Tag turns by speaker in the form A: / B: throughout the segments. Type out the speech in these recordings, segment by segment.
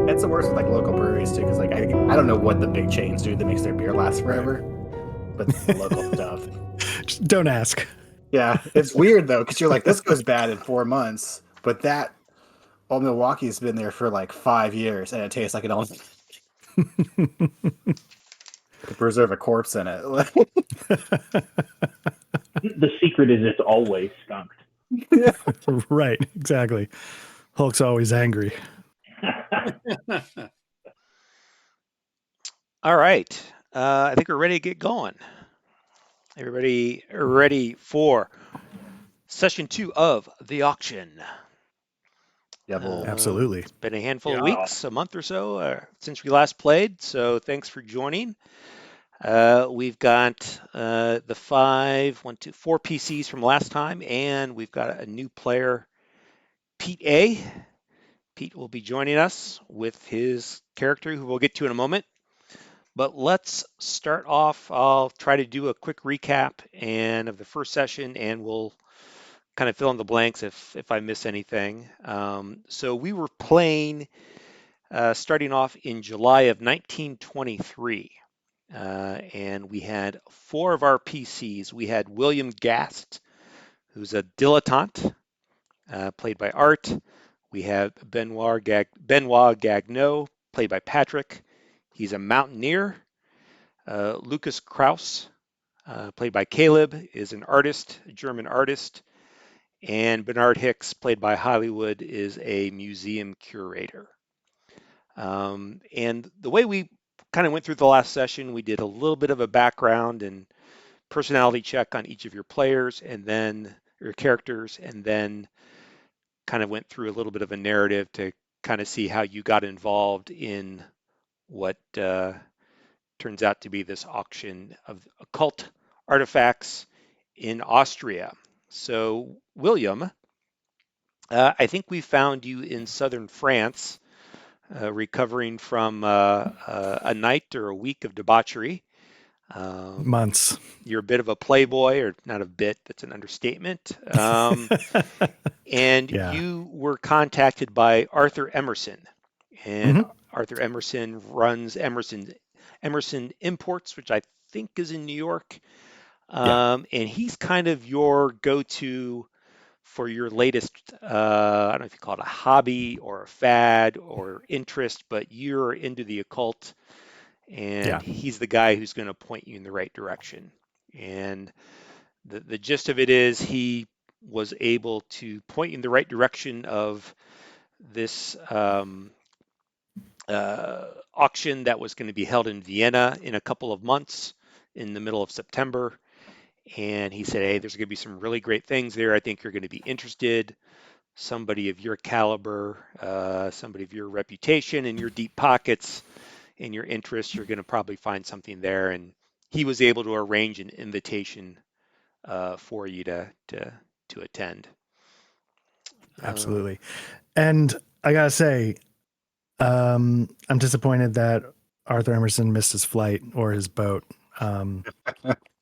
A: It's the worst with like local breweries too, because like I don't know what the big chains do that makes their beer last forever, but the local stuff.
B: Just don't ask.
A: Yeah, it's weird though, because you're like, this goes bad in 4 months, but that Old Milwaukee's been there for like 5 years, and it tastes like it only could preserve a corpse in it.
C: The secret is it's always skunked.
A: Yeah.
B: Right, exactly. Hulk's always angry.
D: All right. I think we're ready to get going. Everybody ready for session 2 of the auction?
A: Yeah, well,
B: Absolutely.
D: It's been a handful of weeks, a month or so since we last played, so thanks for joining. We've got the 4 PCs from last time, and we've got a new player, Pete A. Pete will be joining us with his character, who we'll get to in a moment. But let's start off. I'll try to do a quick recap of the first session, and we'll kind of fill in the blanks if I miss anything. So we were playing starting off in July of 1923. And we had 4 of our PCs. We had William Gast, who's a dilettante, played by Art. We have Benoit Gagnon, played by Patrick. He's a mountaineer. Lucas Kraus, played by Caleb, is an artist, a German artist. And Bernard Hicks, played by Hollywood, is a museum curator. And the way we kind of went through the last session, we did a little bit of a background and personality check on each of your players and then your characters, and then kind of went through a little bit of a narrative to kind of see how you got involved in what turns out to be this auction of occult artifacts in Austria. So, William, I think we found you in southern France, recovering from a night or a week of debauchery.
B: Months.
D: You're a bit of a playboy, or not a bit, that's an understatement. And you were contacted by Arthur Emerson. And Arthur Emerson runs Emerson Imports, which I think is in New York. And he's kind of your go-to for your latest, I don't know if you call it a hobby or a fad or interest, but you're into the occult, and he's the guy who's going to point you in the right direction. And the gist of it is he was able to point you in the right direction of this auction that was going to be held in Vienna in a couple of months in the middle of September. And he said, hey, there's going to be some really great things there. I think you're going to be interested. Somebody of your caliber, somebody of your reputation and your deep pockets and your interests, you're going to probably find something there. And he was able to arrange an invitation for you to attend.
B: Absolutely. And I got to say, I'm disappointed that Arthur Emerson missed his flight or his boat.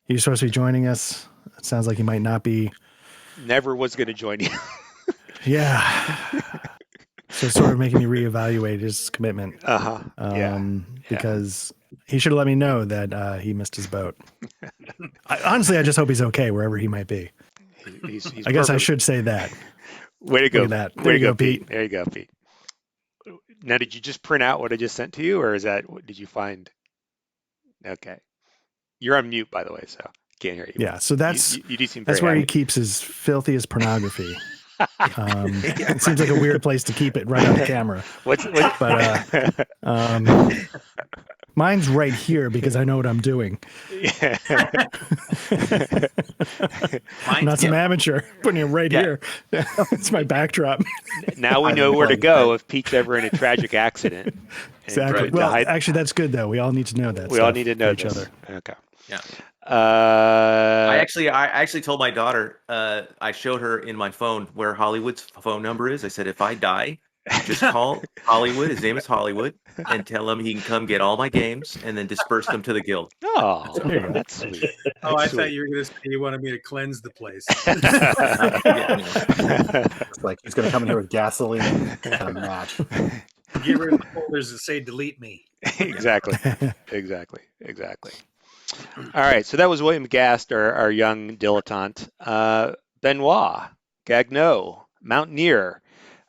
B: He's supposed to be joining us. It sounds like he might not be.
D: Never was going to join you.
B: Yeah. So it's sort of making me reevaluate his commitment. Because he should have let me know that he missed his boat. Honestly, I just hope he's okay wherever he might be.
D: He's
B: I guess I should say that.
D: Way to go.
B: Look at that. There you go, Pete.
D: There you go, Pete. Now, did you just print out what I just sent to you, or is that what did you find? Okay. You're on mute, by the way, so I can't hear you.
B: Yeah, so that's
D: you do seem
B: that's
D: very
B: where
D: happy.
B: he keeps his filthiest pornography. It seems like a weird place to keep it right on the camera. Mine's right here because I know what I'm doing.
D: Yeah.
B: I'm not some amateur putting it right here. It's my backdrop.
D: Now we know where to go if Pete's ever in a tragic accident.
B: Exactly. Well, actually, that's good though. We all need to know that.
D: We all need to know
B: each other.
D: Okay.
E: Yeah.
D: I
E: actually told my daughter, I showed her in my phone where Hollywood's phone number is. I said, if I die, just call Hollywood. His name is Hollywood, and tell him he can come get all my games and then disperse them to the guild.
D: Oh, that's sweet.
F: I thought you were going to say you wanted me to cleanse the place.
A: It's like he's going to come in here with gasoline and a match.
F: get rid of the folders that say delete me.
D: Exactly. All right, so that was William Gast, our young dilettante. Benoit Gagnon, Mountaineer.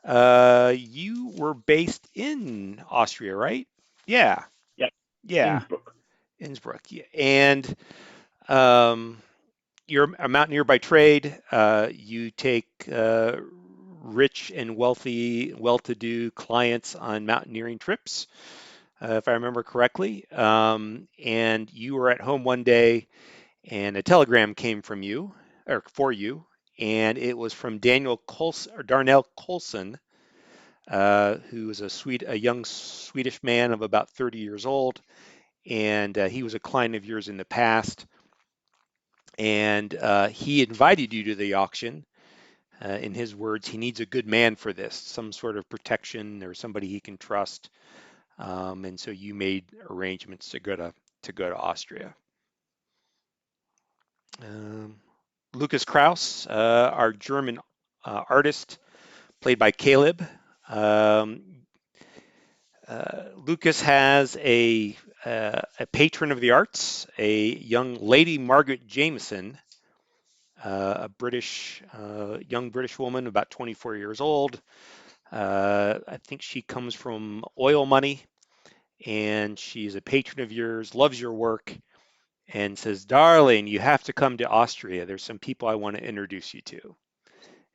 D: You were based in Austria, right? Yeah,
C: Yep.
D: yeah,
C: Innsbruck.
D: Innsbruck. Yeah. And um, you're a mountaineer by trade. You take rich and wealthy, well-to-do clients on mountaineering trips, if I remember correctly. And you were at home one day, and a telegram came from you, or for you, and it was from Daniel Coulson, or Darnell Coulson, who is a young Swedish man of about 30 years old, and he was a client of yours in the past, and he invited you to the auction. In his words, he needs a good man for this, some sort of protection or somebody he can trust, and so you made arrangements to go to Austria. Lucas Kraus, our German artist, played by Caleb. Lucas has a patron of the arts, a young lady, Margaret Jameson, a young British woman, about 24 years old. I think she comes from oil money, and she's a patron of yours, loves your work, and says, "Darling, you have to come to Austria. There's some people I want to introduce you to."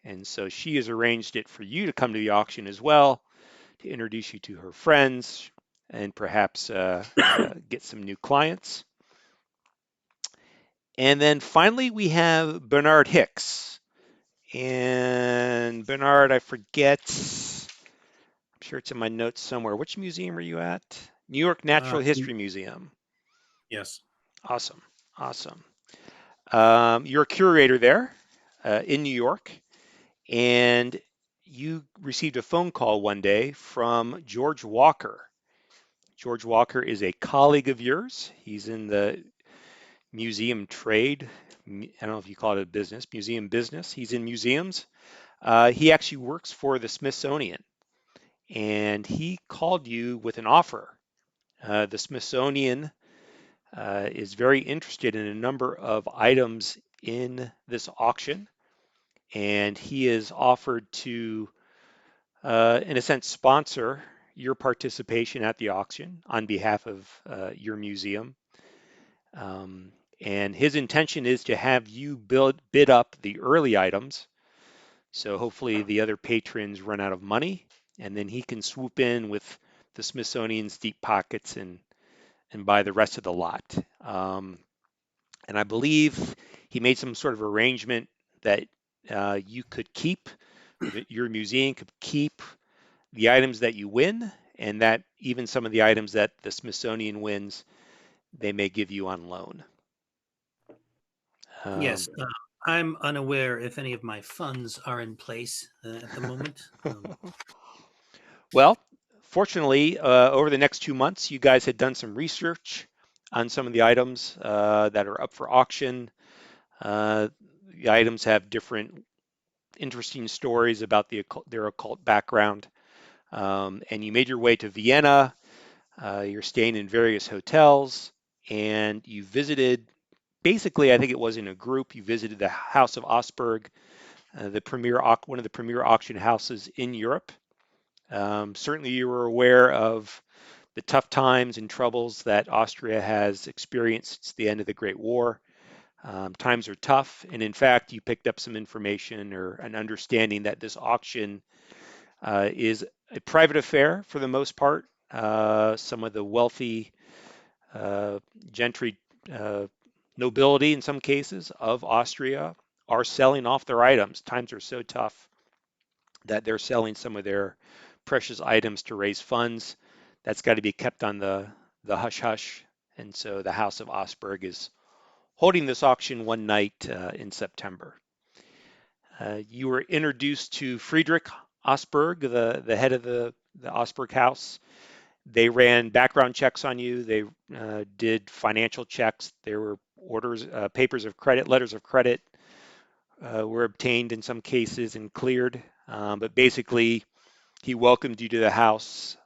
D: And so she has arranged it for you to come to the auction as well, to introduce you to her friends, and perhaps get some new clients. And then finally, we have Bernard Hicks. And Bernard, I forget, I'm sure it's in my notes somewhere. Which museum are you at? New York Natural History Museum.
F: Yes.
D: Awesome. You're a curator there in New York, and you received a phone call one day from George Walker. George Walker is a colleague of yours. He's in the museum trade. I don't know if you call it a business, museum business. He's in museums. He actually works for the Smithsonian, and he called you with an offer. The Smithsonian is very interested in a number of items in this auction, and he is offered to, in a sense, sponsor your participation at the auction on behalf of your museum. And his intention is to have you bid up the early items. So hopefully the other patrons run out of money, and then he can swoop in with the Smithsonian's deep pockets and buy the rest of the lot. And I believe he made some sort of arrangement that you could keep, your museum could keep the items that you win, and that even some of the items that the Smithsonian wins, they may give you on loan.
G: Yes, I'm unaware if any of my funds are in place at the moment.
D: Well, fortunately, over the next 2 months, you guys had done some research on some of the items that are up for auction. The items have different interesting stories about their occult background. And you made your way to Vienna. You're staying in various hotels, and you visited, basically, I think it was in a group, you visited the House of Augsburg, one of the premier auction houses in Europe. Certainly you were aware of the tough times and troubles that Austria has experienced since the end of the Great War. Times are tough, and in fact, you picked up some information or an understanding that this auction is a private affair for the most part. Some of the wealthy gentry, nobility in some cases of Austria are selling off their items. Times are so tough that they're selling some of their precious items to raise funds. That's got to be kept on the hush hush. And so the House of Augsburg is holding this auction one night in September. You were introduced to Friedrich Augsburg, the head of the Augsburg House. They ran background checks on you. They did financial checks. There were orders, papers of credit, letters of credit were obtained in some cases and cleared. But basically, He welcomed you to the house,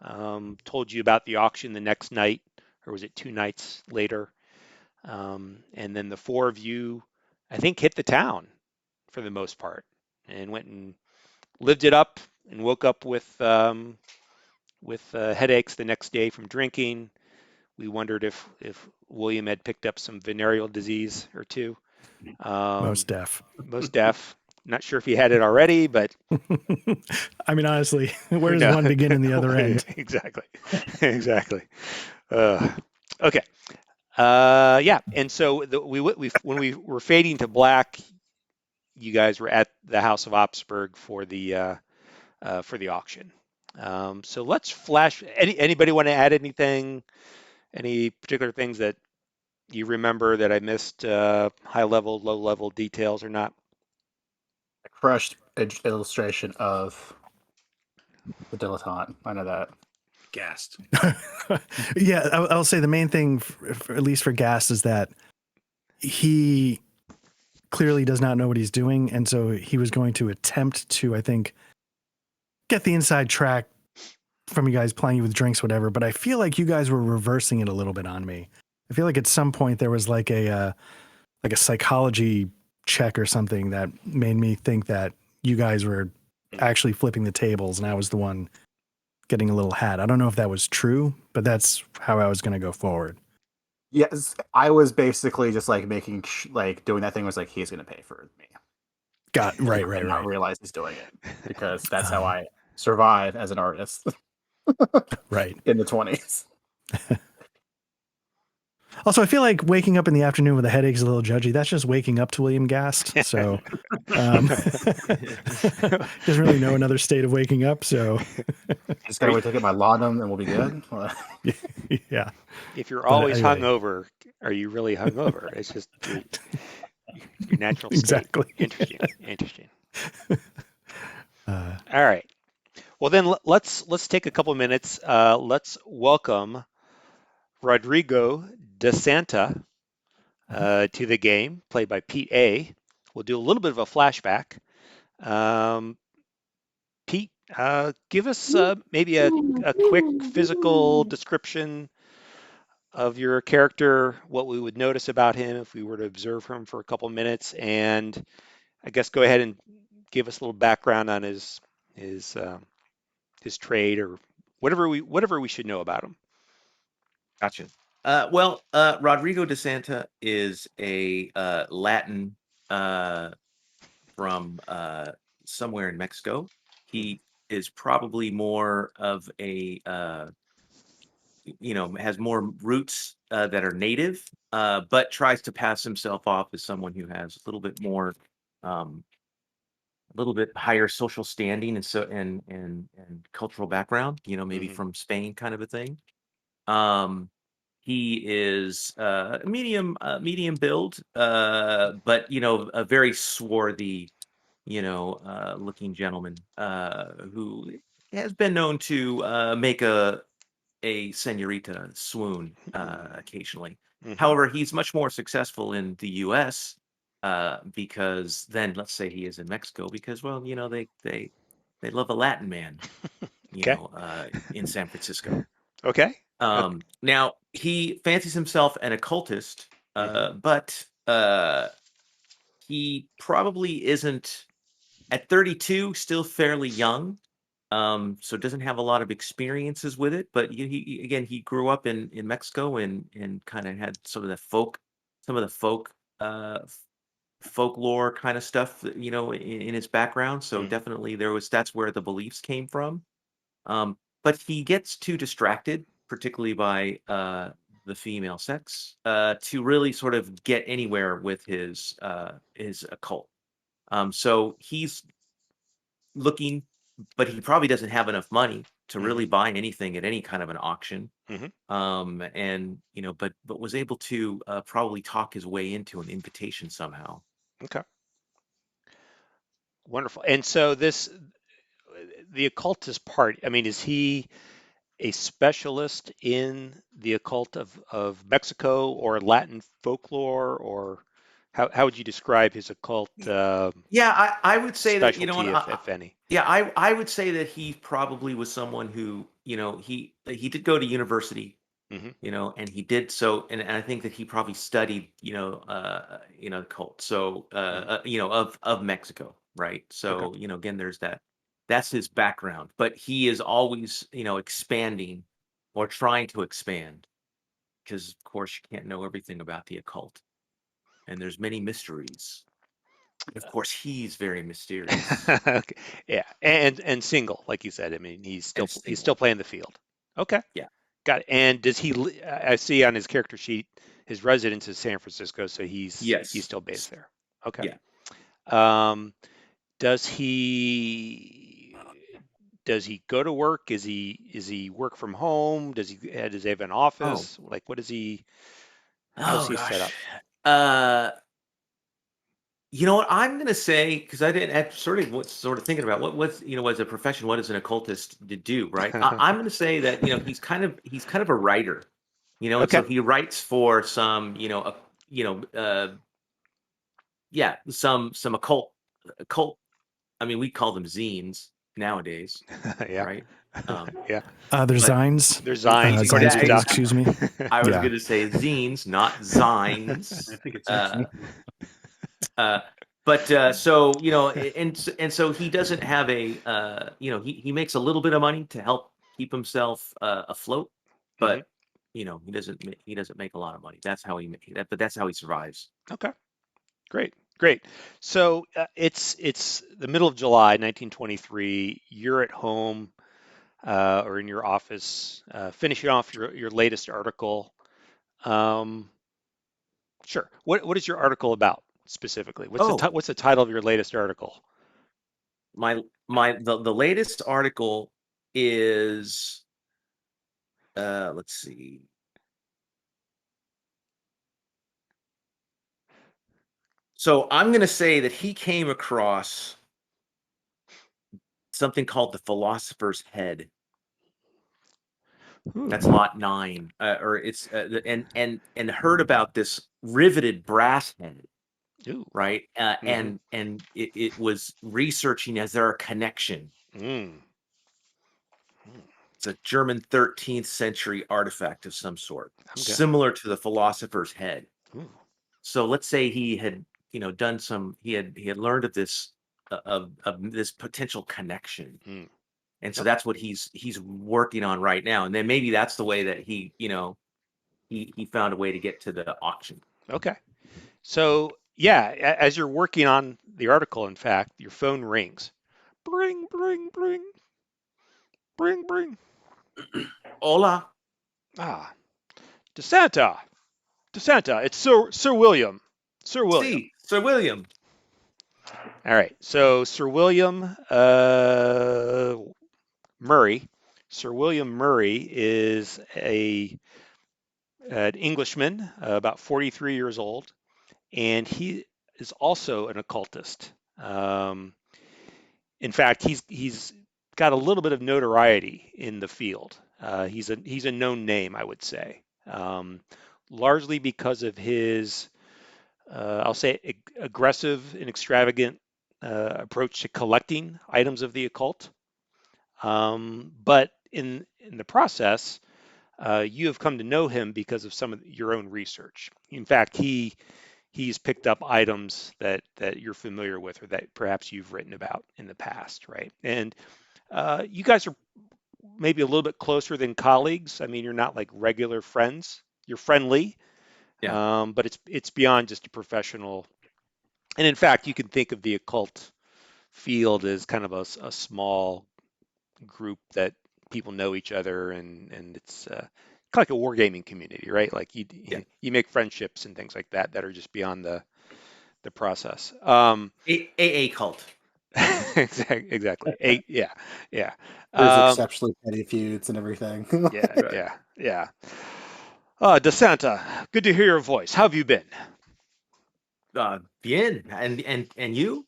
D: told you about the auction the next night, or was it 2 nights later? And then the four of you, I think, hit the town for the most part and went and lived it up and woke up with headaches the next day from drinking. We wondered if William had picked up some venereal disease or two.
B: Most deaf.
D: Most deaf. Not sure if he had it already, but
B: I mean, honestly, where
D: who
B: does one
D: knows?
B: begin and the other end?
D: Exactly. Exactly. Uh, okay. Yeah. And so when we were fading to black, you guys were at the House of Opsburg for the auction. So let's flash. Anybody want to add anything? Any particular things that you remember that I missed? High level, low level details or not?
A: A crushed illustration of the dilettante. I know that.
F: Gassed.
B: Yeah, I'll say the main thing, at least for Gast, is that he clearly does not know what he's doing, and so he was going to attempt to, I think, get the inside track from you guys playing with drinks, whatever. But I feel like you guys were reversing it a little bit on me. I feel like at some point there was like a psychology check or something that made me think that you guys were actually flipping the tables, and I was the one getting a little hat. I don't know if that was true, but that's how I was going to go forward.
A: Yes, I was basically just like making like doing that thing was like he's gonna pay for me.
B: Right.
A: And not realize he's doing it because that's how I survive as an artist
B: Right.
A: in the 20s.
B: Also, I feel like waking up in the afternoon with a headache is a little judgy. That's just waking up to William Gast. So doesn't really know another state of waking up. So
A: Just gotta wait to get my laudanum and we'll be good.
B: yeah.
D: If you're
B: But
D: always
B: anyway.
D: hungover, are you really hungover? It's just your natural state.
B: Exactly.
D: Interesting. All right. Well, then let's take a couple minutes. Let's welcome Rodrigo De Santa to the game, played by Pete A. We'll do a little bit of a flashback. Pete, give us maybe a quick physical description of your character, what we would notice about him if we were to observe him for a couple minutes, and I guess go ahead and give us a little background on his trade or whatever we should know about him.
E: Gotcha. Rodrigo de Santa is a Latin from somewhere in Mexico. He is probably more of a has more roots that are native, but tries to pass himself off as someone who has a little bit more, a little bit higher social standing and and cultural background. Maybe
D: Mhm.
E: from Spain, kind of a thing. Um, he is medium build, but a very swarthy, looking gentleman who has been known to make a senorita swoon occasionally.
D: Mhm.
E: However, he's much more successful in the U.S. Because then, let's say he is in Mexico, because well, they love a Latin man,
D: Okay.
E: in San Francisco.
D: Okay.
E: Now he fancies himself an occultist,
D: Mhm.
E: but he probably isn't at 32, still fairly young. So doesn't have a lot of experiences with it, but again, he grew up in Mexico and kind of had some of the folklore kind of stuff that, in his background. So
D: Mhm.
E: definitely that's where the beliefs came from. But he gets too distracted, particularly by the female sex, to really sort of get anywhere with his occult. So he's looking, but he probably doesn't have enough money to
D: Mhm.
E: really buy anything at any kind of an auction.
D: Mhm.
E: And but was able to probably talk his way into an invitation somehow.
D: Okay. Wonderful. And so the occultist part, I mean, is he a specialist in the occult of Mexico or Latin folklore, or How would you describe his occult
E: Yeah, I would say that, you know
D: specialty,
E: what,
D: if any?
E: yeah, I would say that he probably was someone who, you know, he did go to university,
D: Hmm.
E: you know, and he did so, and I think that he probably studied, the cult, so, you know, of Mexico, right?
D: Okay.
E: So, you know, again, there's that. That's his background, but he is always, you know, expanding or trying to expand, because of course you can't know everything about the occult, and there's many mysteries. And of course, he's very mysterious
D: Okay. Yeah, and single, like you said. I mean,
E: and
D: he's
E: single.
D: still playing the field. Okay,
E: Yeah.
D: got it. And does I see on his character sheet his residence is San Francisco, so he's
E: Yes.
D: still based there. Okay.
E: Yeah.
D: Um, does he does he go to work? Is he work from home? Does he have an
E: Oh.
D: office? Like, what is he? How's
E: Oh
D: he set
E: gosh.
D: up?
E: Uh, you know what? I'm gonna say, because I didn't sort of thinking about what's, you know, as a profession, what does an occultist to do, right? I'm gonna say that, you know, he's kind of a writer, you know, and
D: Okay.
E: so he writes for some, yeah, some occult. I mean, we call them zines nowadays,
D: Yeah.
E: right? Um,
D: Yeah.
B: There's
E: but
B: Zines.
D: There's Zines. According to
B: Zines,
D: the
B: please.
D: doctor.
B: Excuse me.
E: I was
B: Yeah.
E: going to say zines, not
F: I
E: zines.
F: think it's
E: Uh,
F: actually
E: uh, but so, you know, and so he doesn't have you know, he makes a little bit of money to help keep himself afloat,
D: Hmm.
E: but you know, he doesn't make a lot of money. That's how but that's how he survives.
D: Okay. Great. Great. So it's the middle of July, 1923. You're at home or in your office, finishing off your latest article. Um, sure. What is your article about specifically?
E: Oh,
D: What's the title of your latest article?
E: the latest article is let's see. So I'm going to say that he came across something called the philosopher's head. That's
D: Ooh.
E: lot 9, or it's and heard about this riveted brass head,
D: Ooh.
E: right?
D: Mm-hmm.
E: And it was researching, as there a connection.
D: Mm.
E: It's a German 13th century artifact of some sort,
D: Okay.
E: similar to the philosopher's head.
D: Ooh.
E: So let's say he had, you know, he had learned of this of this potential connection.
D: Mm.
E: And so
D: Yep.
E: that's what he's working on right now. And then maybe that's the way that he, you know, he found a way to get to the auction.
D: Okay. So yeah, as you're working on the article, in fact, your phone rings. Bring, bring, bring, bring, bring.
E: Hola.
D: Ah, DeSanta, DeSanta. It's Sir William. Sir William.
E: See, Sir William.
D: All right. So Sir William Murray. Sir William Murray is an Englishman, about 43 years old, and he is also an occultist. Um, in fact, he's got a little bit of notoriety in the field. He's a known name, I would say, largely because of his, I'll say, aggressive and extravagant approach to collecting items of the occult. But in the process, you have come to know him because of some of your own research. In fact, he's picked up items that you're familiar with or that perhaps you've written about in the past, right? And you guys are maybe a little bit closer than colleagues. I mean, you're not like regular friends. You're friendly,
E: Yeah.
D: but it's beyond just a professional. And in fact, you can think of the occult field as kind of a small group that people know each other, and it's kind of like a wargaming community, right? Like
E: Yeah.
D: you make friendships and things like that are just beyond the process.
E: AA cult.
D: Exactly. Yeah, yeah,
A: There's
D: um,
A: exceptionally petty feuds and everything.
D: yeah,
E: Right.
D: yeah, yeah. DeSanta, good to hear your voice. How have you been?
E: Bien. And you?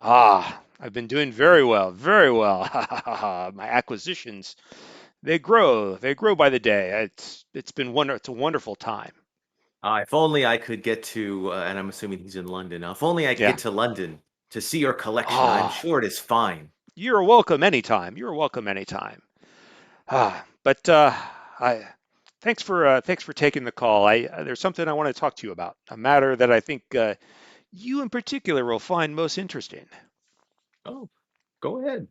D: I've been doing very well, very well. My acquisitions, they grow by the day. It's a wonderful time.
E: If only I could get to, and I'm assuming he's in London. If only I could
D: Yeah.
E: get to London to see your collection. I'm
D: Oh,
E: sure it is fine.
D: you're welcome anytime. You're welcome anytime. But thanks for taking the call. There's something I want to talk to you about, a matter that I think you in particular will find most interesting.
E: Oh, go ahead.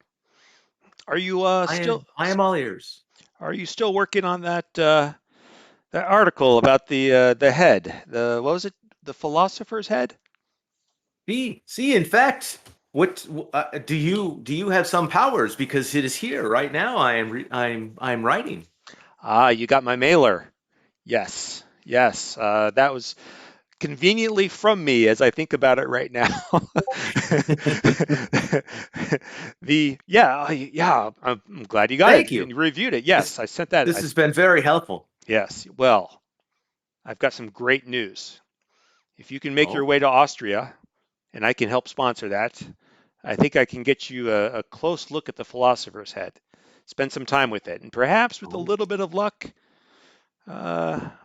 D: Are you
E: I am all ears.
D: are you still working on that article about the head? What was it? The philosopher's head?
E: See, in fact, what do you have some powers? Because it is here right now. I'm writing.
D: You got my mailer. Yes, yes. That was conveniently from me as I think about it right now. I'm glad you got it
E: Thank you.
D: and you reviewed it.
E: This
D: Yes, I sent that.
E: this has been very helpful.
D: Yes. Well, I've got some great news. If you can make your
E: Oh,
D: way to Austria, and I can help sponsor that, I think I can get you a close look at the philosopher's head. Spend some time with it, and perhaps with a
E: oh.
D: little bit of luck,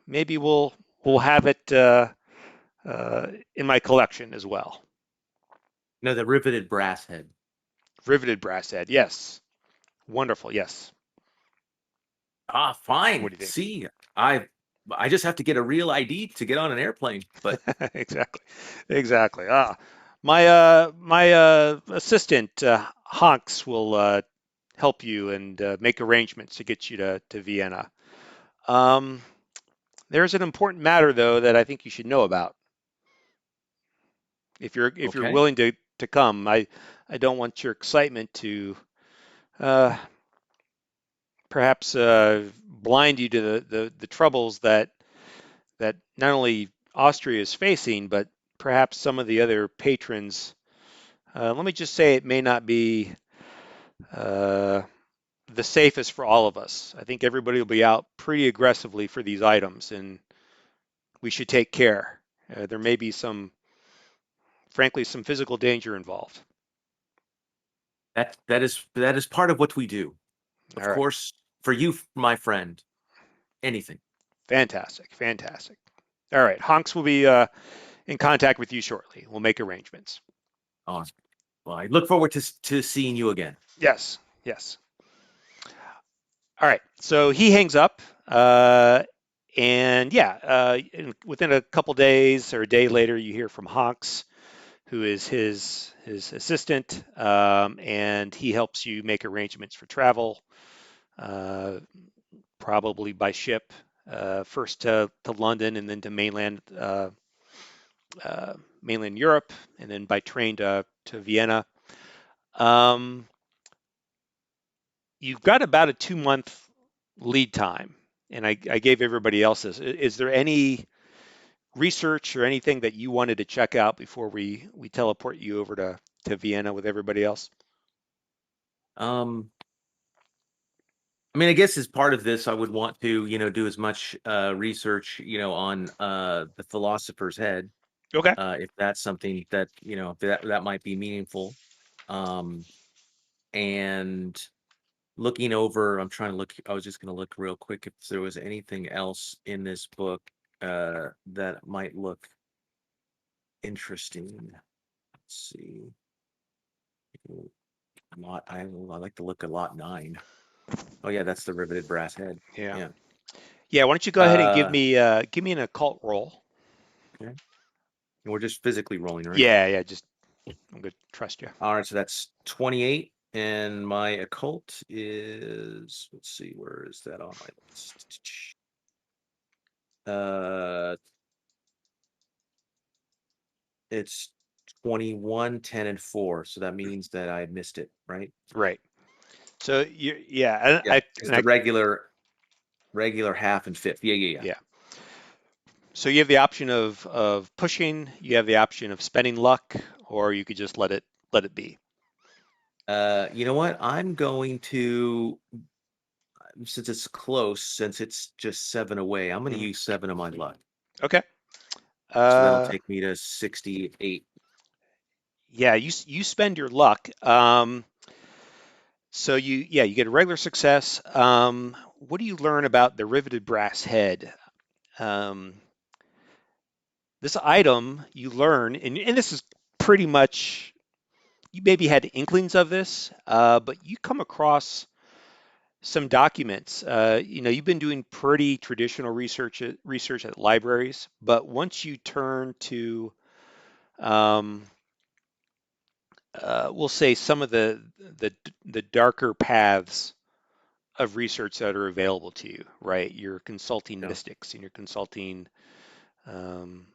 D: maybe we'll have it in my collection as well.
E: No, the riveted brass head.
D: Riveted brass head, yes, wonderful, yes.
E: Fine.
D: What do you think?
E: See, I just have to get a real ID to get on an airplane. But
D: Exactly. My assistant Honks will help you and make arrangements to get you to Vienna. Um, there's an important matter though that I think you should know about. If you're
E: okay.
D: willing to come, I don't want your excitement to uh, perhaps blind you to the troubles that not only Austria is facing, but perhaps some of the other patrons. Let me just say it may not be uh, the safest for all of us. I think everybody will be out pretty aggressively for these items, and we should take care. There may be frankly, some physical danger involved.
E: That is part of what we do.
D: All
E: Of
D: right.
E: course, for you, my friend, anything.
D: Fantastic. Fantastic. All right. Honks will be in contact with you shortly. We'll make arrangements.
E: Awesome. Well, I look forward to seeing you again.
D: Yes. Yes. All right. So he hangs up. And yeah, within a couple days or a day later, you hear from Honks, who is his assistant, and he helps you make arrangements for travel, uh, probably by ship, first to London and then to mainland Europe, and then by train to Vienna. Um, you've got about a 2-month lead time, and I gave everybody else this. Is there any research or anything that you wanted to check out before we teleport you over to Vienna with everybody else?
E: Um, I mean, I guess as part of this, I would want to, do as much research, on the philosopher's head,
D: Okay.
E: if that's something that, that might be meaningful. Um, and looking over, I'm trying to look. I was just going to look real quick if there was anything else in this book that might look interesting. Let's see. I like to look at lot 9. Oh yeah, that's the riveted brass head.
D: Yeah.
E: Yeah.
D: Yeah. Why don't you go ahead and
E: Uh,
D: give me an occult roll?
E: okay. And we're just physically rolling, right?
D: Yeah. Yeah. Just I'm gonna trust you.
E: All right, so that's 28, and my occult is. Let's see, where is that on my list? It's 21, 10, and 4. So that means that I missed it, right?
D: Right. So yeah.
E: Yeah, it's the regular half and fifth. Yeah.
D: Yeah. So you have the option of pushing. You have the option of spending luck, or you could just let it be.
E: You know what? I'm going to, since it's close, since it's just 7 away, I'm going to
D: Mhm.
E: use 7 of my luck.
D: Okay.
E: So that'll take me to 68.
D: Yeah. You spend your luck. So you get a regular success. What do you learn about the riveted brass head? Um, This item you learn, and this is pretty much, you maybe had inklings of this, but you come across some documents. You've been doing pretty traditional research at libraries, but once you turn to, um, we'll say, some of the darker paths of research that are available to you, right? You're consulting
E: Yeah.
D: mystics and you're consulting um,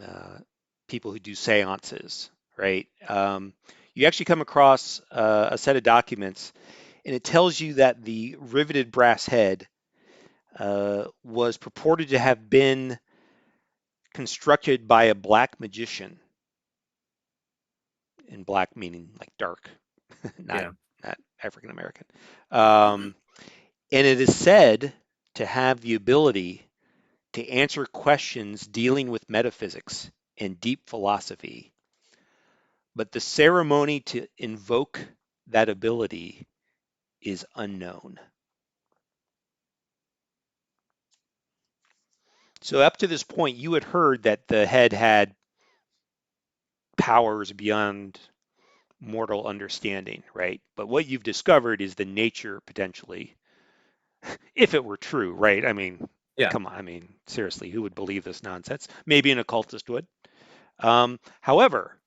D: uh, people who do seances, right? You actually come across a set of documents, and it tells you that the riveted brass head was purported to have been constructed by a black magician, and black meaning like dark, not
E: Yeah.
D: not African American. Um, and it is said to have the ability to answer questions dealing with metaphysics and deep philosophy. But the ceremony to invoke that ability is unknown. So up to this point, you had heard that the head had powers beyond mortal understanding, right? But what you've discovered is the nature, potentially, if it were true, right? I mean,
E: Yeah.
D: come on, I mean, seriously, who would believe this nonsense? Maybe an occultist would. However,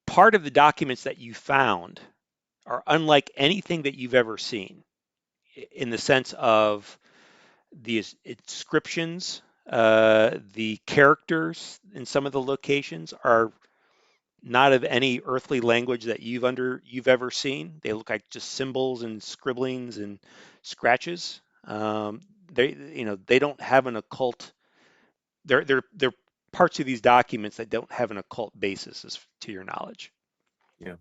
D: part of the documents that you found are unlike anything that you've ever seen, in the sense of the inscriptions, the characters in some of the locations are not of any earthly language that you've ever seen. They look like just symbols and scribblings and scratches. They don't have an occult. They're parts of these documents that don't have an occult basis, as to your knowledge.
E: Yeah. Okay.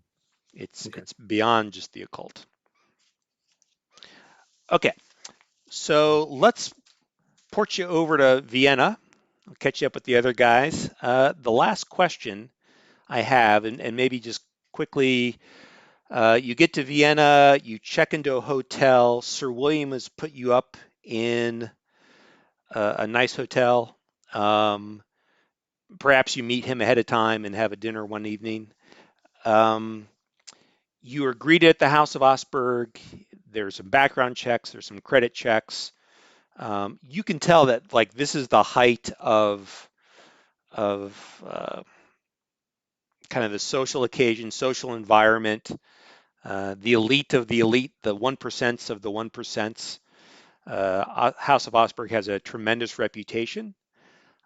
D: It's beyond just the occult. Okay, so let's port you over to Vienna. I'll catch you up with the other guys. The last question I have, and maybe just quickly, you get to Vienna, you check into a hotel. Sir William has put you up in a nice hotel. Perhaps you meet him ahead of time and have a dinner one evening. You are greeted at the House of Osberg. There's some background checks, there's some credit checks. You can tell that, like, this is the height of kind of the social occasion, social environment, the elite of the elite, the 1% of the 1%. House of Osberg has a tremendous reputation,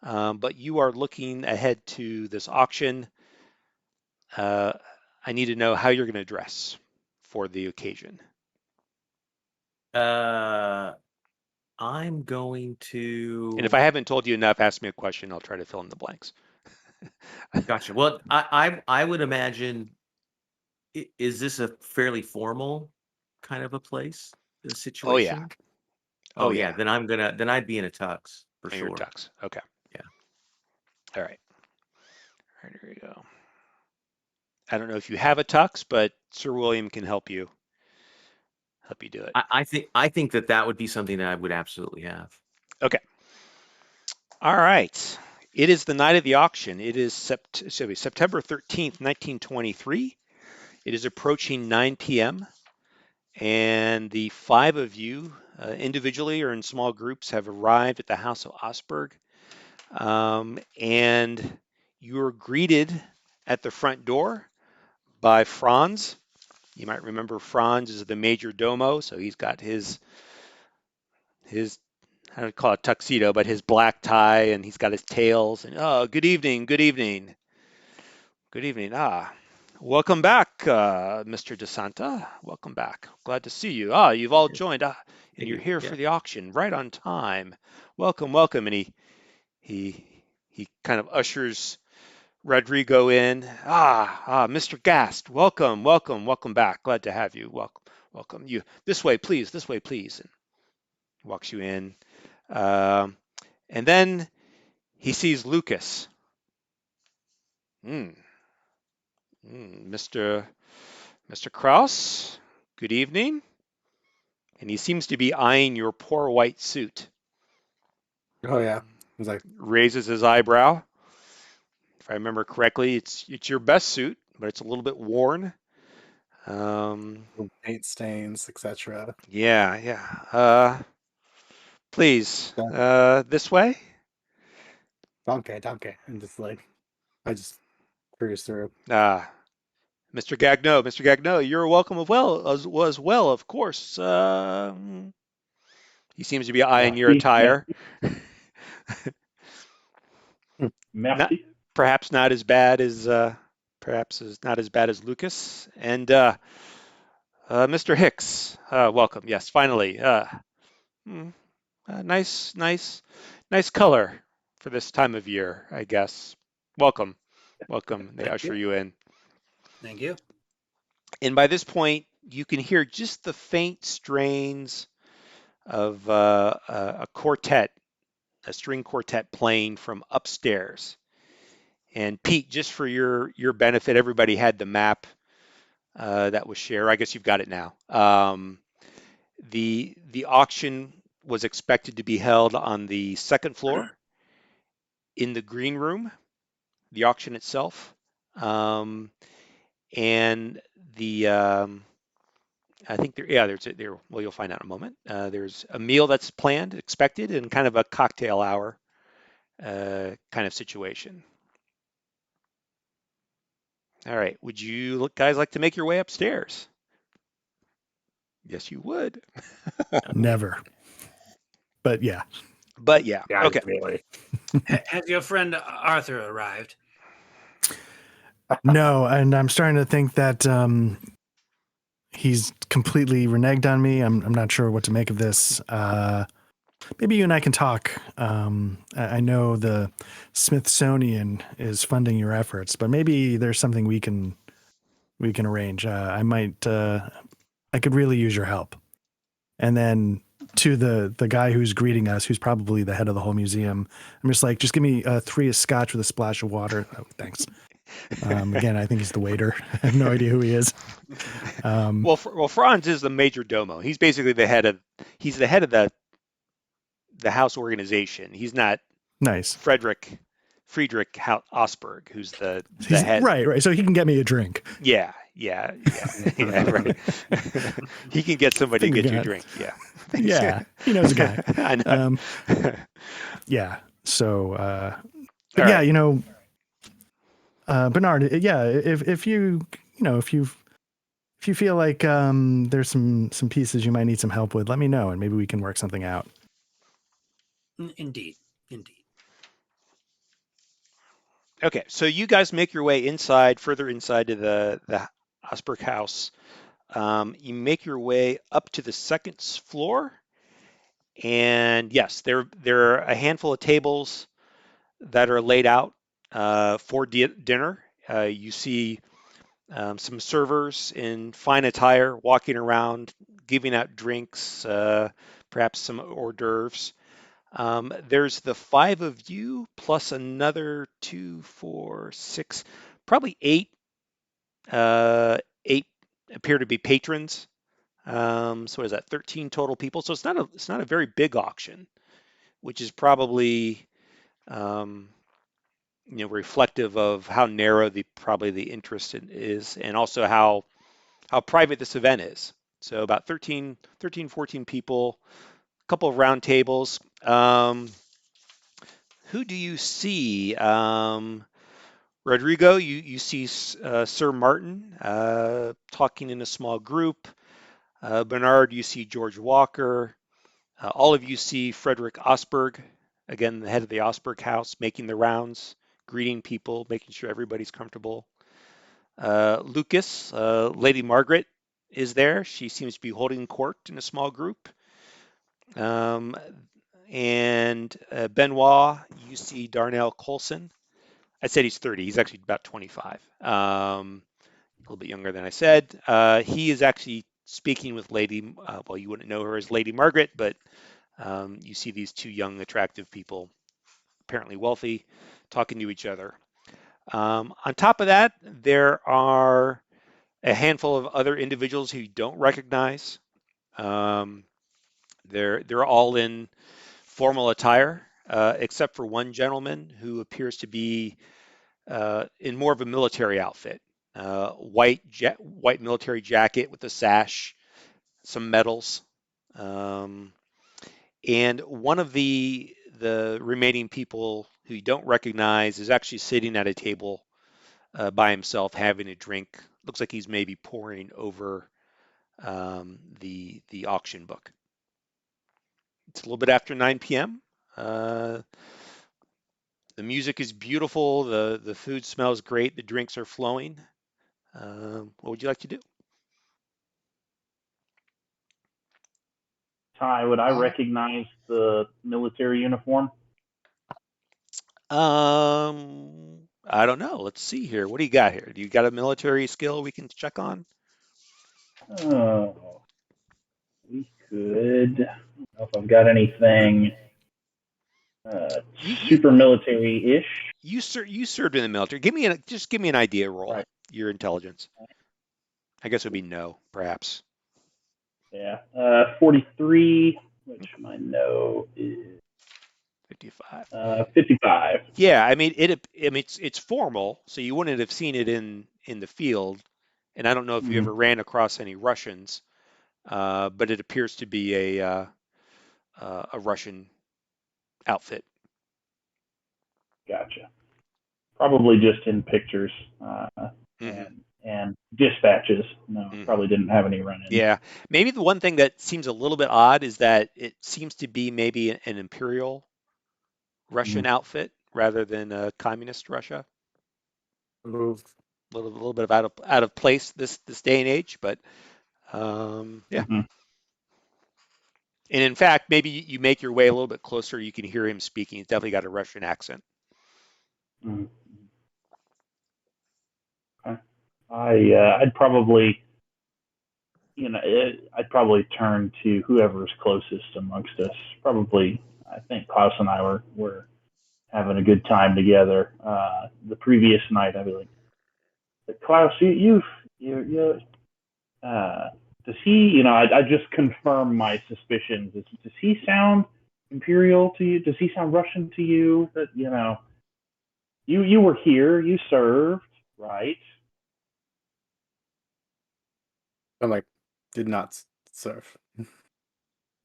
D: but you are looking ahead to this auction. I need to know how you're going to dress for the occasion.
E: I'm going to.
D: And if I haven't told you enough, ask me a question. I'll try to fill in the blanks.
E: Gotcha. Well, I would imagine, is this a fairly formal kind of a place, a
D: Oh yeah.
E: situation?
D: Oh
E: yeah.
D: yeah.
E: Then I'd be in a tux for
D: Your
E: sure.
D: tux. Okay.
E: Yeah.
D: All right. All right, here we go. I don't know if you have a tux, but Sir William can help you do it.
E: I think that would be something that I would absolutely have.
D: Okay. All right. It is the night of the auction. It is September 13th, 1923. It is approaching 9 p.m. And the five of you, individually or in small groups, have arrived at the House of Osberg. And you're greeted at the front door by Franz. You might remember Franz is the major domo, so he's got his I don't call it tuxedo, but his black tie, and he's got his tails. And good evening, good evening, good evening. Welcome back, Mr. DeSanta. Welcome back. Glad to see you. You've all joined, and
E: Thank
D: you're
E: you.
D: here
E: Yeah.
D: for the auction, right on time. Welcome, welcome. And he kind of ushers Rodrigo in. Mr. Gast, welcome, welcome back. Glad to have you. Welcome. You this way, please. This way, please. And walks you in. And then he sees Lucas. Mr. Kraus, good evening. And he seems to be eyeing your poor white suit.
A: Oh yeah. He's like,
D: raises his eyebrow. If I remember correctly, it's your best suit, but it's a little bit worn.
A: paint stains, etc.
D: Yeah. Please, this way.
A: Donkey, and just like I just cruise through.
D: Mr. Gagno, you're welcome as well, of course. He seems to be eyeing your
C: Merci,
D: attire. Not
C: merci.
D: perhaps not as bad as Lucas and Mr. Hicks. Welcome. Yes, finally. Hmm, nice color for this time of year, I guess. Welcome. They
G: Thank
D: usher
G: you.
D: you in.
G: Thank you.
D: And by this point, you can hear just the faint strains of a string quartet playing from upstairs. And Pete, just for your benefit, everybody had the map that was shared. I guess you've got it now. The auction was expected to be held on the second floor in the green room, the auction itself, and the I think there. Well, you'll find out in a moment. There's a meal that's planned, expected, and kind of a cocktail hour kind of situation. All right. Would you guys like to make your way upstairs? Yes, you would.
B: Never. But yeah.
D: But yeah.
A: Yeah,
D: Okay.
A: really.
G: Has your friend Arthur arrived?
B: No, and I'm starting to think that he's completely reneged on me. I'm not sure what to make of this. Maybe you and I can talk. I know the Smithsonian is funding your efforts, but maybe there's something we can arrange. I could really use your help. And then to the guy who's greeting us, who's probably the head of the whole museum, I'm just like, just give me 3 of scotch with a splash of water. Oh, thanks. Again, I think he's the waiter. I have no idea who he is.
D: Well, Franz is the major domo. He's basically the head of the house organization. He's not
B: Nice.
D: Friedrich Osberg, who's the head.
B: Right. So he can get me a drink.
D: Yeah, right. He can get somebody to get you a drink. Yeah.
B: Yeah, he knows a guy.
D: I know.
B: Yeah. So, but
D: All
B: yeah,
D: right.
B: Bernard. Yeah, if you feel like there's some pieces you might need some help with, let me know, and maybe we can work something out.
G: Indeed.
D: Okay, so you guys make your way further inside to the Osberg house. You make your way up to the second floor, and yes, there are a handful of tables that are laid out for dinner. You see some servers in fine attire walking around, giving out drinks, perhaps some hors d'oeuvres. There's the 5 of you plus another 2, 4, 6, probably 8. 8 appear to be patrons. So what is that? 13 total people. So it's not a very big auction, which is probably reflective of how narrow the interest is, and also how private this event is. So about 13, 14 people, a couple of round tables. Who do you see? Rodrigo, you see Sir Martin talking in a small group. Bernard, you see George Walker. All of you see Frederick Osberg, again, the head of the Osberg house, making the rounds, greeting people, making sure everybody's comfortable. Lucas, Lady Margaret is there. She seems to be holding court in a small group. And Benoit, you see Darnell Colson. I said he's 30. He's actually about 25. A little bit younger than I said. He is actually speaking with Lady, well, you wouldn't know her as Lady Margaret, but you see these 2 young, attractive people, apparently wealthy, talking to each other. On top of that, there are a handful of other individuals who you don't recognize. They're all in formal attire. except for one gentleman who appears to be in more of a military outfit. White military jacket with a sash, some medals. And one of the remaining people who you don't recognize is actually sitting at a table by himself having a drink. Looks like he's maybe poring over the auction book. It's a little bit after 9 p.m. The music is beautiful. The food smells great. The drinks are flowing. What would you like to do?
C: Ty, would I recognize the military uniform?
D: I don't know. Let's see here. What do you got here? Do you got a military skill we can check on?
C: Oh, we could. I don't know if I've got anything super military-ish.
D: You served in the military. Just give me an idea roll.
C: Right.
D: Your intelligence. I guess it would be no, perhaps.
C: Yeah, 43, which my no is
D: 55.
C: 55.
D: Yeah, I mean it's formal, so you wouldn't have seen it in the field. And I don't know if you ever ran across any Russians, but it appears to be a Russian outfit.
C: Gotcha. Probably just in pictures and dispatches. No, probably didn't have any run-ins.
D: Yeah, maybe the one thing that seems a little bit odd is that it seems to be maybe an imperial Russian outfit rather than a communist Russia. A little bit of out of place this day and age, but yeah. And in fact, maybe you make your way a little bit closer, you can hear him speaking. He's definitely got a Russian accent.
C: Okay. I'd probably, I'd probably turn to whoever's closest amongst us. Probably, I think Klaus and I were having a good time together. The previous night, I'd be like, Klaus, does he, I just confirm my suspicions. Does he sound imperial to you? Does he sound Russian to you? That, you were here, you served, right?
A: I'm like, did not serve.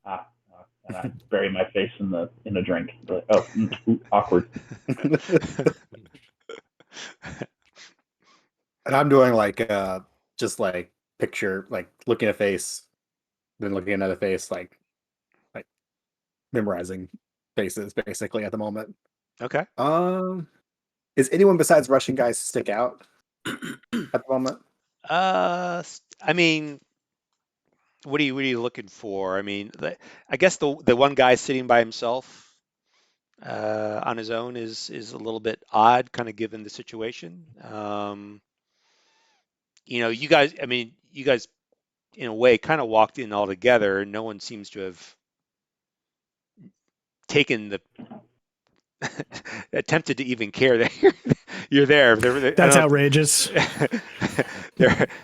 C: And I bury my face in a drink. Like, oh, awkward.
A: And I'm doing like just like picture, like looking at a face, then looking at another face, like memorizing faces basically at the moment.
D: Okay.
A: Is anyone besides Russian guys stick out at the moment?
D: I mean, what are you looking for? I mean, I guess the one guy sitting by himself on his own is a little bit odd, kind of given the situation. You guys in a way kind of walked in all together, and no one seems to have taken the attempted to even care that you're there.
B: That's outrageous.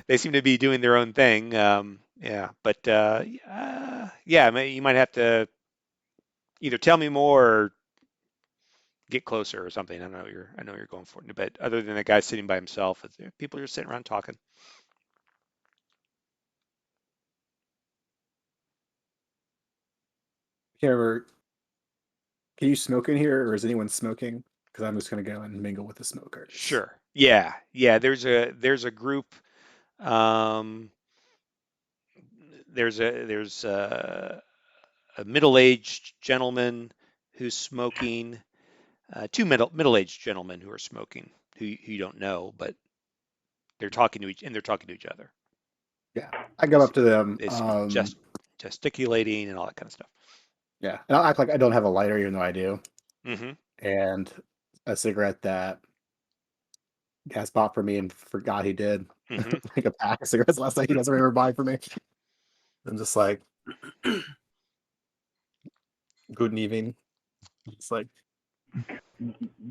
D: They seem to be doing their own thing. Yeah, but yeah, you might have to either tell me more or get closer or something. I know you're going for it, but other than the guy sitting by himself, people are just sitting around talking.
A: Can you smoke in here, or is anyone smoking? Because I'm just gonna go and mingle with the smokers.
D: Sure. Yeah. There's a group. There's a middle-aged gentleman who's smoking. Two middle-aged gentlemen who are smoking, who you don't know, but they're talking to each other.
A: Yeah, I go up to them.
D: Just gesticulating and all that kind of stuff.
A: Yeah, and I'll act like I don't have a lighter, even though I do.
D: Mm-hmm.
A: And a cigarette that Gas bought for me and forgot he did. Like a pack of cigarettes last night. He doesn't remember buying for me. I'm just like, good evening. It's like,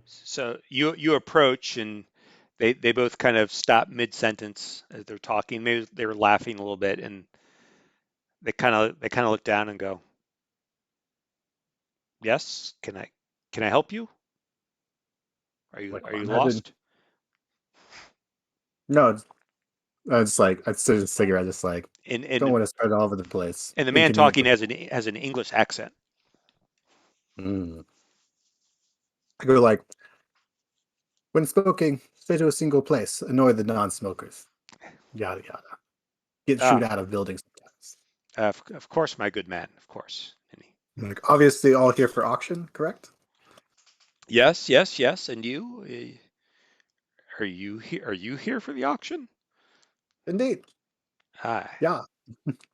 D: so you approach and they both kind of stop mid-sentence as they're talking. Maybe they were laughing a little bit, and they kind of look down and go, "Yes, can I Can I help you? Are
A: Like,
D: you
A: imagine.
D: lost?
A: No, it's like I still just cigarette, just like
D: And
A: don't
D: and
A: want to spread all over the place.
D: and the man
A: Inconvenient
D: talking
A: for.
D: has an English accent.
A: Mm. I go like, when smoking, stay to a single place. Annoy the non-smokers. Yada yada. Get shoot
D: Ah,
A: out of buildings sometimes.
D: of course, my good man. Of course.
A: Like, obviously, all here for auction, correct?
D: Yes, yes, yes. And you? Are you here? Are you here for the auction?
A: Indeed.
D: Ah,
A: Yeah.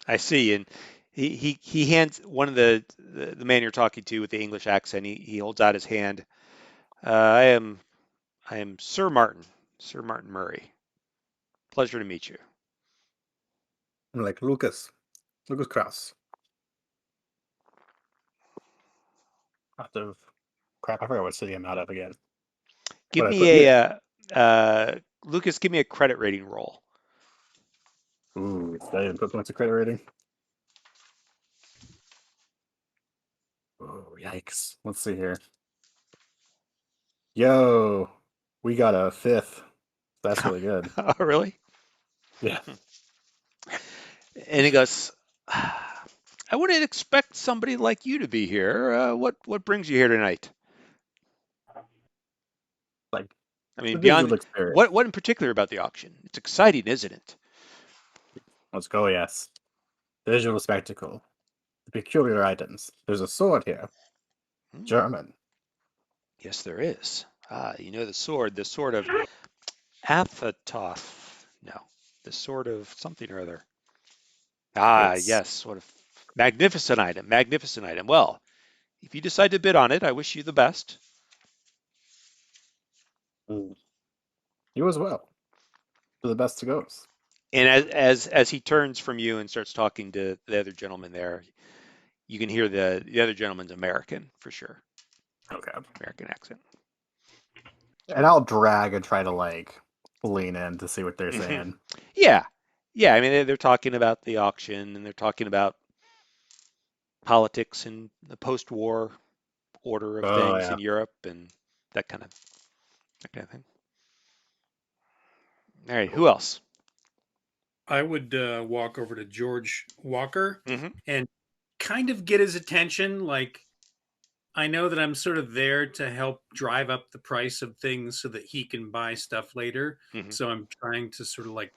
D: I see. And he hands one of the man you're talking to with the English accent. He holds out his hand. I am Sir Martin Murray. Pleasure to meet you.
A: I'm like Lucas Kraus. Out of crap. I forgot what city I'm out of again.
D: Give
A: What I
D: me
A: put here.
D: Lucas. Give me a credit rating roll.
A: Ooh, I didn't put points of credit rating. Oh, yikes. Let's see here. Yo, we got a 5th. That's really good.
D: Oh, really?
A: Yeah.
D: And he goes, I wouldn't expect somebody like you to be here. What brings you here tonight?
A: Like
D: I mean,
A: the
D: beyond
A: visual experience.
D: what in particular about the auction? It's exciting, isn't it?
A: Let's go, yes. Visual spectacle. The peculiar items. There's a sword here.
D: Hmm,
A: German.
D: yes, there is. Ah, you know the sword of Athatoth. No, the sword of something or other. Ah,
A: It's
D: yes, sort of magnificent item, magnificent item. Well, if you decide to bid on it, I wish you the best.
A: mm, you as well. To the best it goes.
D: And as he turns from you and starts talking to the other gentleman there, you can hear the other gentleman's American for sure,
A: Okay.
D: American accent.
A: And I'll drag and try to like lean in to see what they're
D: Hmm.
A: saying.
D: Yeah, yeah. I mean, they're talking about the auction and they're talking about politics and the post-war order of
A: Oh
D: things
A: yeah.
D: in Europe and that kind of that kind of thing. All right, who else?
F: I would walk over to George Walker
D: Hmm.
F: and kind of get his attention. Like, I know that I'm sort of there to help drive up the price of things so that he can buy stuff later.
D: Hmm.
F: So I'm trying to sort of like,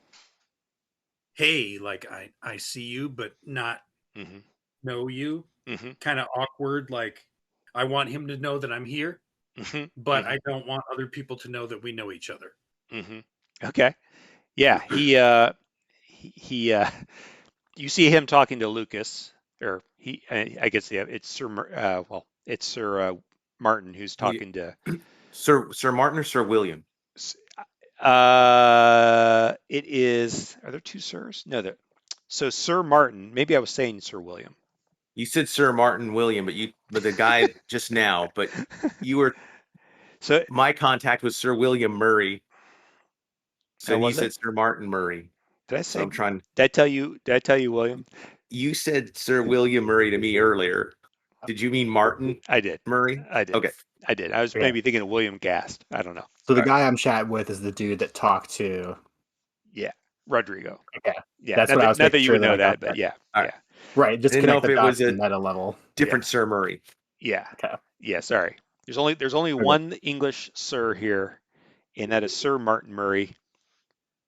F: hey, like I see you, but not
D: Hmm.
F: know you.
D: Hmm.
F: Kind of awkward. Like, I want him to know that I'm here,
D: Hmm.
F: but
D: Hmm.
F: I don't want other people to know that we know each other.
D: Hmm. Okay. Yeah, he you see him talking to Lucas, or I guess yeah, it's well, it's Sir Martin who's
E: You,
D: talking to.
E: Sir Martin or Sir William?
D: It is. Are there two sirs? No, there. So Sir Martin. Maybe I was saying Sir William.
E: You said Sir Martin William, but the guy just now, but you were
D: So
E: my contact was Sir William Murray. So you
D: was it?
E: said Sir Martin Murray.
D: Did I
E: So
D: say?
E: I'm trying.
D: Did I tell you? Did I tell you William?
E: You said Sir William Murray to me earlier. Did you mean Martin
D: I did.
E: Murray?
D: I did.
E: Okay.
D: I did. I was
A: Okay.
D: maybe thinking of William Gast. I don't know.
A: So the
E: All right.
A: guy I'm chatting with is the dude that talked to.
D: Yeah, Rodrigo.
A: Okay.
D: Yeah,
A: That's what I was
D: not that
A: making
D: you
A: sure
D: would
A: that
D: know
A: I got
D: that, but
A: there.
D: yeah,
E: All right.
D: yeah,
A: Right.
E: I
A: Just
E: didn't know
A: connect
E: if
A: the
E: it was
A: dots
E: a
A: in meta level.
D: yeah,
E: different Sir Murray.
D: yeah,
A: Okay.
D: yeah. Sorry, there's only
A: Okay.
D: one English Sir here, and that is Sir Martin Murray,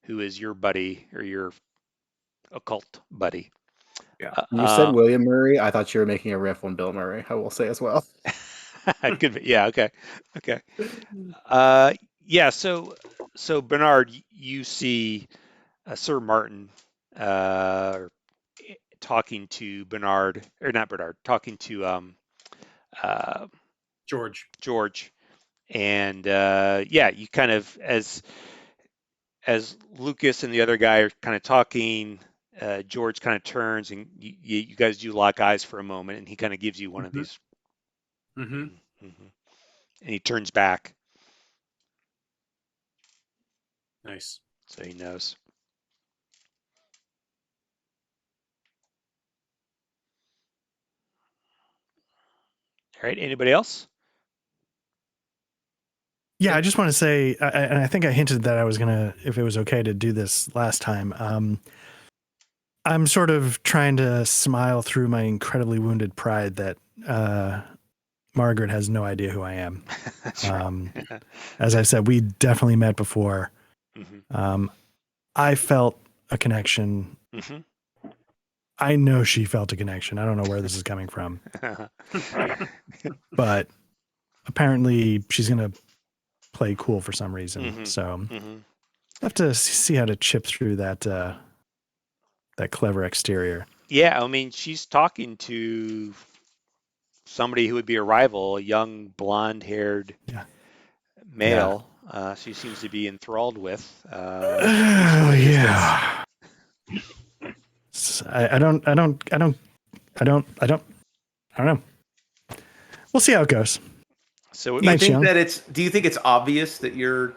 D: who is your buddy or your occult buddy.
E: Yeah.
A: You said William Murray. I thought you were making a riff on Bill Murray. I will say as well.
D: Could be, yeah, okay, okay. Uh, yeah. So Bernard, you see Sir Martin uh, talking to Bernard, or not Bernard, talking to uh,
F: George.
D: George. And yeah, you kind of as Lucas and the other guy are kind of talking, George kind of turns and you guys do lock eyes for a moment, and he kind of gives you one of
F: Mm-hmm.
D: these,
F: Mm-hmm.
D: and he turns back
F: Nice.
D: so he knows. All right, anybody else?
B: Yeah, I just want to say, and I think I hinted that I was gonna, if it was okay to do this last time. I'm sort of trying to smile through my incredibly wounded pride that Margaret has no idea who I am.
D: That's right.
B: As I said, we definitely met before.
D: Mhm.
B: I felt a connection.
D: Mhm.
B: I know she felt a connection. I don't know where this is coming from, but apparently she's going to play cool for some reason.
D: Mhm.
B: So
D: Mhm.
B: I have to see how to chip through that that clever exterior.
D: Yeah, I mean, she's talking to somebody who would be a rival, a young blonde-haired
B: Yeah.
D: male. She seems to be enthralled with.
B: Oh yeah. I don't know. We'll see how it goes.
D: So
E: Do you
B: Nice,
E: think
B: young.
E: that do you think it's obvious that you're,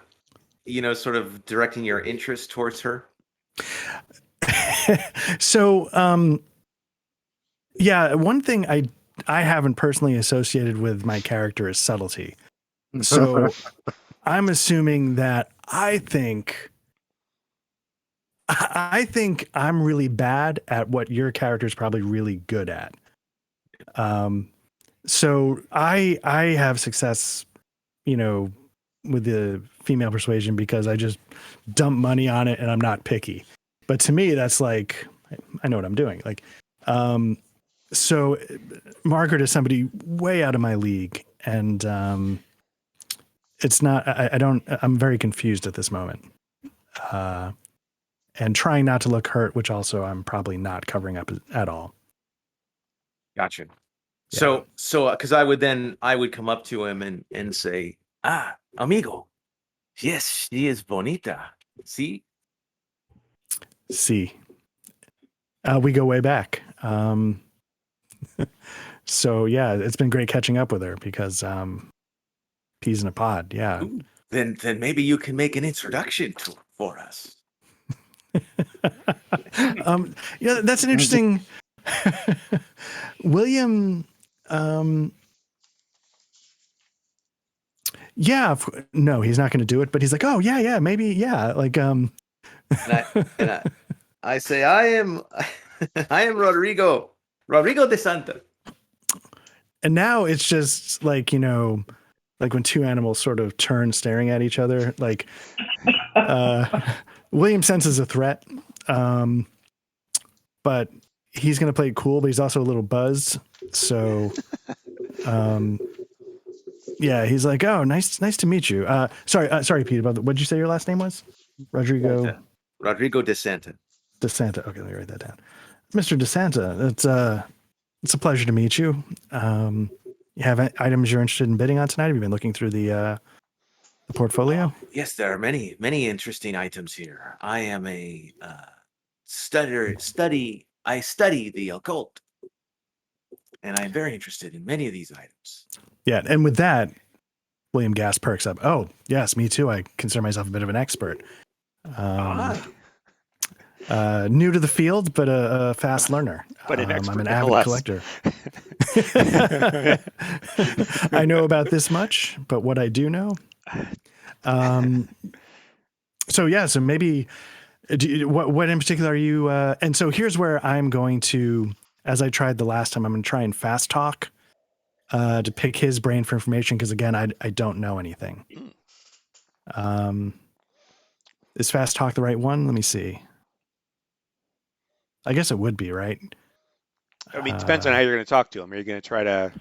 E: sort of directing your interest towards her?
B: So, yeah, one thing I haven't personally associated with my character is subtlety. So I'm assuming that I think I'm really bad at what your character is probably really good at. So I have success, with the female persuasion because I just dump money on it and I'm not picky. But to me, that's like, I know what I'm doing. Like, so Margaret is somebody way out of my league, and it's not. I don't. I'm very confused at this moment, and trying not to look hurt, which also I'm probably not covering up at all.
E: Gotcha. So because I would come up to him and say, amigo, yes, she is bonita. See?
B: See, we go way back. So yeah, it's been great catching up with her because peas in a pod. Yeah.
E: Ooh, then maybe you can make an introduction for us.
B: Yeah, that's an interesting. William. Yeah, no, he's not going to do it. But he's like, oh yeah, maybe, yeah, like
E: And I say, I am Rodrigo de Santa.
B: And now it's just like, like when two animals sort of turn staring at each other, like William senses a threat, but he's going to play it cool, but he's also a little buzzed. So, yeah, he's like, oh, nice to meet you. Sorry, Pete, what did you say your last name was? Rodrigo
E: de Santa.
B: De Santa. Okay, let me write that down. Mr. De Santa, it's a pleasure to meet you. You have items you're interested in bidding on tonight? Have you been looking through the portfolio?
E: Yes, there are many interesting items here. I am a I study the occult, and I'm very interested in many of these items.
B: Yeah, and with that, William Gass perks up. Oh, yes, me too. I consider myself a bit of an expert. New to the field, but a fast learner.
D: But an expert
B: I'm an avid
D: nonetheless.
B: collector. I know about this much, but what I do know. So maybe, what in particular are you? And so here's where I'm going to, as I tried the last time, I'm going to try and fast talk to pick his brain for information because again, I don't know anything. Is fast talk the right one? Let me see. I guess it would be, right?
D: I mean, it depends on how you're going to talk to him. Are you going to try to?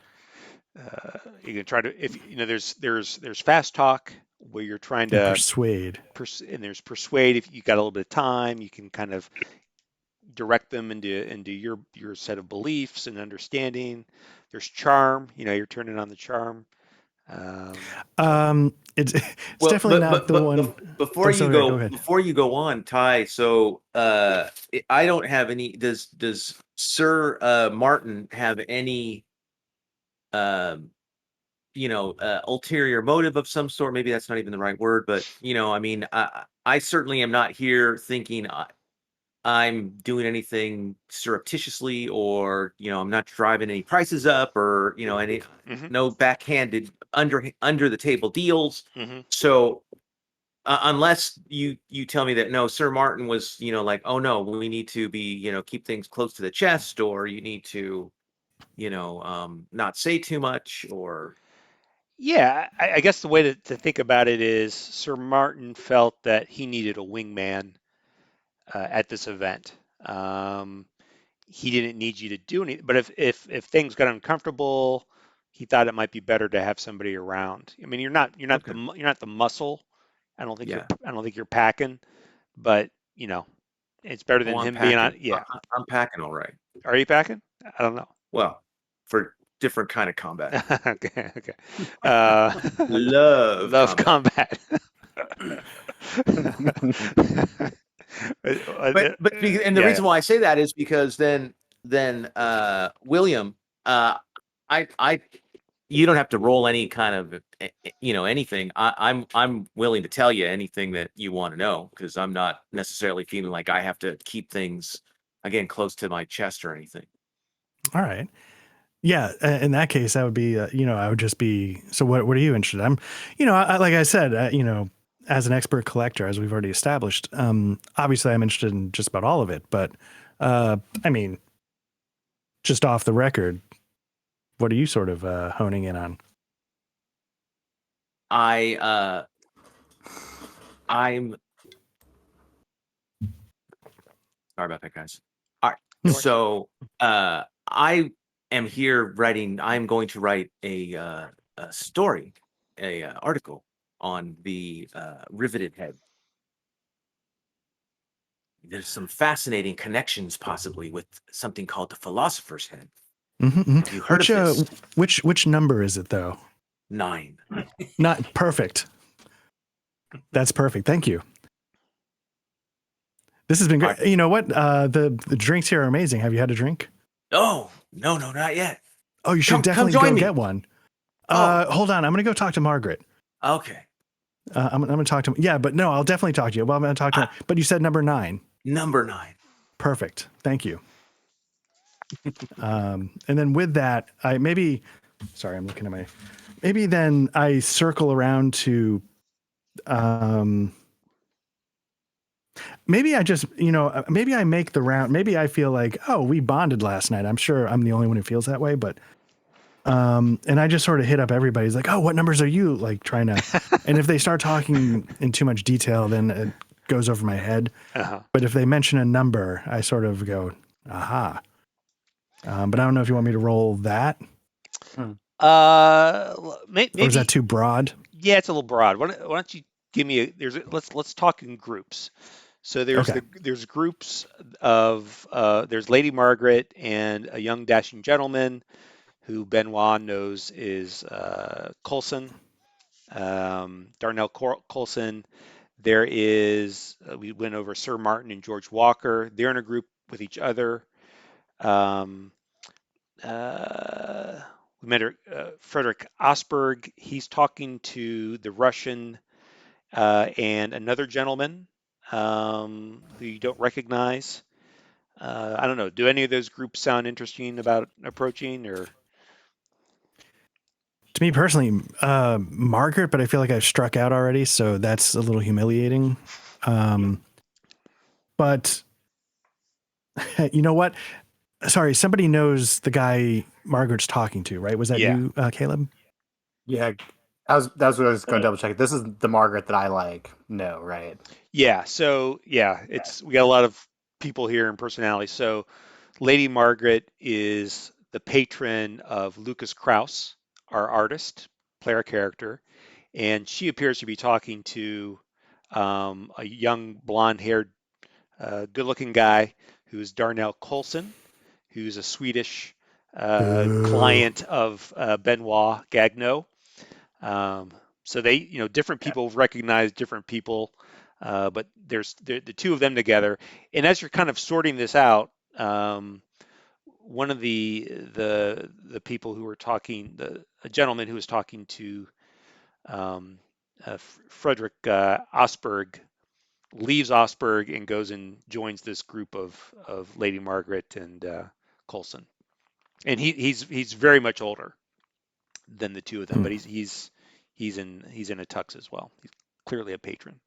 D: If there's fast talk where you're trying to
B: persuade,
D: and there's persuade. If you got a little bit of time, you can kind of direct them into your set of beliefs and understanding. There's charm. You're turning on the charm.
B: It's definitely not the one.
E: Before you go on, Ty. So I don't have any. Does Sir Martin have any? Ulterior motive of some sort. Maybe that's not even the right word, but I mean, I certainly am not here thinking I'm doing anything surreptitiously, or I'm not driving any prices up or or any
D: Mhm.
E: no backhanded under the table deals.
D: Mhm.
E: So unless you tell me that no, Sir Martin was like, oh no, we need to be keep things close to the chest, or you need to not say too much, or
D: Yeah, I guess the way to think about it is Sir Martin felt that he needed a wingman at this event. Um, he didn't need you to do anything, but if things got uncomfortable, he thought it might be better to have somebody around. I mean,
E: okay,
D: you're not the muscle.
E: yeah.
D: I don't think you're packing, but it's better
E: Oh,
D: than
E: I'm
D: him being on.
E: packing.
D: Yeah,
E: I'm packing all right.
D: are you packing? I don't know.
E: Well, for different kind of combat.
D: Okay, okay. Uh,
E: Love
D: love
E: combat.
D: combat.
E: And the
D: Yeah, yeah.
E: reason why I say that is because then William, I you don't have to roll any kind of anything. I'm willing to tell you anything that you want to know, because I'm not necessarily feeling like I have to keep things again close to my chest or anything.
B: All right. Yeah, in that case, that would be, I would just be. So, what are you interested in? Like I said, as an expert collector, as we've already established, obviously, I'm interested in just about all of it. But, I mean, just off the record, what are you sort of honing in on?
E: I'm sorry about that, guys. All right,
B: No
E: so I am here writing. I'm going to write a story, a article on the riveted head. There's some fascinating connections, possibly, with something called the philosopher's head. Have you heard of this?
B: Which number is it though?
E: 9.
B: Not perfect. That's perfect. Thank you. This has been great.
E: All right.
B: You know what? The drinks here are amazing. Have you had a drink?
E: Oh, no, not yet.
B: Oh, you should
E: Come
B: definitely
E: join
B: go
E: me.
B: get one.
E: Oh.
B: Hold on. I'm going to go talk to Margaret.
E: Okay.
B: I'm going to talk to. Yeah, but no, I'll definitely talk to you. Well, I'm going to talk to her. But you said number 9.
E: Number 9.
B: Perfect. Thank you. And then with that, sorry, I'm looking at maybe then I circle around to, maybe I just, maybe I make the round. Maybe I feel like, oh, we bonded last night. I'm sure I'm the only one who feels that way, but, and I just sort of hit up everybody. It's like, oh, what numbers are you like trying to, and if they start talking in too much detail, then it goes over my head.
D: Uh-huh.
B: But if they mention a number, I sort of go, aha. But I don't know if you want me to roll that,
D: Maybe.
B: or is that too broad?
D: Yeah, it's a little broad. Why don't you give me let's talk in groups. So
B: Okay.
D: there's groups of there's Lady Margaret and a young dashing gentleman who Benoit knows is Coulson, Darnell Coulson. There is we went over Sir Martin and George Walker. They're in a group with each other. Um, we met Frederick Osberg. He's talking to the Russian and another gentleman who you don't recognize. I don't know. Do any of those groups sound interesting about approaching, or?
B: To me personally, Margaret, but I feel like I've struck out already, so that's a little humiliating. But you know what? Sorry, somebody knows the guy Margaret's talking to, right? Was that
D: Yeah.
B: you, Caleb?
A: Yeah, that's what I was going to double check. This is the Margaret that I know, right?
D: Yeah. So yeah, we got a lot of people here and personalities. So Lady Margaret is the patron of Lucas Krauss, our artist, player character, and she appears to be talking to a young blonde-haired, good-looking guy who's Darnell Coulson, who's a Swedish
B: Boo.
D: client of Benoit Gagnon. So they, different people recognize different people, but there's the two of them together. And as you're kind of sorting this out, one of the people who were talking, a gentleman who was talking to Frederick Osberg, leaves Osberg and goes and joins this group of Lady Margaret and Coulson. and he's very much older than the two of them,
B: Hmm.
D: but he's in a tux as well. He's clearly a patron.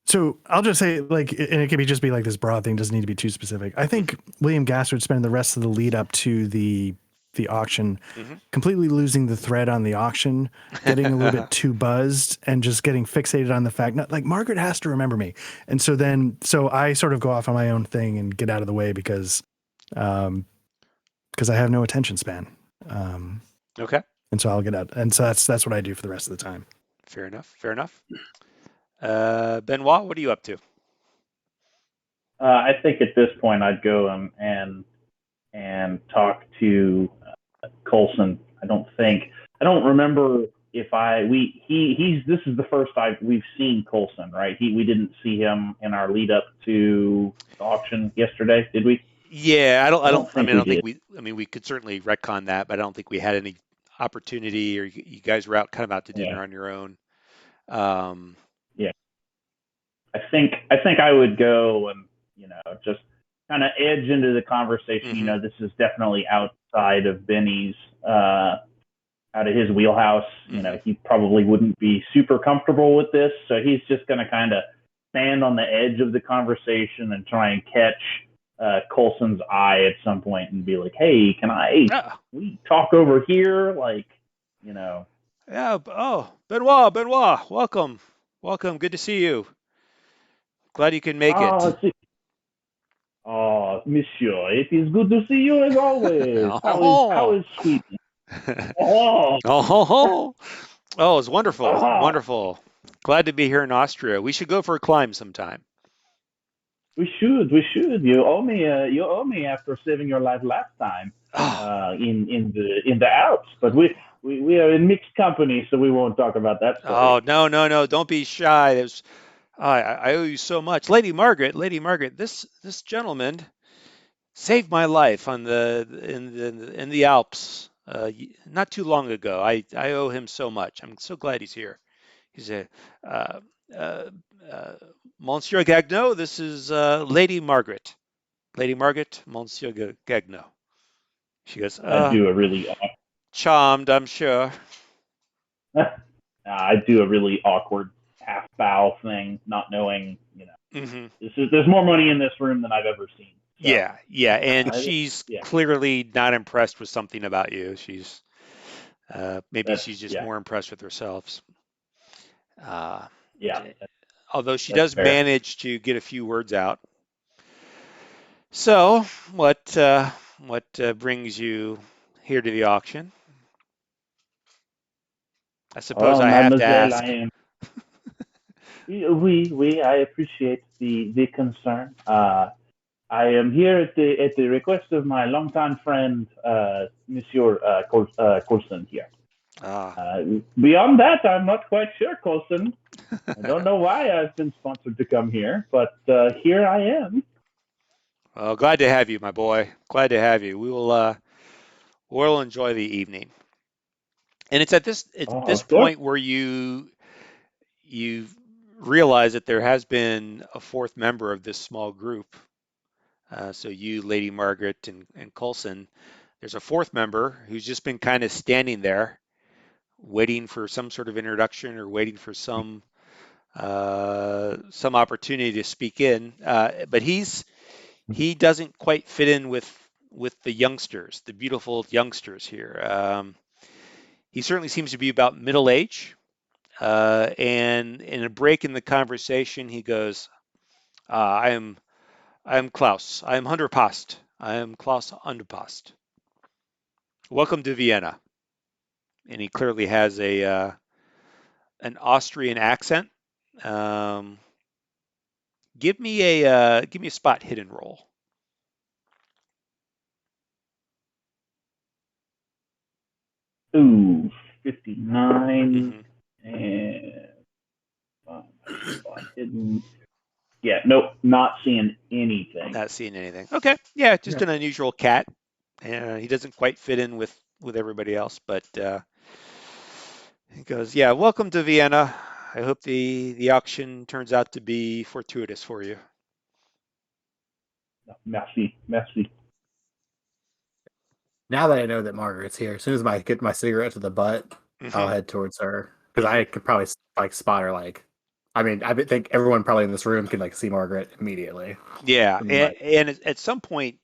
B: So I'll just say, like, and it could be just be like this broad thing, doesn't need to be too specific. I think William Gassard spent the rest of the lead up to the auction completely losing the thread on the auction, getting a little bit too buzzed, and just getting fixated on the fact, not like Margaret has to remember me. And so I sort of go off on my own thing and get out of the way because I have no attention span.
D: Okay.
B: And so I'll get out. And so that's what I do for the rest of the time.
D: Fair enough. Benoit, what are you up to?
C: I think at this point I'd go and talk to Coulson. I don't remember if this is the first we've seen Coulson, right? We didn't see him in our lead up to the auction yesterday, did we?
D: Yeah, I don't think
C: we
D: we could certainly retcon that, but I don't think we had any opportunity, or you guys were kind of out to dinner on your own.
C: Yeah. I think I would go and, just kind of edge into the conversation. This is definitely outside of Benny's, out of his wheelhouse. He probably wouldn't be super comfortable with this. So he's just going to kind of stand on the edge of the conversation and try and catch Coulson's eye at some point and be like, hey, can we talk over here?
D: Yeah. Oh, Benoit, welcome. Good to see you. Glad you can make it.
C: Oh, monsieur, it is good to see you as always. How is Sweden?
D: Oh, it's wonderful. Wonderful. Glad to be here in Austria. We should go for a climb sometime.
C: We should. You owe me after saving your life last time in the Alps. But we are in mixed company, so we won't talk about that story.
D: Oh, no. Don't be shy. I owe you so much. Lady Margaret, this gentleman saved my life in the Alps not too long ago. I owe him so much. I'm so glad he's here. He's a Monsieur Gagno. This is Lady Margaret. Monsieur Gagno. She goes,
C: I do a really
D: charmed, I'm sure.
C: I do a really awkward half bow thing, not knowing,
D: Mm-hmm.
C: there's more money in this room than I've ever seen. So,
D: yeah, and she's clearly not impressed with something about you. She's she's just more impressed with herself. Although she does manage to get a few words out. So, what brings you here to the auction? I suppose I have to ask.
C: I appreciate the concern. I am here at the request of my longtime friend, Monsieur Coulson here. Beyond that, I'm not quite sure, Coulson. I don't know why I've been sponsored to come here, but here I am.
D: Well, glad to have you, my boy. Glad to have you. We'll enjoy the evening. And it's at this point where you realize that there has been a fourth member of this small group. So you, Lady Margaret, and Coulson. There's a fourth member who's just been kind of standing there, waiting for some sort of introduction or waiting for some opportunity to speak in. But he doesn't quite fit in with the youngsters, the beautiful youngsters here. He certainly seems to be about middle age. And in a break in the conversation, he goes, I am Klaus. I am Hunderpast. I am Klaus Hunderpast. Welcome to Vienna. And he clearly has an Austrian accent. Give me a spot hidden roll.
C: Ooh, 59 and spot hidden. Yeah, nope, not seeing anything.
D: Okay, yeah, just an unusual cat. He doesn't quite fit in with everybody else, but he goes, yeah, welcome to Vienna. I hope the auction turns out to be fortuitous for you.
C: Merci.
A: Now that I know that Margaret's here, as soon as I get my cigarette to the butt, I'll
D: Mhm.
A: head towards her because I could probably like spot her. Like, I mean, I think everyone probably in this room can like see Margaret immediately.
D: Yeah,
A: And, like,
D: and at some point,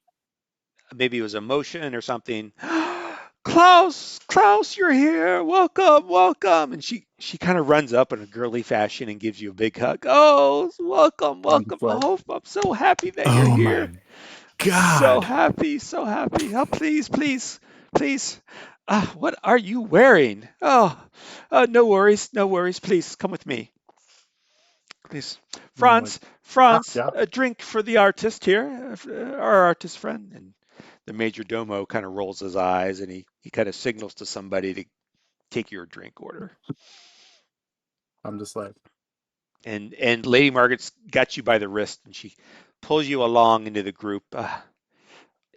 D: maybe it was emotion or something. Klaus, you're here. Welcome, welcome. And she kind of runs up in a girly fashion and gives you a big hug. Oh, welcome,
A: I'm
D: welcome.
A: just like,
D: Oh, I'm so happy that you're
B: Oh
D: here.
B: my
D: So
B: God.
D: happy, so happy. Oh, please, please, please. What are you wearing? Oh, no worries, no worries. Please come with me. Please,
A: I'm like,
D: Franz,
A: yeah,
D: a drink for the artist here, our artist friend. And the major domo kind of rolls his eyes and he kind of signals to somebody to take your drink order.
A: I'm just like,
D: And Lady Margaret's got you by the wrist and she pulls you along into the group.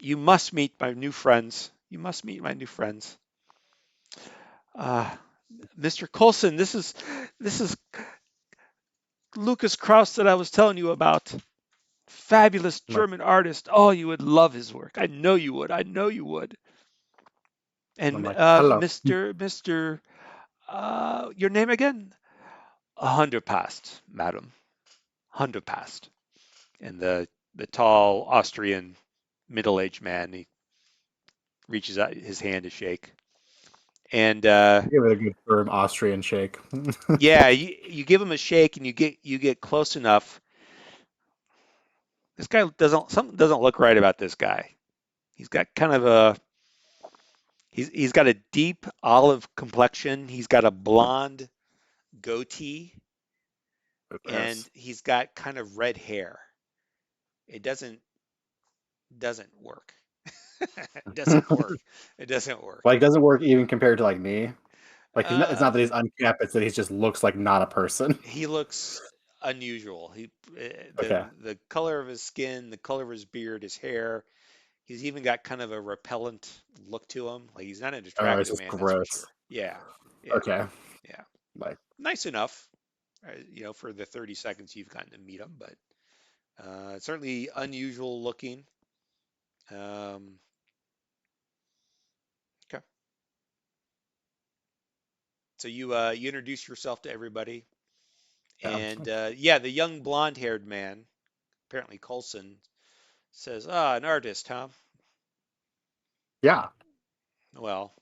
D: You must meet my new friends. You must meet my new friends. Uh, Mr. Coulson, this is Lucas Kraus that I was telling you about. Fabulous
A: I'm like,
D: German artist. Oh, you would love his work. I know you would. I know you would.
A: I'm
D: And
A: like, hello.
D: Mr. Your name again? Hunderpast, madam. Hunderpast. And the tall Austrian middle-aged man, he reaches out his hand to shake. And
A: Give it a good firm Austrian shake.
D: yeah, you give him a shake and you get close enough. This guy something doesn't look right about this guy. He's got kind of a he's got a deep olive complexion. He's got a blonde goatee and
A: Yes.
D: he's got kind of red hair. It doesn't work. It doesn't work. It doesn't work.
A: Like, doesn't work even compared to like me. Like, it's
D: Uh,
A: not that he's unkept; it's that he just looks like not a person.
D: he looks unusual.
A: Okay.
D: The color of his skin, the color of his beard, his hair. He's even got kind of a repellent look to him. Like he's not an
A: Oh, it's
D: attractive
A: just
D: man, that's for
A: gross.
D: sure. Yeah, yeah,
A: Okay.
D: yeah.
A: Like,
D: Nice enough, for the 30 seconds you've gotten to meet him, but certainly unusual looking. Um, okay. So you introduce yourself to everybody,
A: yeah.
D: and yeah, the young blonde-haired man, apparently Colson, says, "Ah, an artist, huh?
A: Yeah.
D: Well,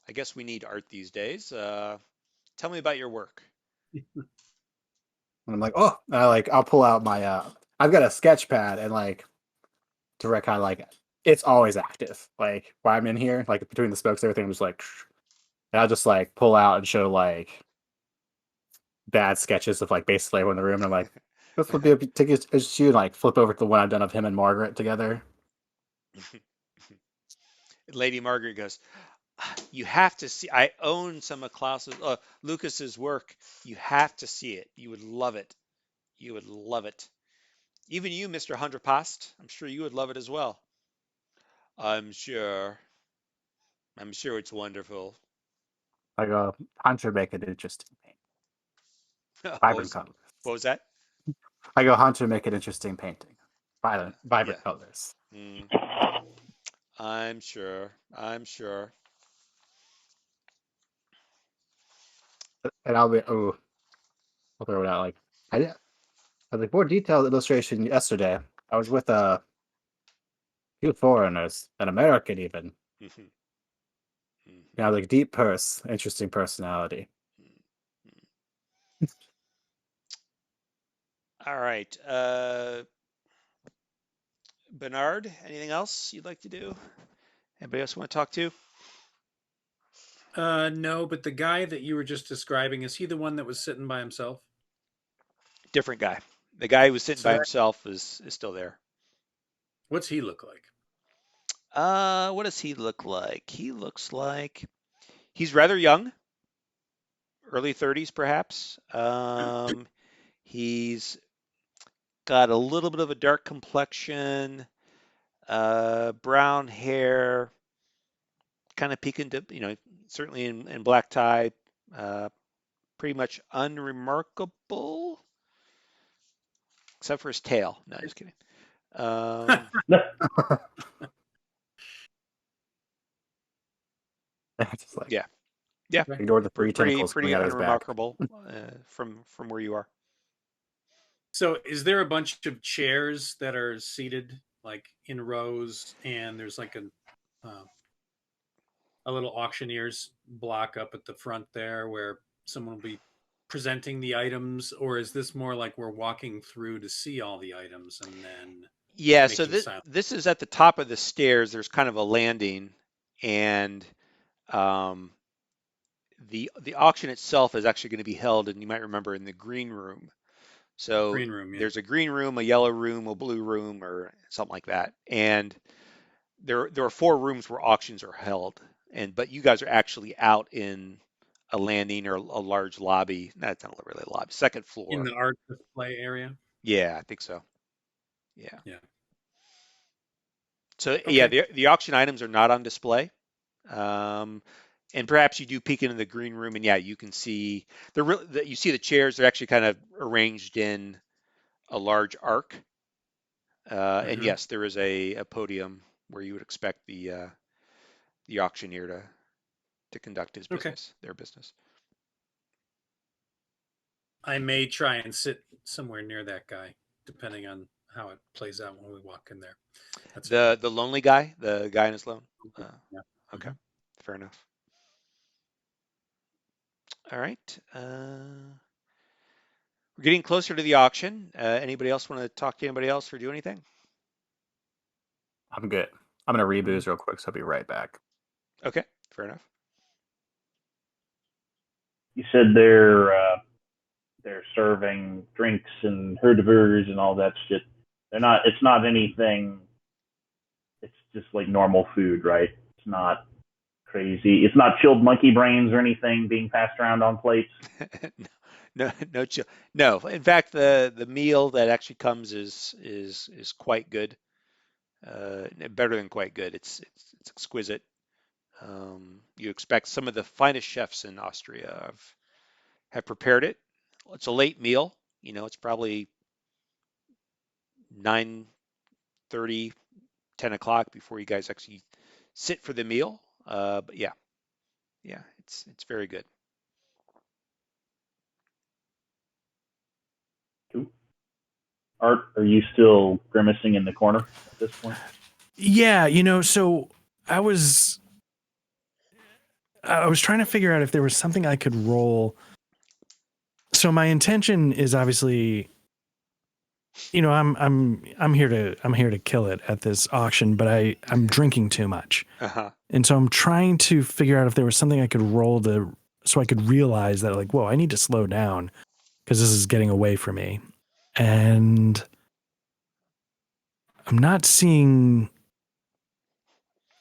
D: I guess we need art these days. Tell me about your work."
A: And I'm like, oh, and I'll pull out my I've got a sketch pad and like direct kind of like it's always active. Like while I'm in here, like between the spokes, everything, I'm just like and I'll just like pull out and show like bad sketches of like basically everyone in the room. And I'm like, this would be a ticket issue, and like flip over to the one I've done of him and Margaret together.
D: Lady Margaret goes, "You have to see. I own some of Lucas's work. You have to see it. You would love it. You would love it. Even you, Mr. Hunderpast. I'm sure you would love it as well." I'm sure. I'm sure it's wonderful.
A: I go, Hunter make it interesting paint.
D: what
A: Vibrant
D: was
A: colors.
D: what was that?
A: I go, Hunter make it interesting painting.
D: Yeah.
A: Vibrant colors.
D: Mm, I'm sure. I'm sure.
A: And I'll be I'll throw it out like I had like more detailed illustration yesterday. I was with a few foreigners, an American even.
D: Mhm, mhm,
A: You know, like deep purse, interesting personality.
D: mhm. All right. Bernard, anything else you'd like to do? Anybody else want to talk to?
F: No, but the guy that you were just describing, is he the one that was sitting by himself?
D: Different guy. The guy who was sitting by
F: So
D: himself is still there.
F: what's he look like?
D: What does he look like? He looks like he's rather young, early 30s perhaps. He's got a little bit of a dark complexion, brown hair, kind of peeking to, certainly in black tie, uh, pretty much unremarkable, except for his tail. No, just kidding. Um,
A: It's just like,
D: Yeah. Yeah.
A: ignore the three
D: Pretty
A: tentacles coming out of his back.
D: unremarkable from where you are.
F: So, is there a bunch of chairs that are seated like in rows, and there's like a little auctioneer's block up at the front there where someone will be presenting the items, or is this more like we're walking through to see all the items and then
D: Yeah, so
F: making silent?
D: this is at the top of the stairs. There's kind of a landing, and um, the auction itself is actually going to be held, and you might remember, in the green room. So
F: Green room, yeah.
D: there's a green room, a yellow room, a blue room, or something like that. And there are 4 rooms where auctions are held, but you guys are actually out in a landing or a large lobby. That's not really a lobby, second floor.
F: In the art display area.
D: Yeah, I think so. Yeah.
F: Yeah.
D: So
F: Okay.
D: yeah, the auction items are not on display. And perhaps you do peek into the green room, and yeah, you can see you see the chairs. They're actually kind of arranged in a large arc. And
F: Mhm.
D: yes, there is a podium where you would expect the auctioneer to conduct his
F: Okay.
D: business, their business.
F: I may try and sit somewhere near that guy, depending on how it plays out when we walk in there. That's
D: The lonely guy, the guy in his loan.
F: yeah.
D: Okay, fair enough. All right. We're getting closer to the auction. Anybody else want to talk to anybody else or do anything?
A: I'm good. I'm gonna rebooze real quick, so I'll be right back.
D: Okay, fair enough.
C: You said they're serving drinks and hors d'oeuvres and all that shit. They're not. It's not anything. It's just like normal food, right? It's not crazy. It's not chilled monkey brains or anything being passed around on plates.
D: No chill. No, in fact, the meal that actually comes is quite good. Better than quite good. It's exquisite. You expect some of the finest chefs in Austria have prepared it. It's a late meal. It's probably 9:30, 10 o'clock before you guys actually sit for the meal. But yeah, it's very good.
C: Art, are you still grimacing in the corner at this point?
B: Yeah, so I was trying to figure out if there was something I could roll. So my intention is obviously, I'm here to kill it at this auction, but I'm drinking too much.
D: Uh-huh.
B: And so I'm trying to figure out if there was something I could roll so I could realize that, like, whoa, I need to slow down because this is getting away from me. And I'm not seeing.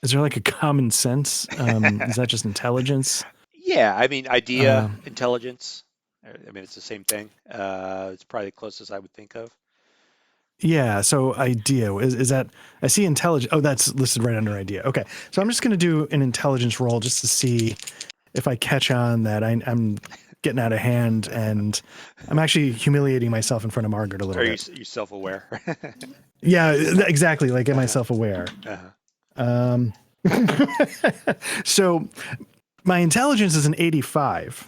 B: Is there like a common sense? Is that just intelligence?
D: Yeah, I mean, idea, intelligence. I mean, it's the same thing. It's probably the closest I would think of.
B: Yeah. So idea is that I see intelligence. Oh, that's listed right under idea. Okay. So I'm just going to do an intelligence roll just to see if I catch on that I'm getting out of hand and I'm actually humiliating myself in front of Margaret a little bit.
D: Are you self-aware?
B: Yeah, exactly. Like, am I self-aware? So my intelligence is an 85.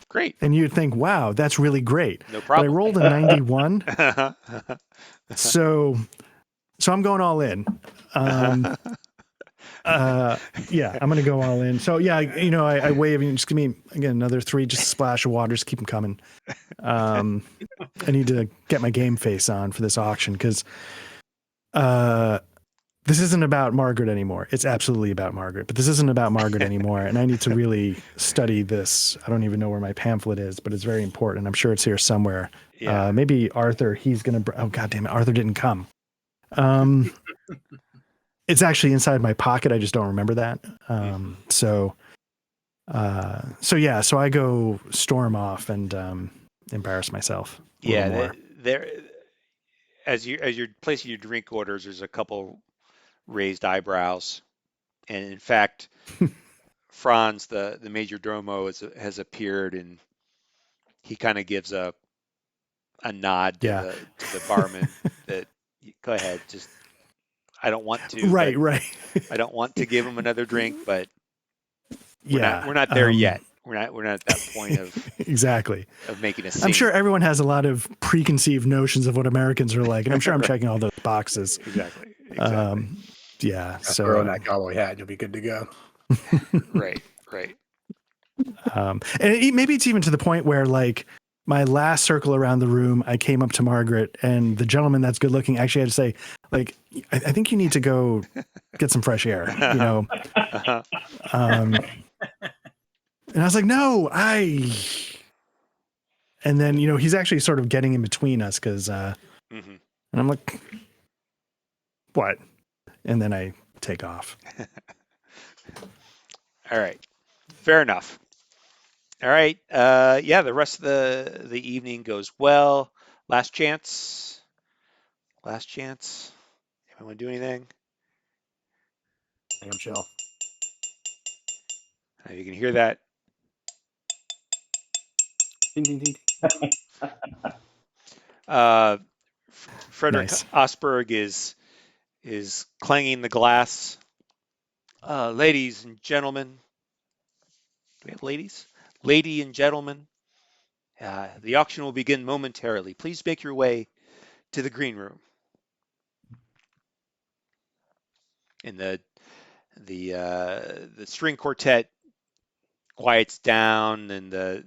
D: Great.
B: And you'd think, wow, that's really great.
D: No problem.
B: But I rolled a 91. So I'm going all in. Yeah, I'm going to go all in. So yeah, I wave and just give me again another 3, just a splash of water, just keep them coming. I need to get my game face on for this auction because this isn't about Margaret anymore. It's absolutely about Margaret, but this isn't about Margaret anymore. And I need to really study this. I don't even know where my pamphlet is, but it's very important. I'm sure it's here somewhere.
D: Yeah.
B: Maybe Arthur, he's going to, oh God damn it. Arthur didn't come. It's actually inside my pocket. I just don't remember that. So I go storm off and embarrass myself.
D: Yeah. There, as you're placing your drink orders, there's a couple raised eyebrows, and in fact, Franz, the major domo, has appeared, and he kind of gives a nod to the barman that go ahead, just I don't want to.
B: Right.
D: I don't want to give him another drink, but We're not there yet. We're not at that point of
B: exactly.
D: making a scene.
B: I'm sure everyone has a lot of preconceived notions of what Americans are like, and I'm sure I'm checking all those boxes.
D: Exactly.
B: Yeah.
A: Just throw in that cowboy hat and you'll be good to go.
D: Right.
B: And maybe it's even to the point where, like, my last circle around the room, I came up to Margaret, and the gentleman that's good looking actually had to say, like, I think you need to go get some fresh air, you know? And I was like, no, and then, you know, he's actually sort of getting in between us because, and I'm like, what? And then I take off.
D: All right. Fair enough. All right. Yeah, the rest of the evening goes well. Last chance. Anyone want to do anything?
A: I'm chill.
D: You can hear that.
A: Ding, ding, ding.
D: Frederick
B: Nice.
D: Osberg is clanging the glass. Ladies and gentlemen. Do we have ladies? Lady and gentlemen. The auction will begin momentarily. Please make your way to the green room. And the string quartet quiets down, and the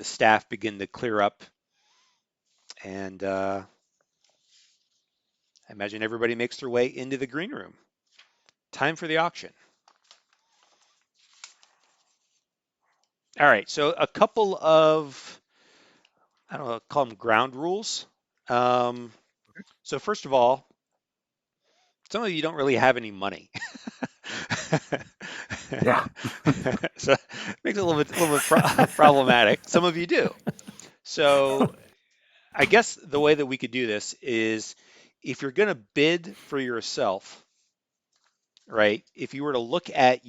D: staff begin to clear up. And I imagine everybody makes their way into the green room. Time for the auction. All right, so a couple of, I don't know, call them ground rules. So first of all, some of you don't really have any money.
A: Yeah.
D: So it makes it a little bit problematic. Some of you do. So I guess the way that we could do this is, if you're going to bid for yourself, right? If you were to look at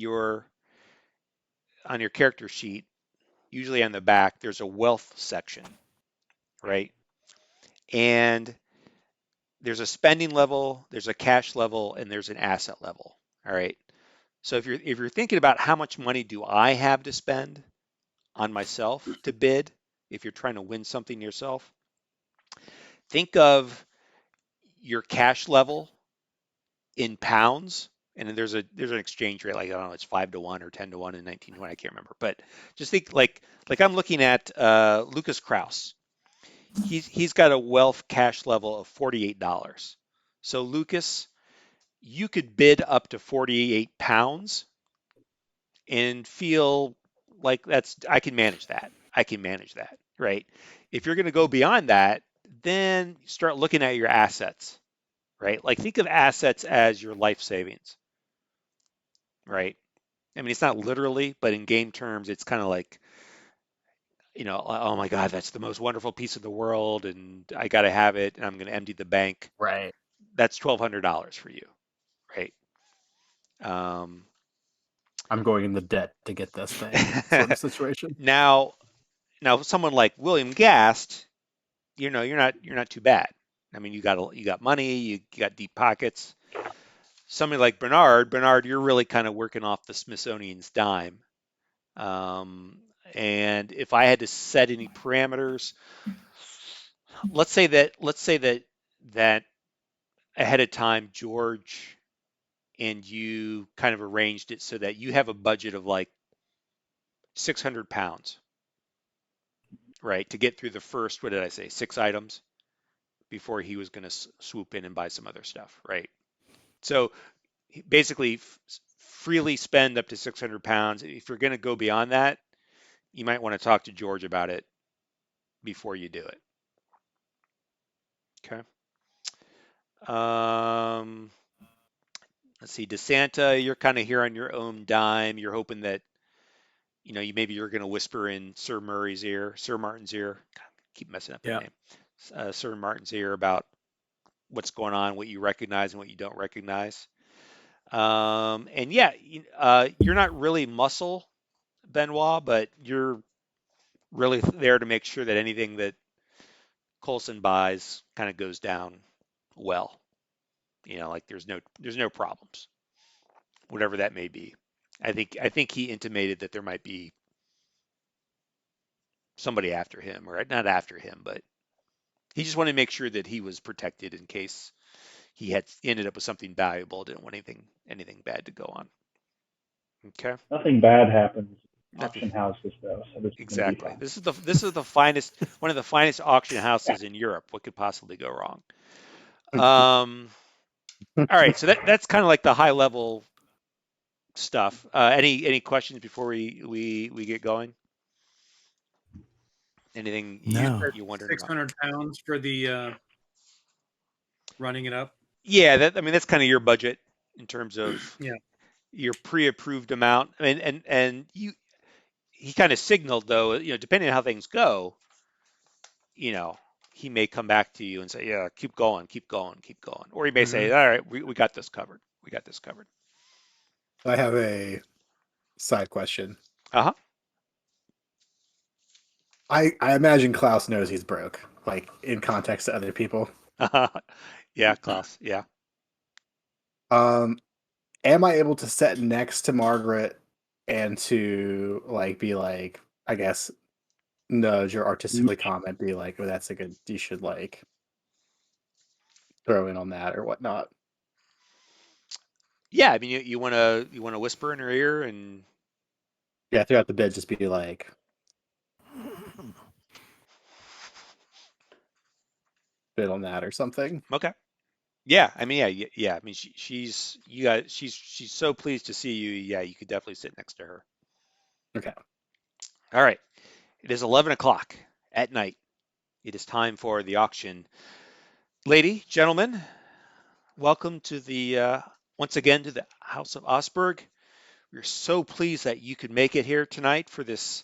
D: on your character sheet, usually on the back, there's a wealth section, right? And there's a spending level, there's a cash level, and there's an asset level. All right. So if you're thinking about how much money do I have to spend on myself to bid, if you're trying to win something yourself, think of your cash level in pounds, and then there's an exchange rate, like, I don't know, it's 5-1 or 10-1 and 19-1, I can't remember, but just think like I'm looking at Lucas Kraus. He's got a wealth cash level of $48. So Lucas, you could bid up to 48 pounds and feel like I can manage that. Right? If you're going to go beyond that, then start looking at your assets, right? Like, think of assets as your life savings, right? I mean, it's not literally, but in game terms, it's kind of like, oh my God, that's the most wonderful piece of the world, and I got to have it, and I'm going to empty the bank.
A: Right.
D: That's $1,200 for you, right?
A: I'm going in the debt to get this thing, sort of situation.
D: Now, someone like William Gast, you're not too bad. I mean, you got money, you got deep pockets. Somebody like Bernard, you're really kind of working off the Smithsonian's dime. And if I had to set any parameters, let's say that ahead of time, George and you kind of arranged it so that you have a budget of like 600 pounds, right, to get through the first, what did I say, 6 items before he was going to swoop in and buy some other stuff, right? So basically, freely spend up to 600 pounds. If you're going to go beyond that, you might want to talk to George about it before you do it. Okay. Let's see, DeSanta, you're kind of here on your own dime. You're hoping that, you're going to whisper in Sir Martin's ear. Keep messing up the name. Sir Martin's ear about what's going on, what you recognize and what you don't recognize. And yeah, you're not really muscle, Benoit, but you're really there to make sure that anything that Coulson buys kind of goes down well. Like there's no problems, whatever that may be. I think he intimated that there might be somebody after him, or not after him, but he just wanted to make sure that he was protected in case he had ended up with something valuable. Didn't want anything bad to go on. Okay.
C: Nothing bad happens in
D: Nothing.
C: auction houses, though, so this is going to be
D: Exactly.
C: fun.
D: This is the finest, one of the finest auction houses in Europe. What could possibly go wrong? All right. So that's kind of like the high level stuff. Any questions before we get going? Anything
B: No.
D: you wondering about?
F: 600 pounds for the running it up.
D: Yeah, I mean that's kind of your budget in terms of
F: Yeah.
D: your pre-approved amount. I mean, and he kind of signaled though, depending on how things go, he may come back to you and say, yeah, keep going, keep going, keep going. Or he may say, all right, we got this covered. We got this covered.
A: I have a side question.
D: Uh-huh.
A: I imagine Klaus knows he's broke, like in context to other people.
D: Yeah, Klaus. Yeah.
A: Am I able to sit next to Margaret and to like be like, I guess, nudge or artistically comment, be like, oh, that's a good, you should like throw in on that or whatnot.
D: Yeah, I mean, you want to whisper in her ear and
A: Yeah, throughout the bid, just be like, bid on that or something.
D: okay. Yeah, I mean, yeah. I mean, she's so pleased to see you. Yeah, you could definitely sit next to her.
A: Okay.
D: All right. It is 11 o'clock at night. It is time for the auction. Lady, gentlemen, welcome to once again to the House of Osberg. We're so pleased that you could make it here tonight for this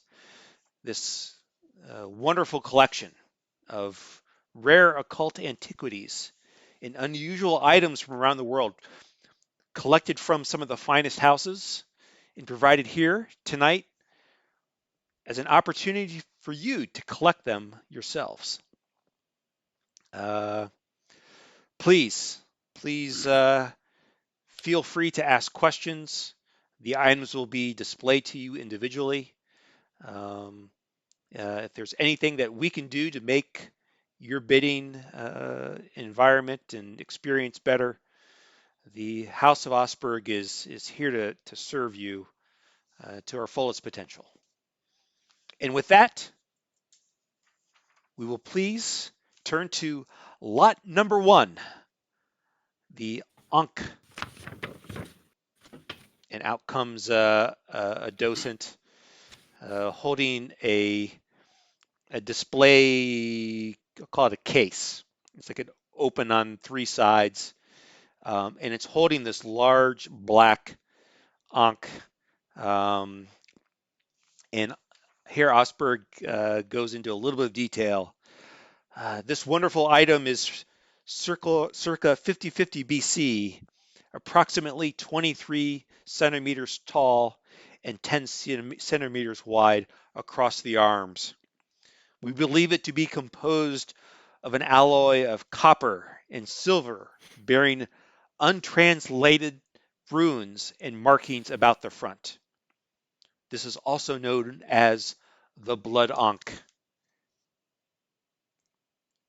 D: wonderful collection of rare occult antiquities and unusual items from around the world, collected from some of the finest houses and provided here tonight as an opportunity for you to collect them yourselves. Please feel free to ask questions. The items will be displayed to you individually. If there's anything that we can do to make your bidding environment and experience better, the House of Osberg is here to serve you to our fullest potential. And with that, we will please turn to lot number 1, the Ankh. And out comes a docent holding a display, I'll call it a case. It's like an open on 3 sides, and it's holding this large black Ankh. And here Osberg goes into a little bit of detail. This wonderful item is circa 5050 BC, approximately 23 centimeters tall and 10 centimeters wide across the arms. We believe it to be composed of an alloy of copper and silver, bearing untranslated runes and markings about the front. This is also known as the Blood Ankh.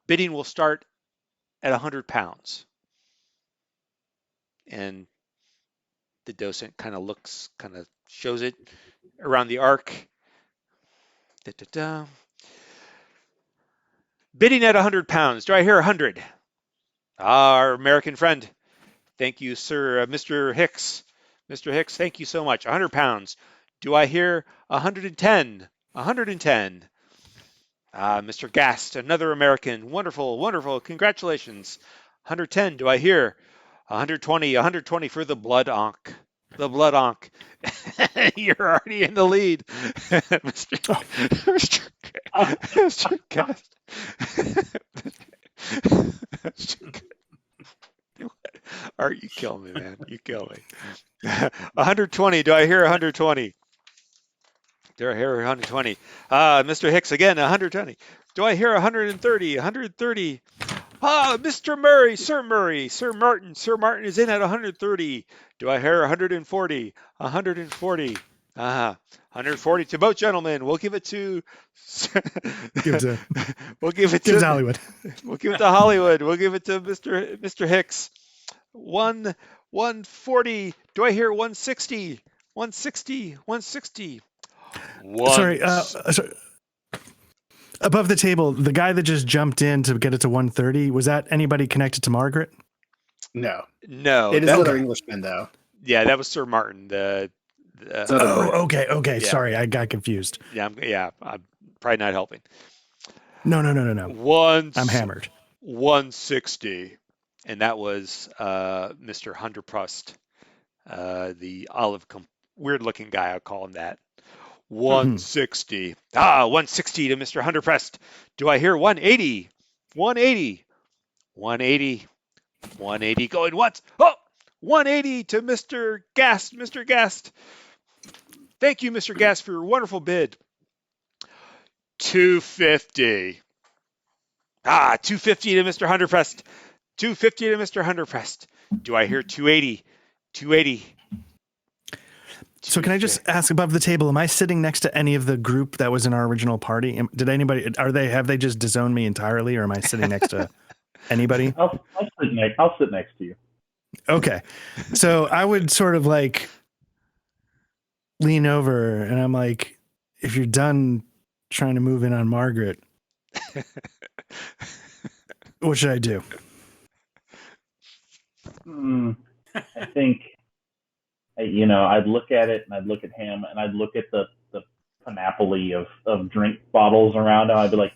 D: Bidding will start at 100 pounds. And the docent kind of shows it around the arc. Bidding at 100 pounds. Do I hear 100? Our American friend. Thank you, sir. Mr. Hicks. Mr. Hicks, thank you so much. 100 pounds. Do I hear 110? 110. Mr. Gast, another American. Wonderful, wonderful. Congratulations. 110. Do I hear 120? 120 for the Blood Ankh. The Blood Ankh. You're already in the lead, Mr. Gast. Art, you kill me, man. You kill me. 120. Do I hear 120? Do I hear 120? Mr. Hicks again, 120. Do I hear 130? 130. Mr. Murray, Sir Martin is in at 130. Do I hear 140? 140. 140 to both gentlemen. We'll give it to.
B: Give it to,
D: We'll give it
B: give it to
D: to.
B: Hollywood.
D: We'll give it to Hollywood. We'll give it to Mr. Hicks. 140. Do I hear 160? 160. 160.
B: Sorry, sorry. Above the table, the guy that just jumped in to get it to 130, was that anybody connected to Margaret?
A: No,
D: No.
A: it is
D: that-
A: another Englishman though.
D: Yeah, that was Sir Martin.
A: It's another Brit.
B: Okay.
D: Yeah.
B: Sorry, I got confused.
D: I'm probably not helping.
B: No.
D: One.
B: I'm hammered.
D: 160, and that was Mr. Hunderprust, the weird-looking guy. I'll call him that. 160. 160 to Mr. Hunderprust. Do I hear 180? 180. 180. 180 going once. 180 to Mr. Gast. Mr. Gast. Thank you, Mr. Gast, for your wonderful bid. 250. 250 to Mr. Hunderprust. 250 to Mr. Hunderprust. Do I hear 280? 280.
B: So can I just ask above the table, am I sitting next to any of the group that was in our original party? Have they just disowned me entirely, or am I sitting next to anybody?
C: I'll sit next to you.
B: Okay. So I would sort of like lean over and I'm like, if you're done trying to move in on Margaret, what should I do?
C: I think, I'd look at it and I'd look at him and I'd look at the panoply of drink bottles around him. I'd be like,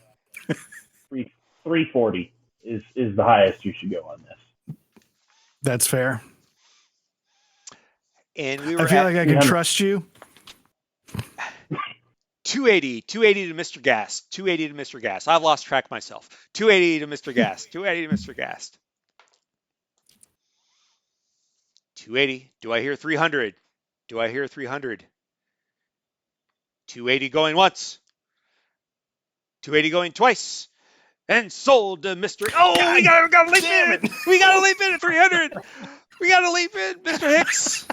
C: 340 is the highest you should go on this.
B: That's fair.
D: And we
B: I
D: were
B: feel
D: at
B: like I can trust you.
D: 280 to Mr. Gast. 280 to Mr. Gast. I've lost track myself. 280 to Mr. Gast. 280 to Mr. Gast. 280. Do I hear 300? Do I hear 300? 280 going once. 280 going twice. And sold to Mr. Oh, we got to leap in. We got to leap in at 300. We got to leap in. Mr. Hicks.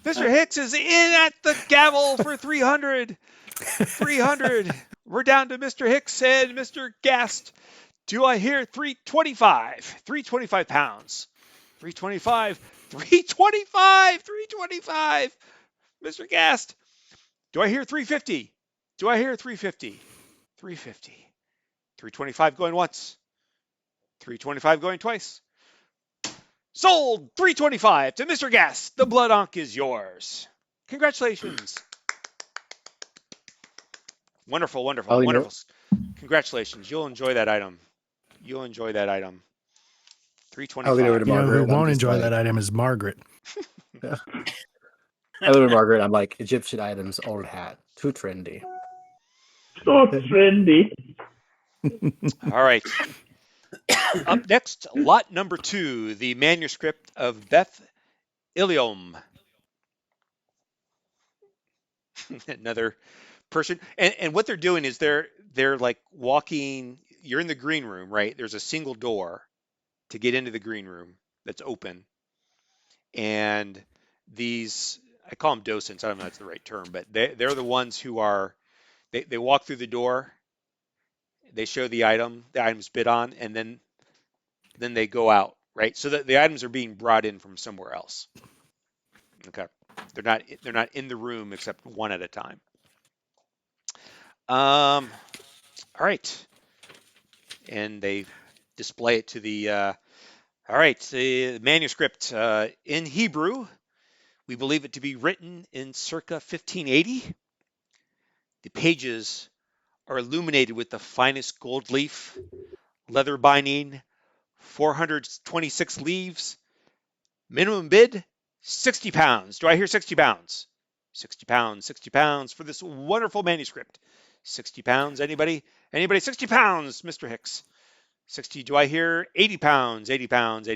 D: Mr. Hicks is in at the gavel for 300. 300. We're down to Mr. Hicks and Mr. Gast. Do I hear 325? 325 pounds. 325. 325. 325. Mr. Gast. Do I hear 350? Do I hear 350? 350. 325 going once. 325 going twice. Sold 325 to Mr. Gast. The blood onk is yours. Congratulations. Wonderful. Congratulations. You'll enjoy that item. 325.
A: I'll leave it over to
B: You know
A: Margaret.
B: who won't
A: I'm just
B: enjoy
A: like-
B: that item is Margaret.
A: I live with Margaret. I'm like, Egyptian items, old hat, too trendy.
C: So trendy.
D: All right. Up next, lot number 2, the manuscript of Beth Ilium. Another person. And what they're doing is they're like walking. You're in the green room, right? There's a single door to get into the green room that's open. And these, I call them docents. I don't know if that's the right term, but they're the ones who are, they walk through the door. They show the item's bid on, and then they go out, right? So that the items are being brought in from somewhere else. Okay, they're not in the room except one at a time. All right, and they display it to the. All right, the manuscript in Hebrew. We believe it to be written in circa 1580. The pages are illuminated with the finest gold leaf, leather binding, 426 leaves. Minimum bid, 60 pounds. Do I hear 60 pounds? 60 pounds for this wonderful manuscript. 60 pounds, anybody? 60 pounds, Mr. Hicks. 60, do I hear 80 pounds? 80 pounds.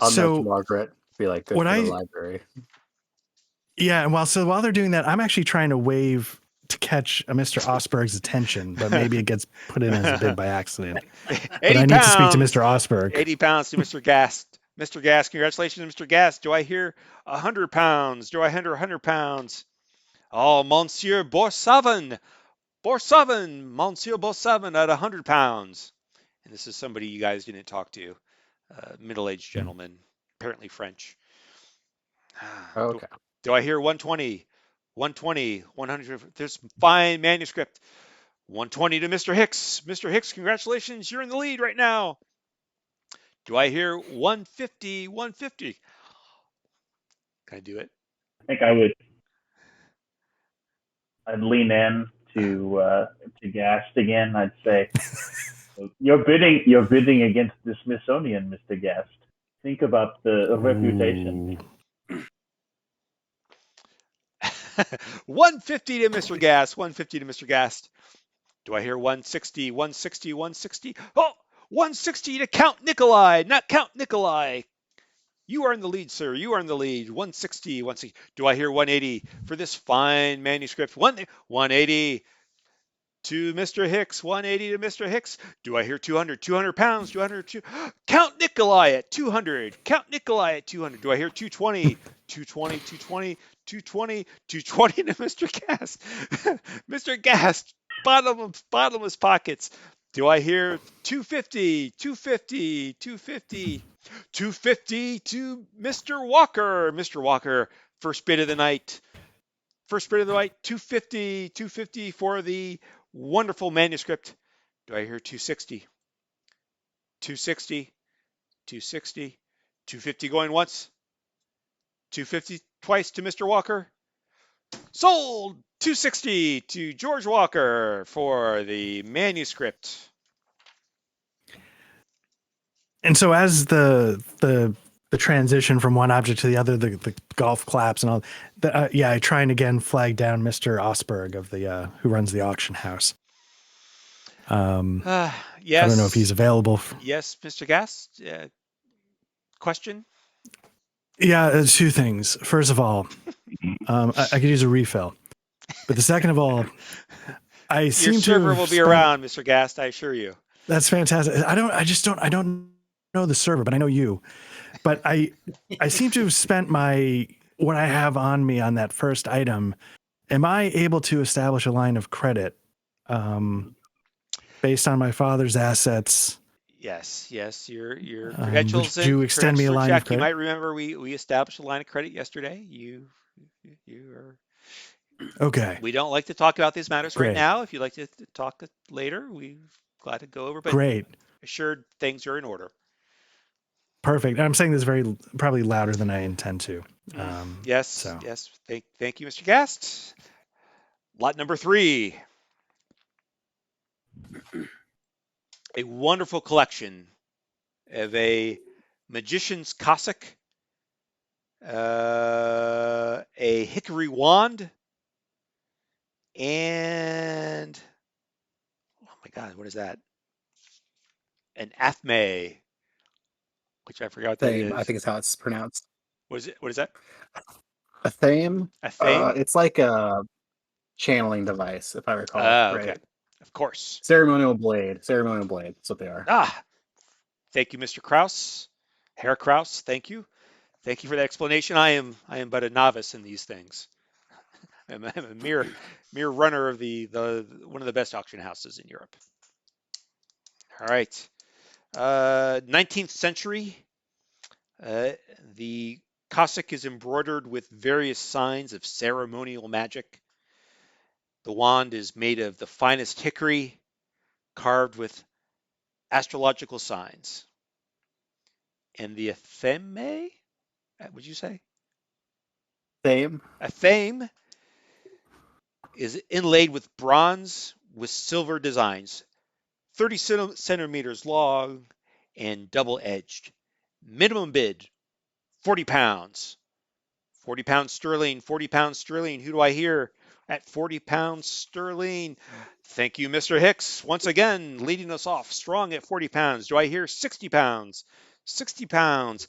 A: I'll
B: So,
A: mention Margaret. Be like, good
B: what
A: for the
B: I-
A: library.
B: Yeah, and while they're doing that, I'm actually trying to wave to catch a Mr. Osberg's attention, but maybe it gets put in as a bid by accident.
D: 80
B: But I need to speak to
D: pounds.
B: Mr. Osberg.
D: 80 pounds to Mr. Gast. Mr. Gast, congratulations, Mr. Gast. Do I hear 100 pounds? Do I hear 100 pounds? Oh, Monsieur Borsavin. Monsieur Borsavin at 100 pounds. And this is somebody you guys didn't talk to. Middle-aged gentleman, apparently French.
A: Okay.
D: Do I hear 120? 120, 100. There's fine manuscript. 120 to Mr. Hicks. Mr. Hicks, congratulations. You're in the lead right now. Do I hear 150? 150. Can I do it?
C: I think I'd lean in to Gast again. I'd say, you're bidding against the Smithsonian, Mr. Gast. Think about the reputation.
D: 150 to Mr. Gast. 150 to Mr. Gast. Do I hear 160? 160, 160. Oh, 160 to Count Nikolai, not Count Nikolai. You are in the lead, sir. You are in the lead. 160, 160. Do I hear 180 for this fine manuscript? 180 to Mr. Hicks. 180 to Mr. Hicks. Do I hear 200? 200 pounds. 200. Count Nikolai at 200. Count Nikolai at 200. Do I hear 220? 220, 220, 220, 220 to Mr. Gast. Mr. Gast, bottomless pockets. Do I hear 250, 250, 250, 250 to Mr. Walker? Mr. Walker, first bid of the night. First bid of the night, 250, 250 for the wonderful manuscript. Do I hear 260? 260, 260, 250 going once. 250 twice to Mr. Walker. Sold 260 to George Walker for the manuscript.
B: And so as the transition from one object to the other, the golf claps and all, I try and again flag down Mr. Osberg of the who runs the auction house.
D: Yes.
B: I don't know if he's available.
D: Yes, Mr. Gast. Question?
B: Yeah, two things. First of all, I could use a refill. But the second of all,
D: Your server will be around, Mr. Gast, I assure you.
B: That's fantastic. I don't know the server, but I know you. But I seem to have spent what I have on me on that first item. Am I able to establish a line of credit based on my father's assets?
D: Yes. Your credentials.
B: Would you extend me a line of credit?
D: You might remember we established a line of credit yesterday. You are
B: okay.
D: We don't like to talk about these matters
B: Great.
D: right now. If you'd like to talk later, we're glad to go over. But
B: Great.
D: Assured, things are in order.
B: Perfect. I'm saying this probably louder than I intend to.
D: Yes. Thank you, Mr. Gast. Lot number 3. A wonderful collection of a magician's cassock, a hickory wand, and oh my God, what is that? An athame, which I forgot what that is.
A: I think is how it's pronounced.
D: What is it? What is that?
A: A thame?
D: A thame?
A: It's like a channeling device, if I recall.
D: Okay.
A: Right.
D: Of course.
A: Ceremonial blade. That's what they are.
D: Thank you, Mr. Kraus. Herr Kraus, thank you. Thank you for that explanation. I am but a novice in these things. I'm a mere runner of the one of the best auction houses in Europe. All right. 19th century. The cassock is embroidered with various signs of ceremonial magic. The wand is made of the finest hickory, carved with astrological signs. And the athame, would you say?
A: Thame?
D: Athame is inlaid with bronze with silver designs, 30 centimeters long and double-edged. Minimum bid, 40 pounds. 40 pounds sterling, 40 pounds sterling. Who do I hear at 40 pounds sterling? Thank you, Mr. Hicks. Once again, leading us off strong at 40 pounds. Do I hear 60 pounds? 60 pounds.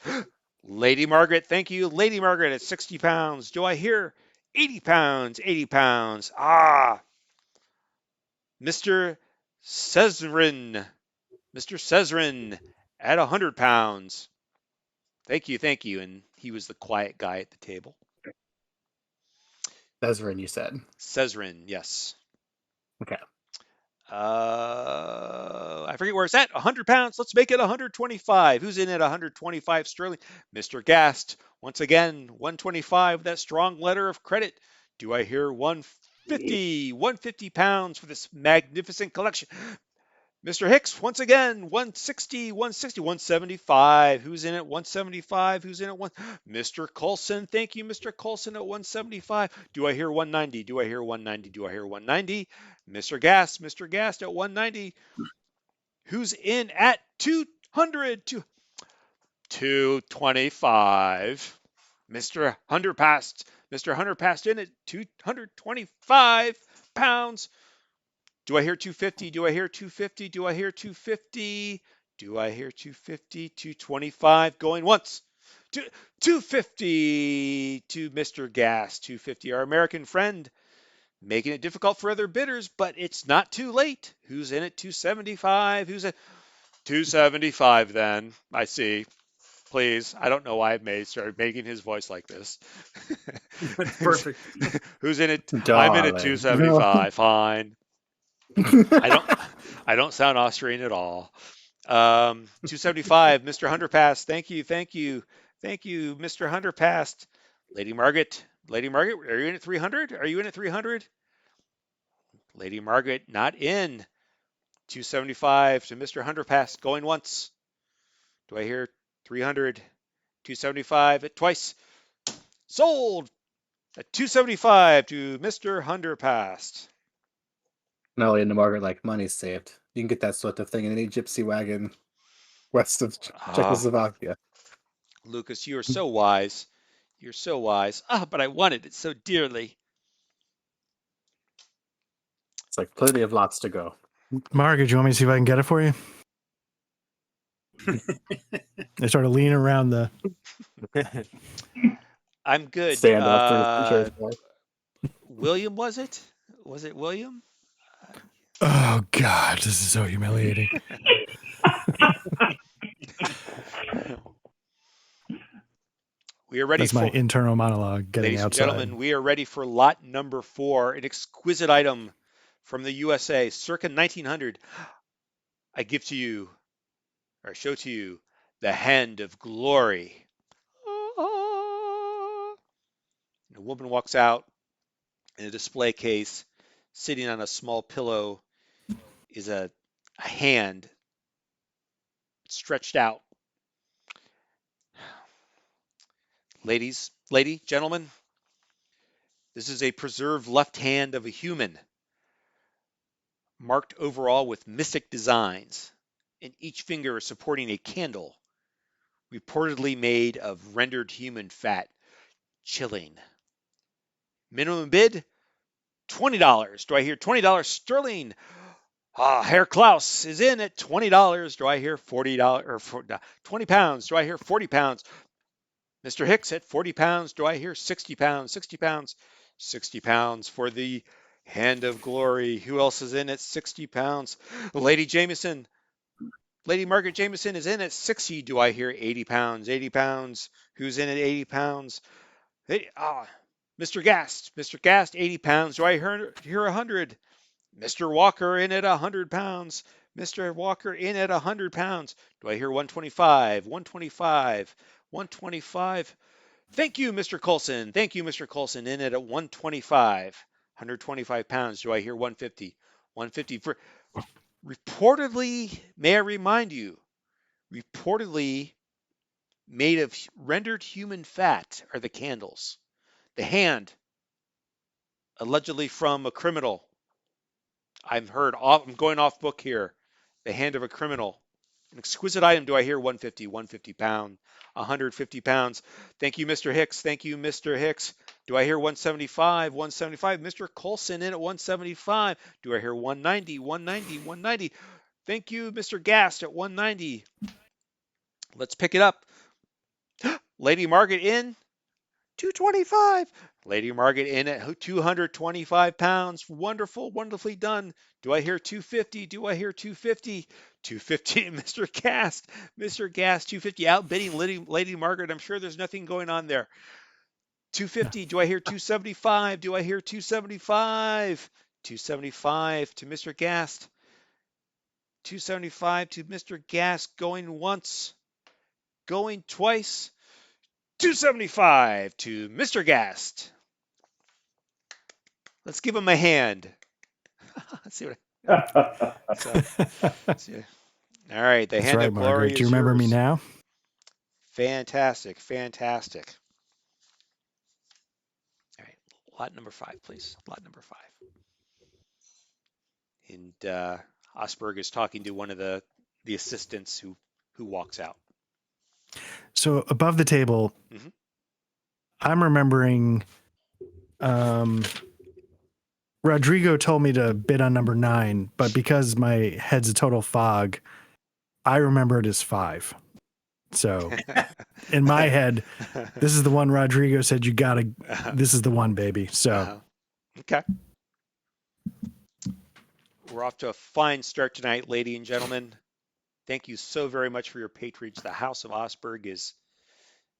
D: Lady Margaret, thank you. Lady Margaret at 60 pounds. Do I hear 80 pounds? 80 pounds. Mr. Cesarin. Mr. Cesarin at 100 pounds. Thank you. And he was the quiet guy at the table.
A: Bezrin, you said.
D: Cesarin, yes.
A: Okay.
D: I forget where it's at. 100 pounds. Let's make it 125. Who's in at 125 sterling? Mr. Gast. Once again, 125. That strong letter of credit. Do I hear 150? 150 pounds for this magnificent collection. Mr. Hicks, once again, 160, 160, 175. Who's in at 175? Who's in at one? Mr. Colson, thank you, Mr. Colson at 175. Do I hear 190? Do I hear 190? Do I hear 190? Mr. Gast at 190. Who's in at 200? 225. Mr. Hunter passed in at 225 pounds. Do I hear 250? Do I hear 250? Do I hear 250? Do I hear 250? 225 going once. 250 to Mr. Gas. 250, our American friend, making it difficult for other bidders, but it's not too late. Who's in at 275? Who's at 275 then? I see. Please. I don't know why I started making his voice like this.
F: That's perfect.
D: Who's in it?
A: Darling.
D: I'm in at 275. Fine. I don't sound Austrian at all. 275, Mr. Hunter passed. Thank you, Mr. Hunter passed. Lady Margaret, are you in at 300? Are you in at 300? Lady Margaret, not in. 275 to Mr. Hunter passed. Going once. Do I hear 300? 275 at twice. Sold at 275 to Mr. Hunter passed.
A: Not only into Margaret, like, money's saved. You can get that sort of thing in any gypsy wagon west of Czechoslovakia.
D: Lucas, you are so wise. You're so wise. But I wanted it so dearly.
A: It's like plenty of lots to go.
B: Margaret, do you want me to see if I can get it for you? They started leaning around the.
D: I'm good.
A: Stand up.
D: William, was it? Was it William?
B: Oh God, this is so humiliating.
D: We are ready.
B: That's my internal monologue. Getting
D: ladies
B: outside.
D: and gentlemen, we are ready for lot number 4, an exquisite item from the USA, circa 1900. I give to you, or show to you, the Hand of Glory. And a woman walks out in a display case, sitting on a small pillow is a hand stretched out. Lady, gentlemen, this is a preserved left hand of a human, marked overall with mystic designs, and each finger is supporting a candle, reportedly made of rendered human fat. Chilling. Minimum bid, $20. Do I hear $20 sterling? Herr Klaus is in at $20. Do I hear $40 or 20 pounds? Do I hear 40 pounds? Mr. Hicks at 40 pounds. Do I hear 60 pounds? 60 pounds. 60 pounds for the Hand of Glory. Who else is in at 60 pounds? Lady Margaret Jameson is in at 60. Do I hear 80 pounds? 80 pounds. Who's in at 80 pounds? Mr. Gast, 80 pounds. Do I hear 100? Mr. Walker in at 100 pounds. Mr. Walker in at 100 pounds. Do I hear 125? 125. 125. Thank you, Mr. Colson. In at 125. 125 pounds. Do I hear 150? 150 for reportedly, may I remind you, reportedly made of rendered human fat are the candles. The hand, allegedly from a criminal. I'm going off book here. The hand of a criminal. An exquisite item. Do I hear 150? 150 pound. 150 pounds. Thank you, Mr. Hicks. Do I hear 175? 175. Mr. Colson in at 175. Do I hear 190? 190. 190. Thank you, Mr. Gast at 190. Let's pick it up. Lady Margaret in 225. Lady Margaret in at 225 pounds. Wonderful, wonderfully done. Do I hear 250? Do I hear 250? 250 to Mr. Gast. Mr. Gast, 250 outbidding Lady Margaret. I'm sure there's nothing going on there. 250. Do I hear 275? Do I hear 275? 275 to Mr. Gast. 275 to Mr. Gast. Going once. Going twice. 275 to Mr. Gast. Let's give him a hand. Let's see what. See. All right, the
B: That's
D: hand
B: right,
D: of glory
B: Margaret.
D: is
B: Do you remember me
D: yours.
B: now?
D: Fantastic, fantastic. All right, lot number 5, please. Lot number 5. And Osberg is talking to one of the assistants who walks out.
B: So above the table,
D: Mhm.
B: I'm remembering Rodrigo told me to bid on number 9, but because my head's a total fog, I remember it as 5. So in my head, this is the one Rodrigo said you gotta. This is the one, baby. So
D: Okay. We're off to a fine start tonight, ladies and gentlemen. Thank you so very much for your patronage. The House of Osberg is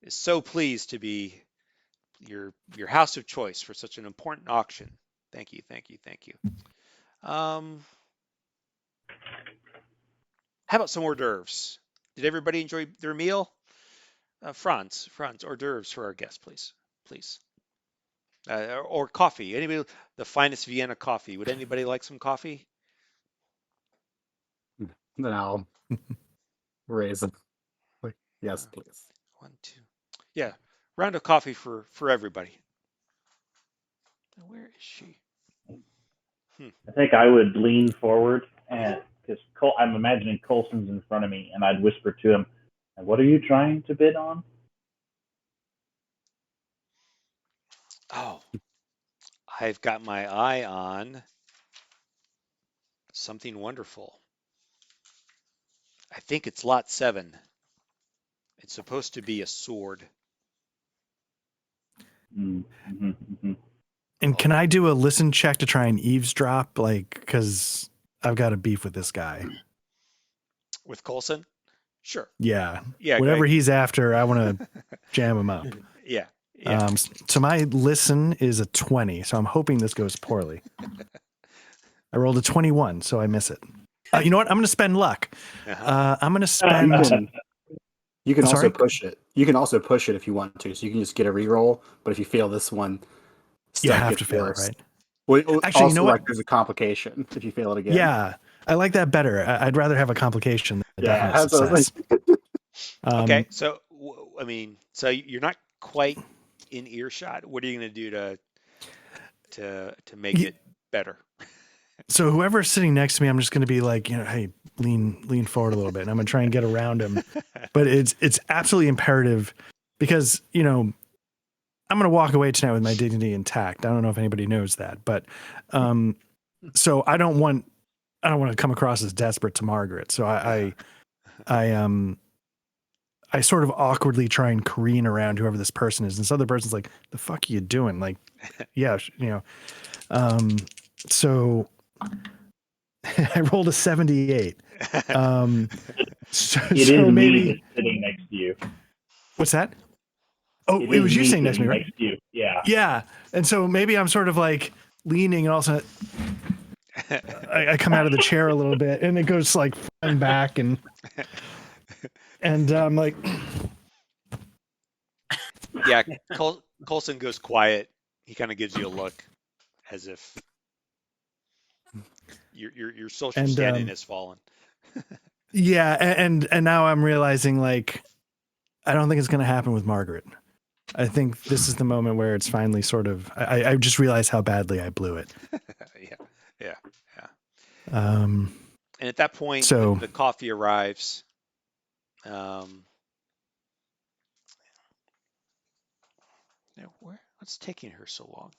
D: so pleased to be your house of choice for such an important auction. Thank you, thank you, thank you. How about some hors d'oeuvres? Did everybody enjoy their meal? Franz, hors d'oeuvres for our guests, please, please. Or coffee. Anybody, the finest Vienna coffee. Would anybody like some coffee?
A: Then I'll raise them. Like, yes, please.
D: 1, 2. Yeah, round of coffee for everybody. Where is she?
C: I think I would lean forward and because I'm imagining Colson's in front of me, and I'd whisper to him, "And what are you trying to bid on?"
D: Oh, I've got my eye on something wonderful. I think it's lot 7. It's supposed to be a sword.
C: Mm-hmm, mm-hmm.
B: And can I do a listen check to try and eavesdrop? Like, because I've got a beef with this guy.
D: With Colson? Sure.
B: Yeah.
D: Yeah.
B: Whatever he's after, I want to jam him up.
D: Yeah. Yeah.
B: So my listen is a 20. So I'm hoping this goes poorly. I rolled a 21, so I miss it. You know what? I'm going to spend luck. I'm going to spend.
A: You can also
B: Sorry?
A: push it. You can also push it if you want to. So you can just get a reroll. But if you fail this one,
B: You have
A: gets
B: to fail it,
A: worse.
B: right?
A: Well,
B: Actually,
A: also,
B: you know what?
A: like, there's a complication if you fail it again.
B: Yeah, I like that better. I'd rather have a complication than a
A: Yeah,
B: definite
A: that's what I was
B: success.
D: Okay. So, I mean, so you're not quite in earshot. What are you going to do to make it better?
B: So whoever's sitting next to me, I'm just going to be like, hey, lean forward a little bit, and I'm going to try and get around him. But it's absolutely imperative because I'm going to walk away tonight with my dignity intact. I don't know if anybody knows that, but so I don't want to come across as desperate to Margaret. So I sort of awkwardly try and careen around whoever this person is, and this other person's like, "The fuck are you doing?" Like, yeah, so I rolled a 78. So
C: It is
B: maybe
C: me that's sitting next to you.
B: What's that? Oh, it
C: is
B: was you
C: me
B: sitting next to me,
C: sitting
B: right?
C: Next to you. Yeah.
B: Yeah, and so maybe I'm sort of like leaning, and also I come out of the chair a little bit, and it goes like flying back, and I'm like,
D: Yeah. Colson goes quiet. He kind of gives you a look as if your social standing has fallen.
B: yeah, and now I'm realizing, like, I don't think it's going to happen with Margaret. I think this is the moment where it's finally sort of. I just realized how badly I blew it.
D: Yeah.
B: And
D: at that point,
B: so
D: the coffee arrives. What's taking her so long?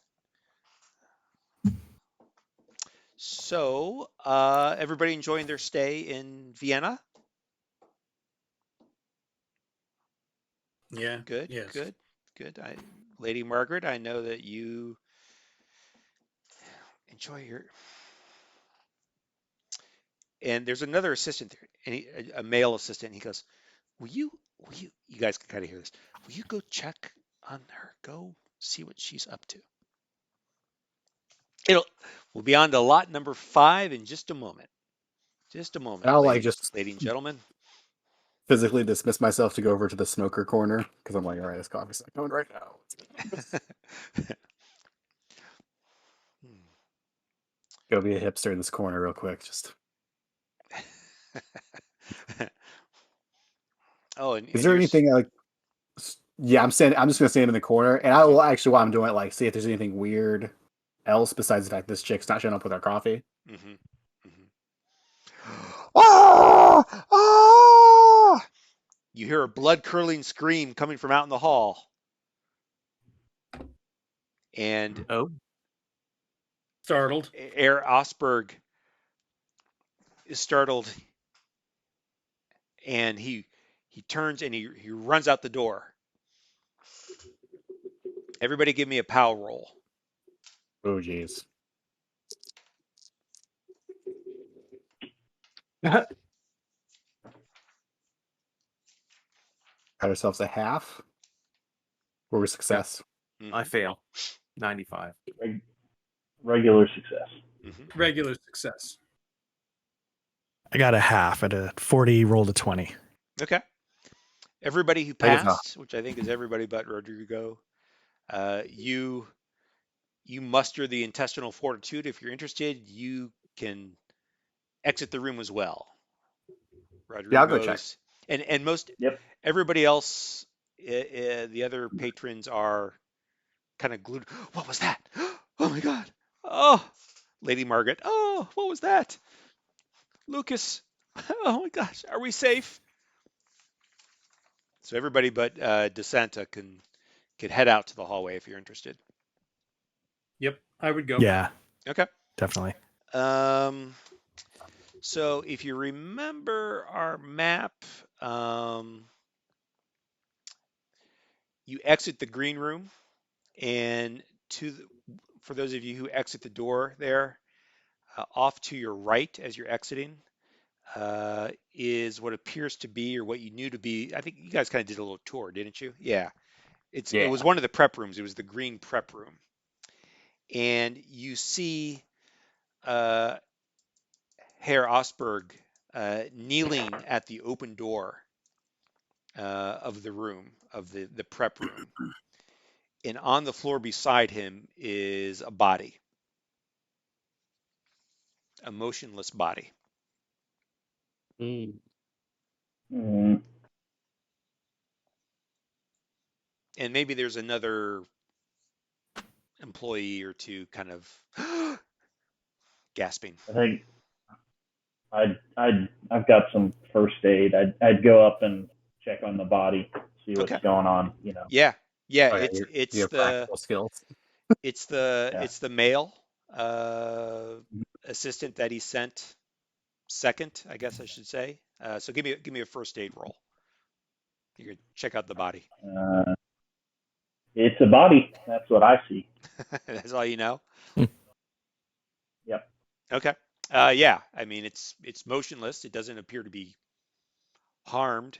D: So, everybody enjoying their stay in Vienna?
F: Yeah.
D: Good.
F: Yes.
D: Good. Lady Margaret, I know that you enjoy your. And there's another assistant there, and a male assistant. And he goes, will you? You guys can kind of hear this. Will you go check on her? Go see what she's up to. We'll be on to lot number 5 in just a moment. Just a moment,
A: And I'll
D: ladies,
A: just
D: ladies and gentlemen.
A: physically dismiss myself to go over to the smoker corner because I'm like, all right, this coffee's not going right now. Go be a hipster in this corner real quick. Just.
D: Oh, and
A: Is there anything like? Yeah, I'm just gonna stand in the corner, and I will actually, while I'm doing it, like, see if there's anything weird else besides the fact this chick's not showing up with our coffee.
D: Mm-hmm. Ah! Ah! You hear a blood-curdling scream coming from out in the hall. And
F: Startled.
D: Herr Osberg is startled, and he turns and he runs out the door. Everybody give me a POW roll.
A: Oh, jeez. Got ourselves a half. Or a success.
D: Mm-hmm.
E: I fail. 95.
C: Regular success.
D: Mm-hmm.
F: Regular success.
B: I got a half at a 40, rolled a 20.
D: Okay. Everybody who
A: That is
D: passed, which I think is everybody but Rodrigo, you muster the intestinal fortitude. If you're interested, you can exit the room as well. Rodrigo
A: Yeah, I'll go check.
D: And most everybody else, the other patrons are kind of glued. What was that? Oh my God! Oh, Lady Margaret. Oh, what was that? Lucas. Oh my gosh, are we safe? So everybody but DeSanta can head out to the hallway if you're interested.
F: Yep, I would go.
B: Yeah,
D: Okay.
B: definitely.
D: So if you remember our map, you exit the green room, and for those of you who exit the door there, off to your right as you're exiting is what appears to be, or what you knew to be. I think you guys kind of did a little tour, didn't you? Yeah. It was one of the prep rooms. It was the green prep room, and you see Herr Osberg kneeling at the open door of the room, of the prep room. And on the floor beside him is a body, a motionless body.
C: Mm.
D: And maybe there's another employee or two kind of gasping.
C: I think I've got some first aid. I'd go up and check on the body, see what's going on. You know.
D: Yeah.
A: Oh, yeah,
D: it's
A: you have
D: the
A: practical skills.
D: it's the male assistant that he sent second, I guess I should say. So give me a first aid roll. You can check out the body.
C: It's a body. That's what I see.
D: That's all you know.
C: Yep.
D: Okay. Yeah. I mean, it's motionless. It doesn't appear to be harmed.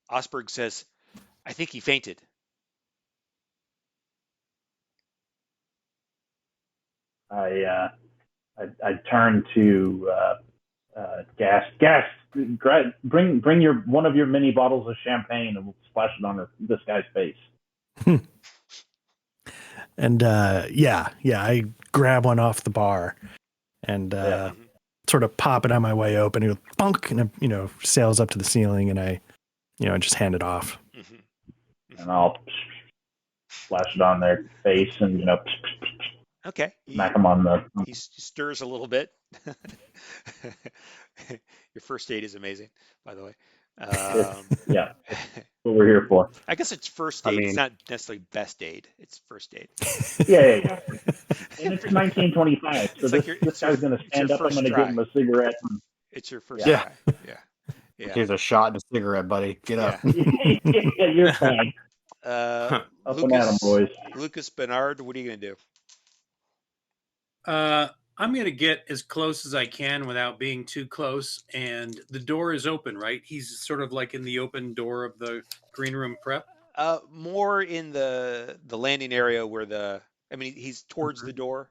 D: Osberg says, "I think he fainted."
C: I turn to gas. Bring one of your mini bottles of champagne and we'll splash it on this guy's face.
B: And I grab one off the bar and sort of pop it on my way open. It goes bunk, and it, sails up to the ceiling, and I, just hand it off.
D: Mm-hmm.
C: And I'll splash it on their face and
D: Okay.
C: smack them on the.
D: He stirs a little bit. Your first aid is amazing, by the way.
C: Yeah, that's what we're here for.
D: I guess it's first aid. It's not necessarily best aid. It's first aid.
C: Yeah. And it's 1925, so
D: It's
C: this guy's going to stand up. I'm going to give him a cigarette.
D: It's your first
A: Yeah.
D: try. Yeah.
A: Here's a shot and a cigarette, buddy. Get up.
C: Yeah, you're fine. Up and at 'em, boys.
D: Lucas Bernard, what are you gonna do?
F: I'm going to get as close as I can without being too close. And the door is open, right? He's sort of like in the open door of the green room prep.
D: More in the landing area where he's towards the door.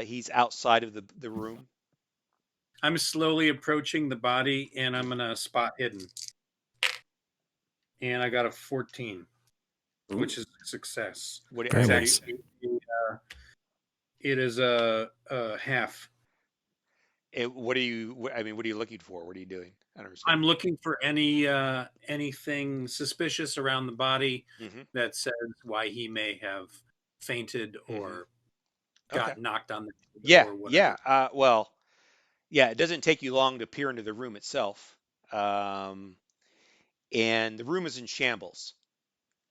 D: He's outside of the room.
F: I'm slowly approaching the body, and I'm going to spot hidden. And I got a 14, which is a success.
D: What,
B: Very
D: what are
B: nice.
F: It is a half.
D: what are you? What are you looking for? What are you doing? I don't understand.
F: I'm looking for anything suspicious around the body that says why he may have fainted or got knocked on the head or whatever.
D: It doesn't take you long to peer into the room itself, and the room is in shambles.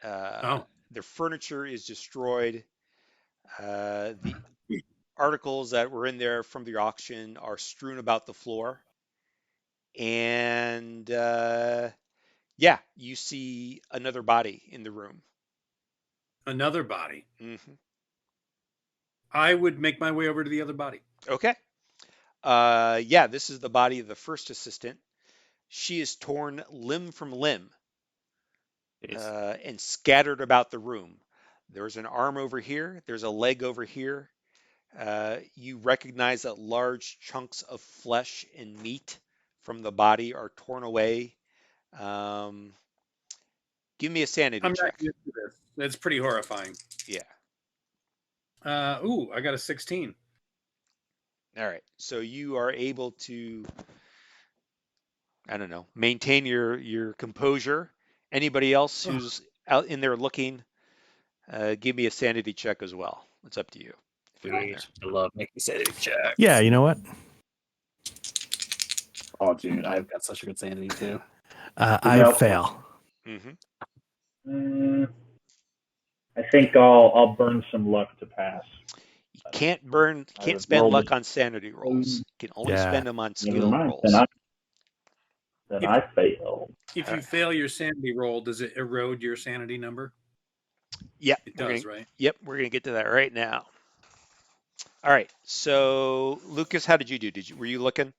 D: The furniture is destroyed. The articles that were in there from the auction are strewn about the floor. And you see another body in the room.
F: Another body.
D: Mm-hmm.
F: I would make my way over to the other body.
D: Okay. This is the body of the first assistant. She is torn limb from limb and scattered about the room. There's an arm over here. There's a leg over here. You recognize that large chunks of flesh and meat from the body are torn away. Give me a sanity check.
F: Not used to this. That's pretty horrifying.
D: Yeah.
F: I got a 16.
D: All right. So you are able to, maintain your composure. Anybody else who's out in there looking, give me a sanity check as well. It's up to you.
A: I love making sanity checks.
B: Yeah, you know what?
A: Oh, dude, I've got such a good sanity too.
B: I fail.
C: I think I'll burn some luck to pass.
D: You can't spend luck on sanity rolls. You can only spend them on skill rolls.
C: Then I fail.
F: If you fail your sanity roll, does it erode your sanity number?
D: Yep.
F: It does, right?
D: Yep, we're going to get to that right now. All right. So, Lucas, how did you do? Were you looking?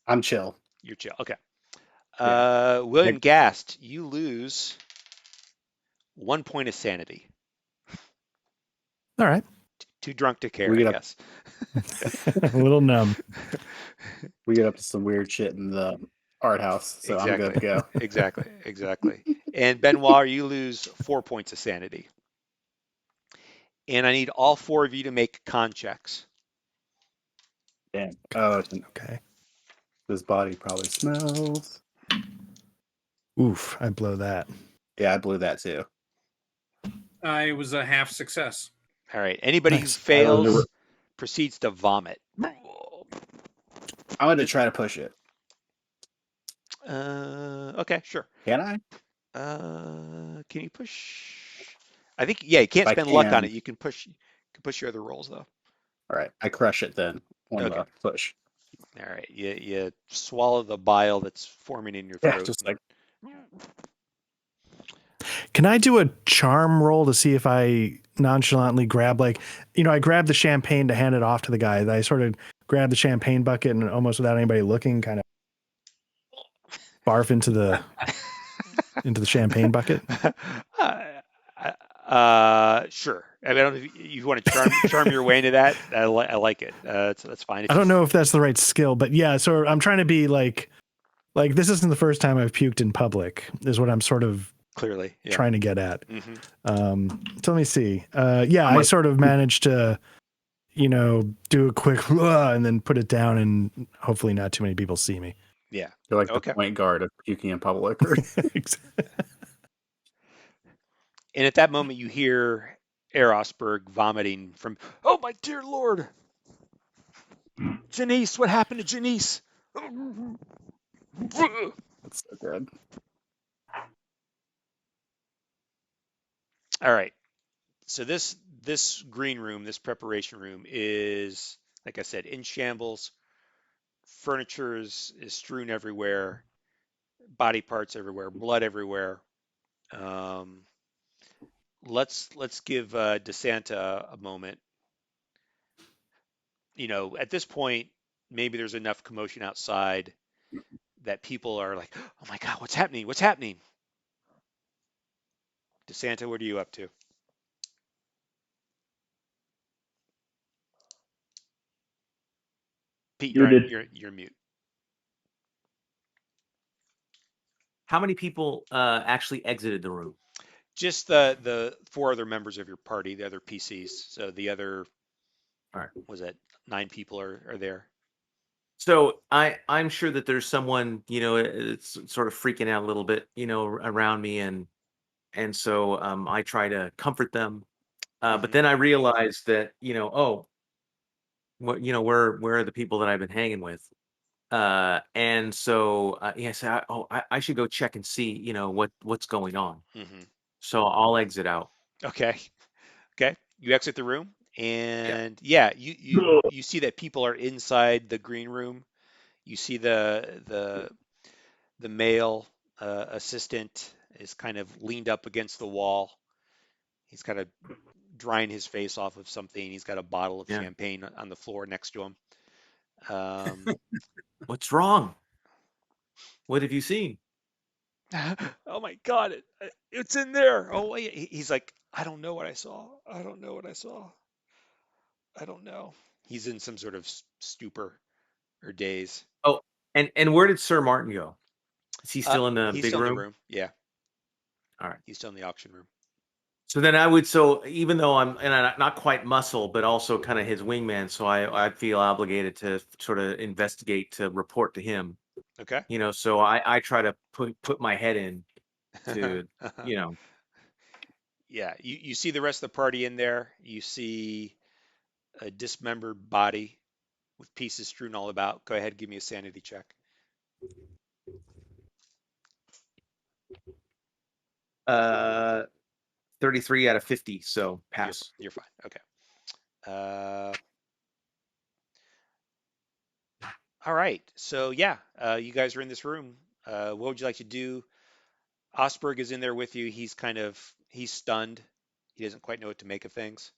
A: I'm chill.
D: You're chill. Okay.
A: Yeah.
D: William Gast, you lose 1 point of sanity.
B: All right.
D: Too drunk to care, I guess.
B: A little numb.
A: We get up to some weird shit in the art house, so I'm good to go.
D: Exactly. And Benoit, you lose 4 points of sanity. And I need all 4 of you to make con checks.
A: Damn. Oh,
B: okay.
A: This body probably smells.
B: Oof, I blow that.
A: Yeah, I blew that too.
F: I was a half success.
D: All right. Anybody who fails proceeds to vomit.
A: I'm going to try to push it.
D: Okay, sure.
A: Can I?
D: Can you push? I think you can't spend luck on it. You can push your other rolls though.
A: All right, I crush it then on the push.
D: All right, you swallow the bile that's forming in your throat.
A: Yeah, just like.
B: Can I do a charm roll to see if I nonchalantly grab, I grabbed the champagne to hand it off to the guy. I sort of grabbed the champagne bucket and almost without anybody looking, kind of barf into the champagne bucket.
D: Sure. I don't know if you want to charm your way into that. I like it. That's fine.
B: I don't know if that's the right skill, but yeah. So I'm trying to be like this isn't the first time I've puked in public. Is what I'm sort of
D: clearly
B: trying to get at. So let me see. I sort of managed to, do a quick and then put it down, and hopefully not too many people see me.
D: Yeah.
A: You're like the point guard of puking in public.
D: And at that moment, you hear Erosberg vomiting from, oh, my dear Lord. Janice, what happened to Janice?
A: That's so good.
D: All right. So this green room, this preparation room is, like I said, in shambles. Furniture is strewn everywhere. Body parts everywhere. Blood everywhere. Let's give DeSanta a moment. At this point, maybe there's enough commotion outside that people are like, "Oh my God, what's happening? What's happening?" DeSanta, what are you up to? Pete, you're mute.
E: How many people actually exited the room?
D: Just the 4 other members of your party, the other PCs. So the other,
E: All right.
D: was it 9 people are there?
E: So I'm sure that there's someone, it's sort of freaking out a little bit, around me, and so I try to comfort them. But then I realized that, oh, where are the people that I've been hanging with? And so yes, I should go check and see, what's going on. So I'll exit out.
D: Okay. You exit the room, and you see that people are inside the green room. You see the male assistant is kind of leaned up against the wall. He's kind of drying his face off of something. He's got a bottle of champagne on the floor next to him.
E: What's wrong? What have you seen?
D: Oh my God, it's in there. Oh, he's like, I don't know what I saw. I don't know what I saw. I don't know. He's in some sort of stupor or daze.
E: Oh, and where did Sir Martin go? Is he still in the
D: He's
E: big
D: still
E: room?
D: in the room. Yeah.
E: All right.
D: He's still in the auction room.
E: So then even though I'm not quite muscle, but also kind of his wingman, so I feel obligated to sort of investigate, to report to him.
D: Okay.
E: So I try to put my head in to,
D: Yeah, you see the rest of the party in there. You see a dismembered body with pieces strewn all about. Go ahead, give me a sanity check.
E: 33 out of 50, so pass.
D: You're fine. Okay. All right. So you guys are in this room. What would you like to do? Osberg is in there with you. He's stunned. He doesn't quite know what to make of things.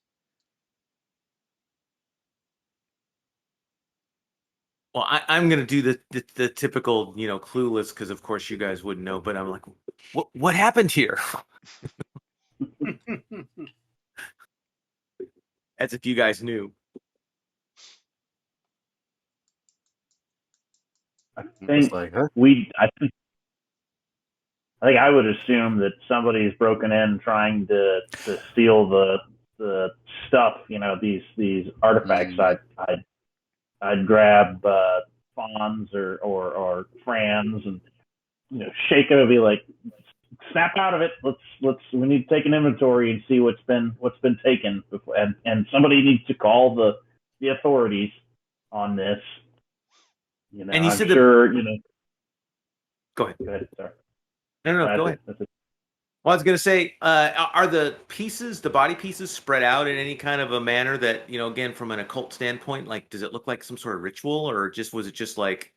E: Well, I'm gonna do the typical, clueless, because of course you guys wouldn't know, but I'm like, what happened here? As if you guys knew.
C: I think I would assume that somebody's broken in trying to steal the stuff, these artifacts. I'd grab Fawns or Franz and shake it and be like, snap out of it. We need to take an inventory and see what's been taken before, and somebody needs to call the authorities on this.
E: And you
C: I'm
E: said
C: sure,
E: Go ahead.
C: Go ahead. Sorry.
E: No, go ahead. Well, I was going to say, are the body pieces spread out in any kind of a manner that, again, from an occult standpoint, like, does it look like some sort of ritual, or was it just like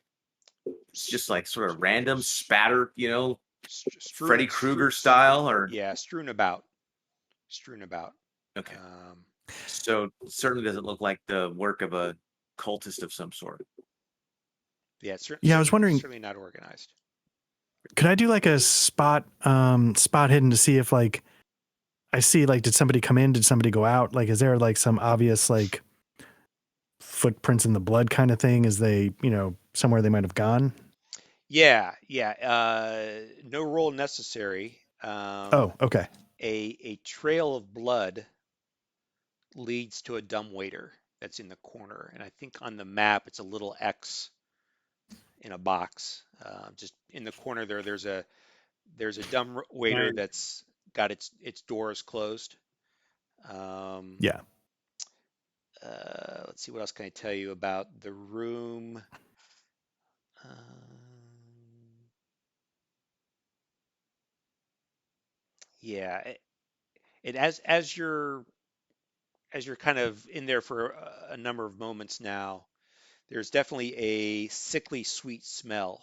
E: sort of random spatter, Freddy Krueger style, or?
D: Yeah, strewn about.
E: Okay. So it certainly doesn't look like the work of a cultist of some sort.
D: Yeah,
B: I was wondering,
D: certainly not organized.
B: Could I do like a spot hidden to see if I see did somebody come in? Did somebody go out? Is there some obvious footprints in the blood kind of thing? Is they, somewhere they might have gone?
D: Yeah. No roll necessary.
B: Okay.
D: A trail of blood leads to a dumbwaiter that's in the corner, and I think on the map it's a little X in a box. Just in the corner there's a dumbwaiter that's got its doors closed.
B: Yeah.
D: Let's see, what else can I tell you about the room? And as you're kind of in there for a number of moments now, there's definitely a sickly sweet smell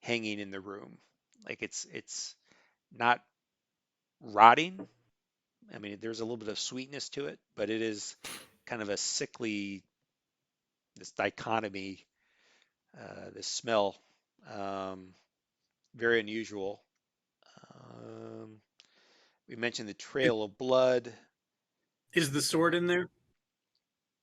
D: hanging in the room. It's not rotting. I mean, there's a little bit of sweetness to it, but it is kind of a sickly, this dichotomy, this smell, very unusual. We mentioned the trail of blood.
F: Is the sword in there?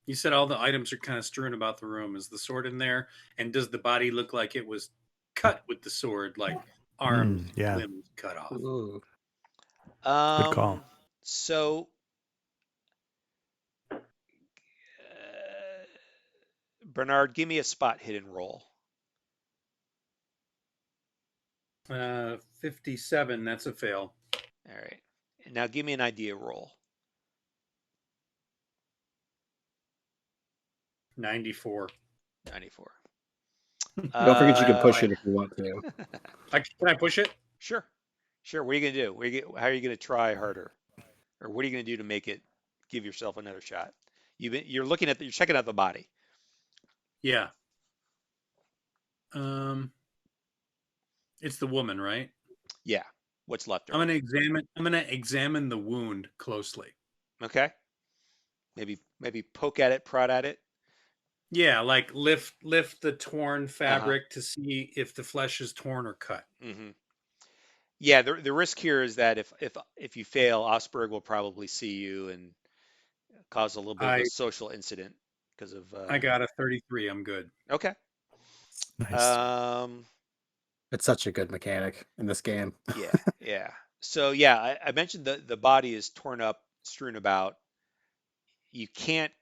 F: You said all the items are kind of strewn about the room. Is the sword in there? And does the body look like it was cut with the sword, like arms,
B: yeah.
F: limbs cut off?
A: Ooh.
B: Good call.
D: So, Bernard, give me a spot hidden roll.
F: 57. That's a fail.
D: All right. And now give me an idea roll.
F: 94.
D: 94.
A: Don't forget you can push it if you want to.
F: Can I push it?
D: Sure. What are you going to do? How are you going to try harder? Or what are you going to do to make it, give yourself another shot? You're checking out the body.
F: Yeah. It's the woman, right?
D: Yeah. What's left?
F: I'm gonna examine the wound closely.
D: Okay. Maybe poke at it, prod at it.
F: Yeah, like lift the torn fabric to see if the flesh is torn or cut.
D: Mm-hmm. Yeah, the risk here is that if you fail, Osberg will probably see you and cause a little bit of a social incident because of.
F: I got a 33. I'm good.
D: Okay.
B: Nice.
A: It's such a good mechanic in this game.
D: Yeah. So yeah, I mentioned the body is torn up, strewn about. You can't.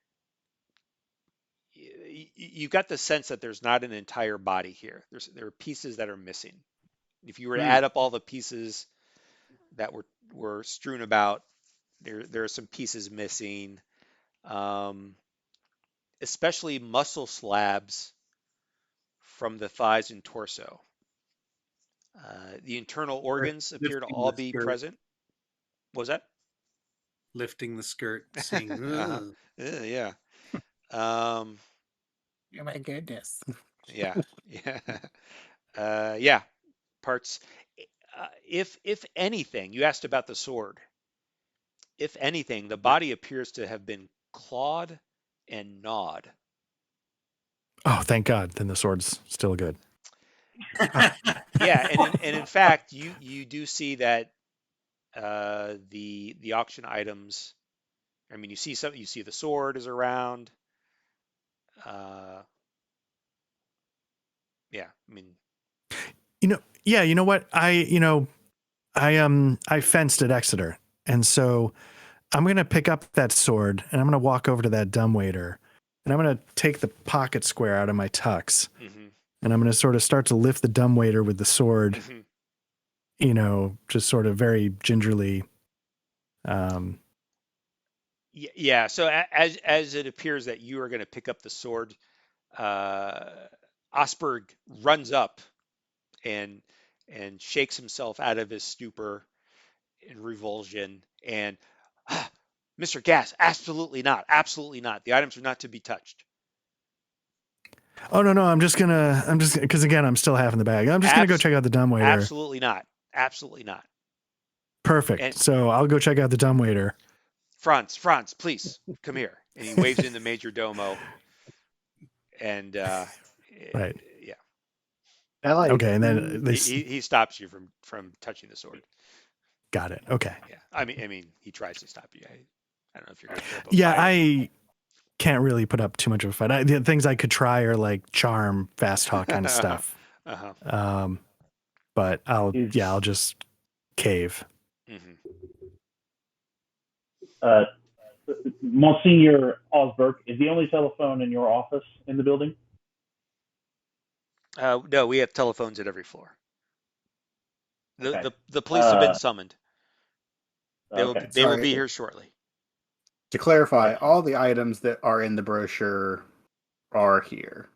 D: You got the sense that there's not an entire body here. There are pieces that are missing. If you were to add up all the pieces that were strewn about, there are some pieces missing, especially muscle slabs from the thighs and torso. The internal organs appear to all be present. What was that?
F: Lifting the skirt, saying,
D: Yeah.
A: Oh my goodness.
D: Yeah. Yeah. Parts. If anything, you asked about the sword. If anything, the body appears to have been clawed and gnawed.
B: Oh, thank God. Then the sword's still good.
D: Yeah, and in fact, you do see that the auction items. I mean, you see the sword is around. Yeah, I mean,
B: you know what? I fenced at Exeter, and so I'm going to pick up that sword and I'm going to walk over to that dumbwaiter and I'm going to take the pocket square out of my tux and I'm going to sort of start to lift the dumbwaiter with the sword, just sort of very gingerly.
D: Yeah. So as it appears that you are going to pick up the sword, Osberg runs up and shakes himself out of his stupor in revulsion and Mr. Gass, absolutely not. The items are not to be touched.
B: Oh no, because again, I'm still half in the bag. I'm just going to go check out the dumbwaiter.
D: Absolutely not.
B: Perfect. So I'll go check out the dumbwaiter.
D: Franz, please come here. And he waves in the major domo. And
B: right.
D: Yeah.
B: Okay, and then
D: he stops you from touching the sword.
B: Got it. Okay.
D: Yeah. I mean, he tries to stop you. I don't know if you're going to.
B: Yeah, I can't really put up too much of a fight. The things I could try are like charm, fast talk kind of stuff. But I'll just cave.
C: Monsignor Osberg, is the only telephone in your office in the building?
D: No, we have telephones at every floor.
C: Okay.
D: The police have been summoned. They
A: Okay.
D: will be here shortly.
A: To clarify, all the items that are in the brochure are here.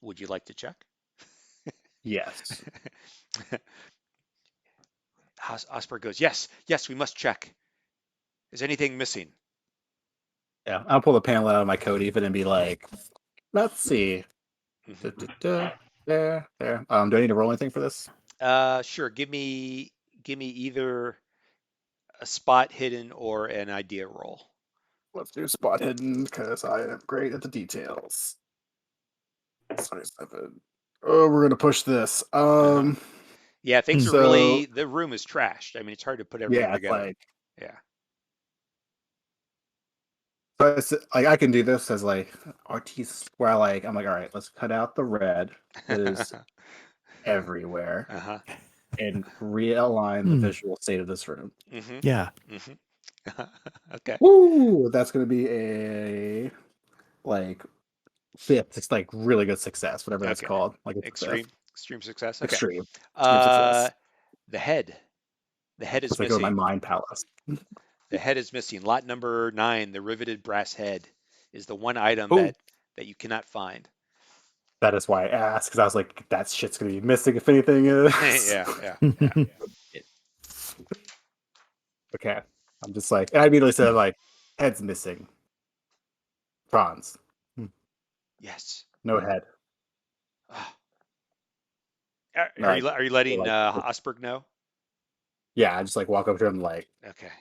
D: Would you like to check?
A: Yes.
D: Osberg goes, yes, we must check. Is anything missing?
A: Yeah, I'll pull the panel out of my coat even and be like, let's see. There. Do I need to roll anything for this?
D: Sure. Give me give me either a spot hidden or an idea roll.
A: Let's do spot hidden because I am great at the details. 27. Oh, we're gonna push this.
D: Yeah, things are
A: So-
D: really, the room is trashed. I mean, it's hard to put everything
A: Yeah, it's
D: together.
A: like
D: Yeah.
A: so like I can do this as like artiste where I'm like, all right, let's cut out the red that is everywhere
D: Uh-huh.
A: and realign the visual state of this room.
D: Mm-hmm.
B: Yeah.
D: Mm-hmm. Okay.
A: Woo! That's gonna be a like fifth. It's like really good success, whatever that's
D: Okay.
A: called. Like it's a
D: Extreme success. Okay.
A: extreme
D: Uh,
A: success.
D: the head. The head is
A: Let's go to my
D: missing.
A: mind palace.
D: The head is missing. Lot number 9, the riveted brass head, is the one item
A: Oh.
D: that you cannot find.
A: That is why I asked, because I was like, that shit's gonna be missing if anything is.
D: Yeah.
A: Okay. I'm just like, and I immediately said like, head's missing. Franz,
D: Yes.
A: no head.
D: Ah. Are
A: Right.
D: you letting
A: Like-
D: Osberg know?
A: Yeah, I just like walk over to him like,
D: Okay.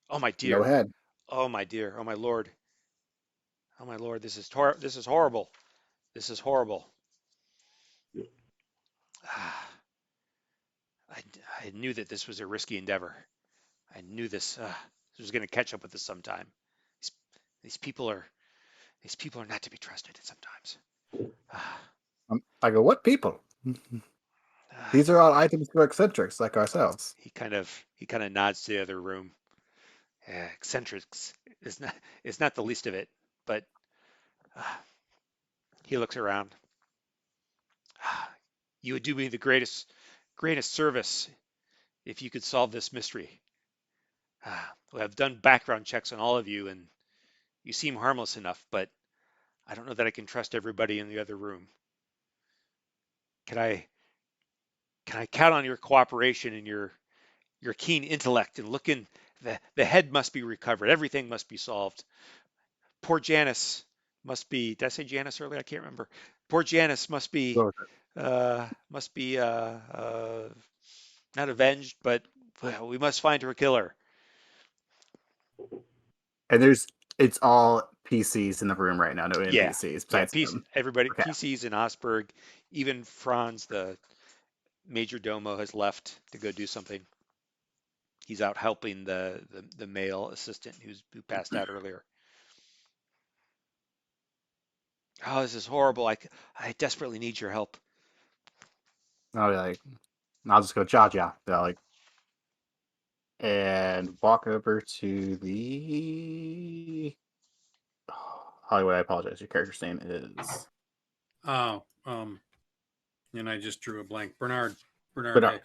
D: Oh my dear.
A: no head.
D: Oh my dear. Oh my lord. Oh my lord. This is horrible. This is horrible. I knew that this was a risky endeavor. I knew this was going to catch up with us sometime. These people are not to be trusted sometimes.
A: I go, what people? These are all items for eccentrics like ourselves.
D: He kind of nods to the other room. Eccentrics is not the least of it, but he looks around. You would do me the greatest service if you could solve this mystery. Well, I've done background checks on all of you, and you seem harmless enough, but I don't know that I can trust everybody in the other room. Can I count on your cooperation and your keen intellect and looking? The head must be recovered. Everything must be solved. Poor Janice must be. Did I say Janice earlier? I can't remember. Poor Janice must be not avenged, but well, we must find her killer.
A: And it's all PCs in the room right now, no NPCs.
D: Yeah,
A: Besides him.
D: everybody,
A: Okay.
D: PCs and Osberg, even Franz, the major domo, has left to go do something. He's out helping the male assistant who passed out earlier. Oh, this is horrible. I desperately need your help.
A: I'll be like, I'll just go Jaja. They're like, and walk over to the Hollywood. I apologize. Your character's name is
F: Oh, and I just drew a blank. Bernard.
A: Bernard.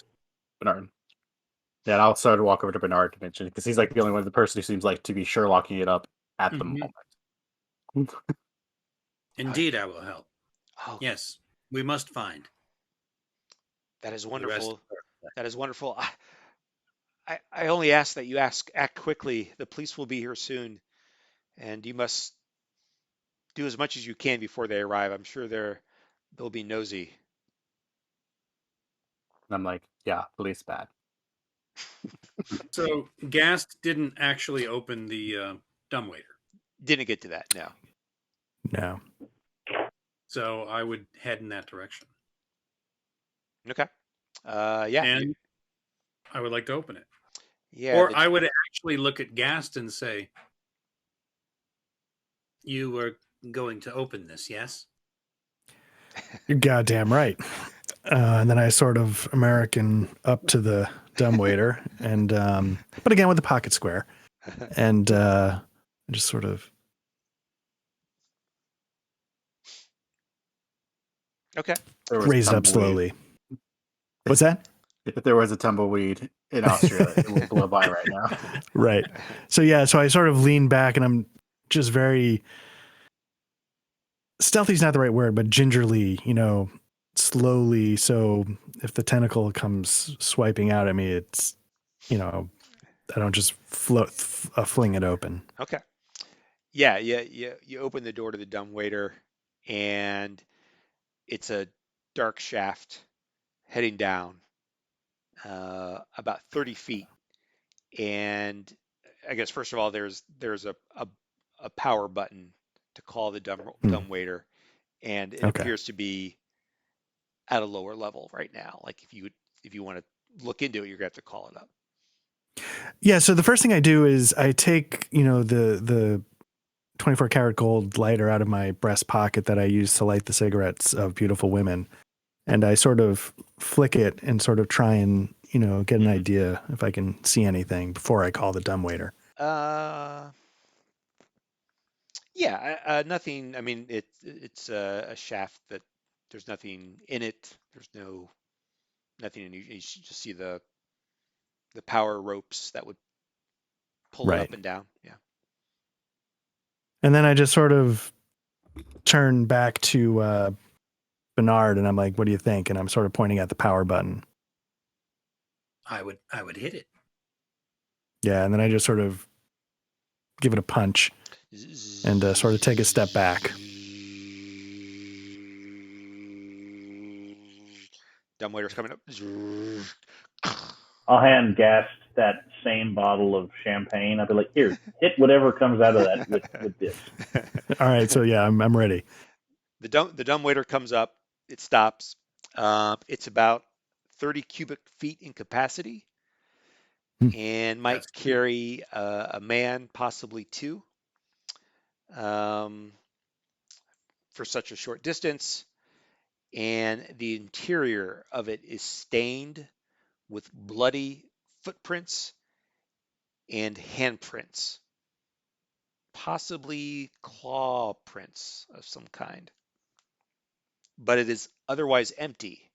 A: Yeah, and I'll start to walk over to Bernard to mention because he's like the only one, the person who seems like to be Sherlocking it up at the moment.
F: Indeed, I will help.
D: Oh,
F: Yes, we must find.
D: that is
F: the rest
D: wonderful.
F: of her.
D: That is wonderful. I only ask that you act quickly. The police will be here soon, and you must do as much as you can before they arrive. I'm sure they'll be nosy.
A: And I'm like, yeah, police bad.
F: So Gast didn't actually open the dumbwaiter.
D: Didn't get to that. No.
B: No.
F: So I would head in that direction.
D: Okay. Yeah.
F: And I would like to open it.
D: Yeah.
F: Or I would actually look at Gast and say, you are going to open this, yes?
B: You're goddamn right. And then I sort of American up to the dumbwaiter, and but again with the pocket square, and just sort of.
D: Okay.
B: Raise it up slowly. What's that?
A: If there was a tumbleweed in Australia, it will blow by right now.
B: Right. So yeah, so I sort of lean back and I'm just very stealthy is not the right word, but gingerly, slowly. So if the tentacle comes swiping out at me, it's, I don't just fling it open.
D: Okay. Yeah. You open the door to the dumbwaiter, and it's a dark shaft heading down. about 30 feet. And I guess first of all, there's a power button to call the dumb waiter, and it
B: Okay.
D: appears to be at a lower level right now. Like if you want to look into it, you're gonna have to call it up.
B: Yeah. So the first thing I do is I take, the 24 karat gold lighter out of my breast pocket that I use to light the cigarettes of beautiful women. And I sort of flick it and sort of try and, get an idea if I can see anything before I call the dumbwaiter.
D: Yeah, nothing. I mean, it's a shaft that there's nothing in it. There's nothing in you. You should just see the power ropes that would pull it
B: Right.
D: up and down. Yeah.
B: And then I just sort of turn back to Bernard and I'm like, what do you think? And I'm sort of pointing at the power button.
G: I would hit it.
B: Yeah. And then I just sort of give it a punch and sort of take a step back.
D: Dumbwaiter's coming up.
C: I'll hand Gast that same bottle of champagne. I'll be like, here, hit whatever comes out of that with this.
B: All right. So yeah, I'm ready.
D: The dumbwaiter comes up. It stops. It's about 30 cubic feet in capacity, and might carry a man, possibly two, for such a short distance. And the interior of it is stained with bloody footprints and handprints, possibly claw prints of some kind. But it is otherwise empty.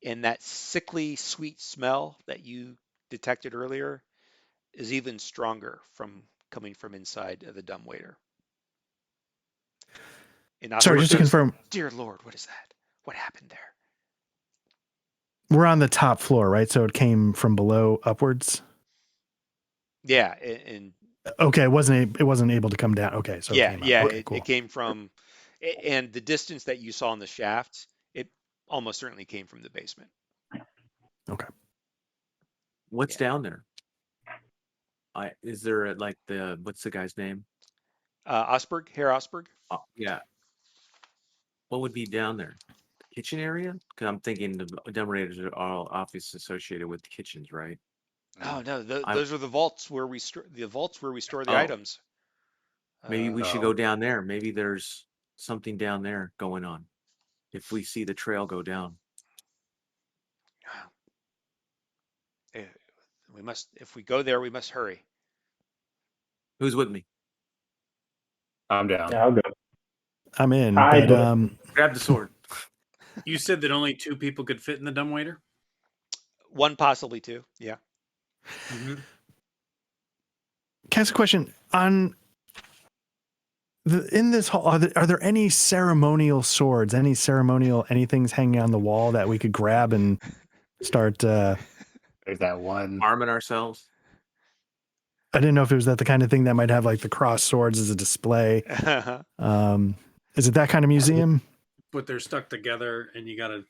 D: And that sickly sweet smell that you detected earlier is even stronger from coming from inside of the dumbwaiter.
B: Sorry, just to confirm.
D: Dear Lord, what is that? What happened there?
B: We're on the top floor, right? So it came from below upwards.
D: Yeah, and
B: okay, it wasn't able to come down. Okay, so
D: yeah,
B: it came up. Okay, cool.
D: It came from, and the distance that you saw in the shaft, it almost certainly came from the basement.
B: Okay.
E: What's down there? Is there what's the guy's name?
D: Osberg, Herr Osberg.
E: Yeah. What would be down there? Kitchen area? Because I'm thinking the dumbwaiters are all obviously associated with kitchens, right?
D: Oh no, those are the vaults where we store the items.
E: Maybe we should go down there. Maybe there's something down there going on. If we see the trail go down,
D: we must. If we go there, we must hurry.
E: Who's with me?
A: I'm down.
C: Yeah, I'll go.
B: I'm in. But,
E: grab the sword.
F: You said that only 2 people could fit in the dumbwaiter?
D: One, possibly 2. Yeah.
F: Mm-hmm.
B: Can I ask a question? In this hall, are there any ceremonial swords, any ceremonial anythings hanging on the wall that we could grab and start?
A: There's that one.
E: Arming ourselves.
B: I didn't know if it was the kind of thing that might have like the cross swords as a display. Is it that kind of museum?
F: But they're stuck together, and you got to.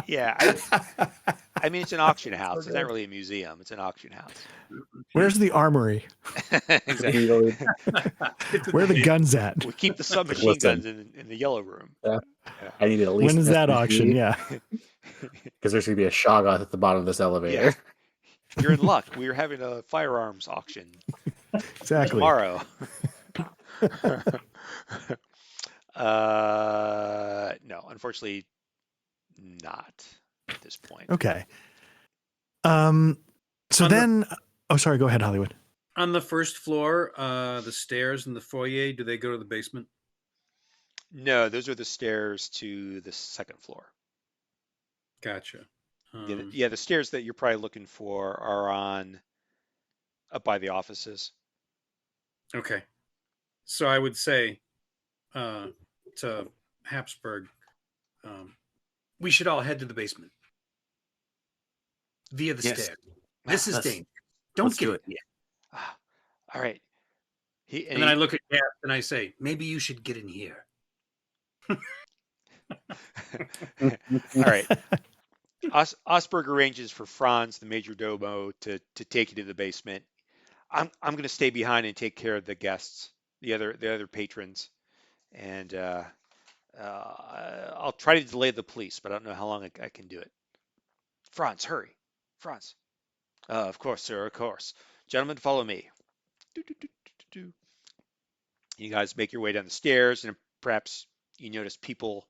D: Yeah, I mean it's an auction house. It's not really a museum. It's an auction house.
B: Where's the armory?
D: Exactly.
B: Where are the guns at?
D: We keep the submachine guns in the yellow room.
A: Yeah. I need at least.
B: When is that auction? Yeah.
A: Because there's going to be a Shoggoth at the bottom of this elevator.
D: Yeah. You're in luck. We're having a firearms auction.
B: Exactly.
D: Tomorrow. No, unfortunately not at this point.
B: Okay. Sorry, go ahead, Hollywood.
F: On the first floor, the stairs and the foyer, do they go to the basement?
D: No, those are the stairs to the second floor.
F: Gotcha.
D: Yeah, the stairs that you're probably looking for are up by the offices.
F: Okay. So I would say to Habsburg, we should all head to the basement via the stairs. This is dangerous. Don't do it.
D: All right.
F: And then I look at Gast and I say, maybe you should get in here.
D: All right. Osberg arranges for Franz, the major domo, to take you to the basement. I'm going to stay behind and take care of the guests, the other patrons, and I'll try to delay the police, but I don't know how long I can do it. Franz, hurry, Franz. Of course, sir. Of course, gentlemen, follow me. You guys make your way down the stairs, and perhaps you notice people.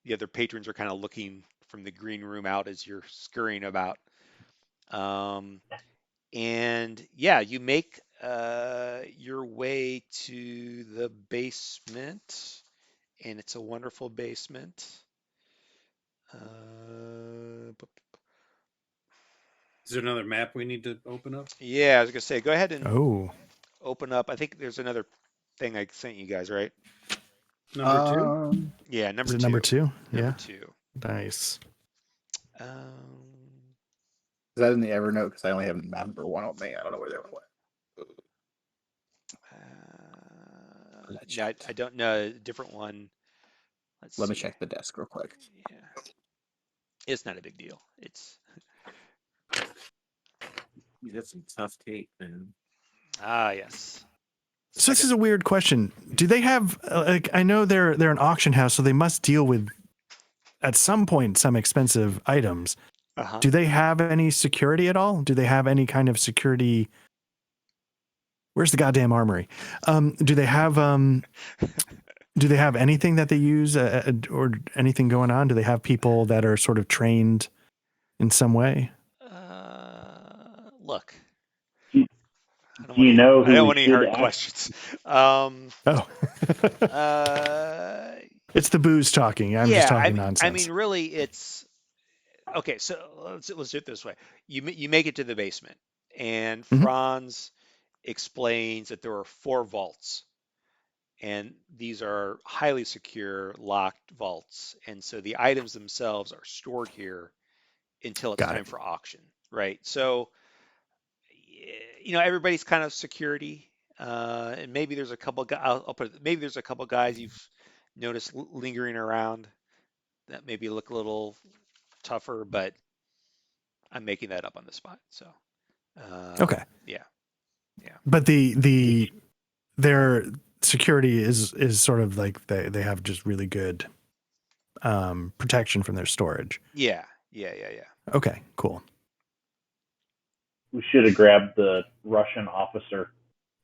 D: The other patrons are kind of looking from the green room out as you're scurrying about. And yeah, you make your way to the basement, and it's a wonderful basement.
F: Is there another map we need to open up?
D: Yeah, I was gonna say, go ahead and
B: Oh,
D: open up. I think there's another thing I sent you guys, right?
F: Number two?
D: Yeah,
B: is
D: number
B: it
D: two.
B: number 2?
D: Number
B: Yeah.
D: 2.
B: Nice.
A: Is that in the Evernote? Because I only have number 1 on me. I don't know where they went.
D: No, I don't know. A different one.
A: Let me check the desk real quick.
D: Yeah, it's not a big deal. It's
E: That's some tough tape, man.
D: yes.
B: So this is a weird question. Do they have like I know they're an auction house, so they must deal with at some point some expensive items.
D: Uh-huh.
B: Do they have any security at all? Do they have any kind of security? Where's the goddamn armory? Do they have anything that they use or anything going on? Do they have people that are sort of trained in some way?
D: Look.
C: Do you know who
D: I don't
C: we
D: want any
C: should
D: hard
C: ask?
D: questions.
B: It's the booze talking. I'm just talking nonsense.
D: I mean, really, it's okay. So let's do it this way. You make it to the basement, and Franz explains that there are 4 vaults, and these are highly secure, locked vaults, and so the items themselves are stored here until it's time for auction, right? So, everybody's kind of security, and maybe there's a couple guys. I'll put it, maybe there's a couple guys you've noticed lingering around that maybe look a little tougher, but I'm making that up on the spot. So,
B: okay,
D: yeah.
B: But their security is sort of like they have just really good protection from their storage.
D: Yeah.
B: Okay, cool.
C: We should have grabbed the Russian officer.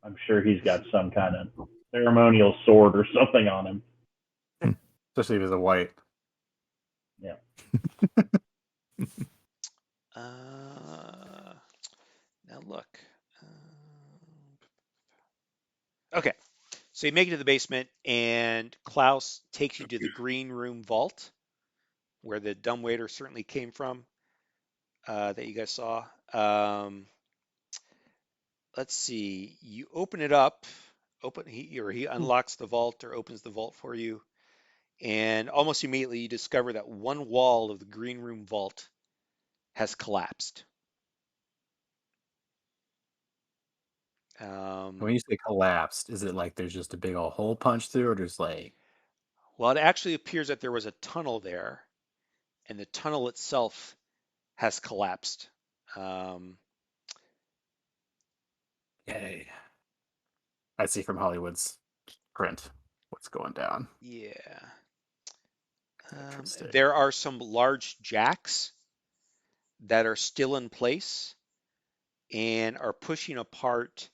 C: I'm sure he's got some kind of ceremonial sword or something on him.
A: Especially if he's a white.
C: Yeah.
D: Now look. Okay. So you make it to the basement, and Klaus takes you to the green room vault, where the dumbwaiter certainly came from, that you guys saw. Let's see. You open it up. He unlocks the vault or opens the vault for you, and almost immediately you discover that one wall of the green room vault has collapsed.
A: When you say collapsed, is it like there's just a big old hole punched through, or just like?
D: Well, it actually appears that there was a tunnel there, and the tunnel itself has collapsed.
A: Yay! I see from Hollywood's print what's going down.
D: Yeah. There are some large jacks that are still in place and are pushing apart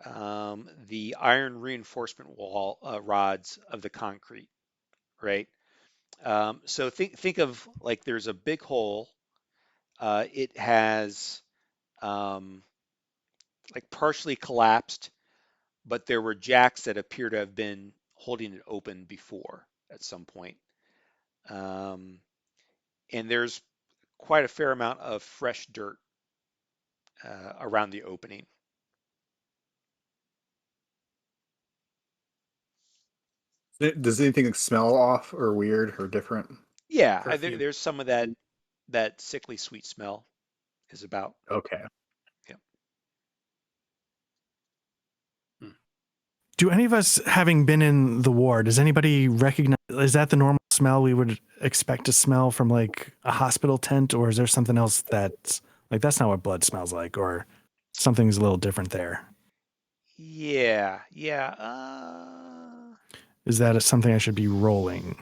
D: the iron reinforcement wall rods of the concrete, right? So think of like there's a big hole. It has like partially collapsed, but there were jacks that appear to have been holding it open before at some point. And there's quite a fair amount of fresh dirt around the opening.
A: Does anything smell off or weird or different?
D: Yeah, there's some of that sickly sweet smell is about.
A: Okay.
D: Yeah.
B: Do any of us, having been in the war, does anybody recognize, is that the normal smell we would expect to smell from like a hospital tent, or is there something else that's like, that's not what blood smells like, or something's a little different there?
D: Yeah.
B: Is that something I should be rolling?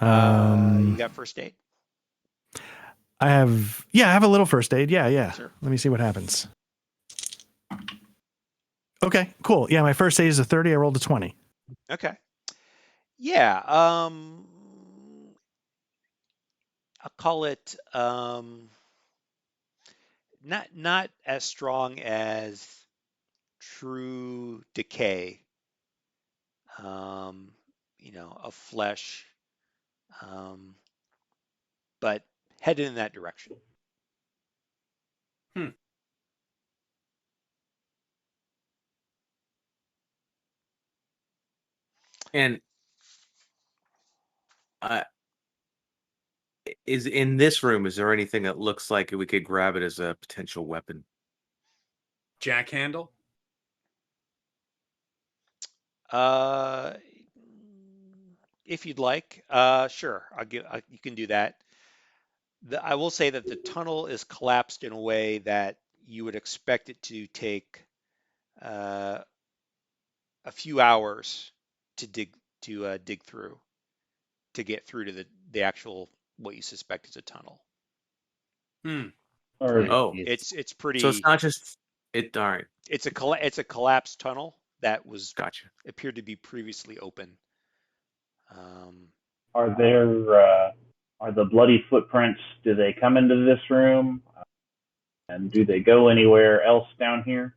D: You got first aid?
B: I have a little first aid. Yeah.
D: Sure.
B: Let me see what happens. Okay, cool. Yeah, my first aid is a 30. I rolled a 20.
D: Okay. Yeah. I'll call it not as strong as true decay. Of flesh, but headed in that direction.
E: And is in this room, is there anything that looks like we could grab it as a potential weapon?
F: Jack handle?
D: If you'd like, sure. You can do that. I will say that the tunnel is collapsed in a way that you would expect it to take a few hours to dig through to get through to the actual what you suspect is a tunnel. It's pretty.
E: So it's not just it. All right.
D: It's a collapsed tunnel that was
E: Gotcha.
D: appeared to be previously open.
C: Are the bloody footprints? Do they come into this room? And do they go anywhere else down here?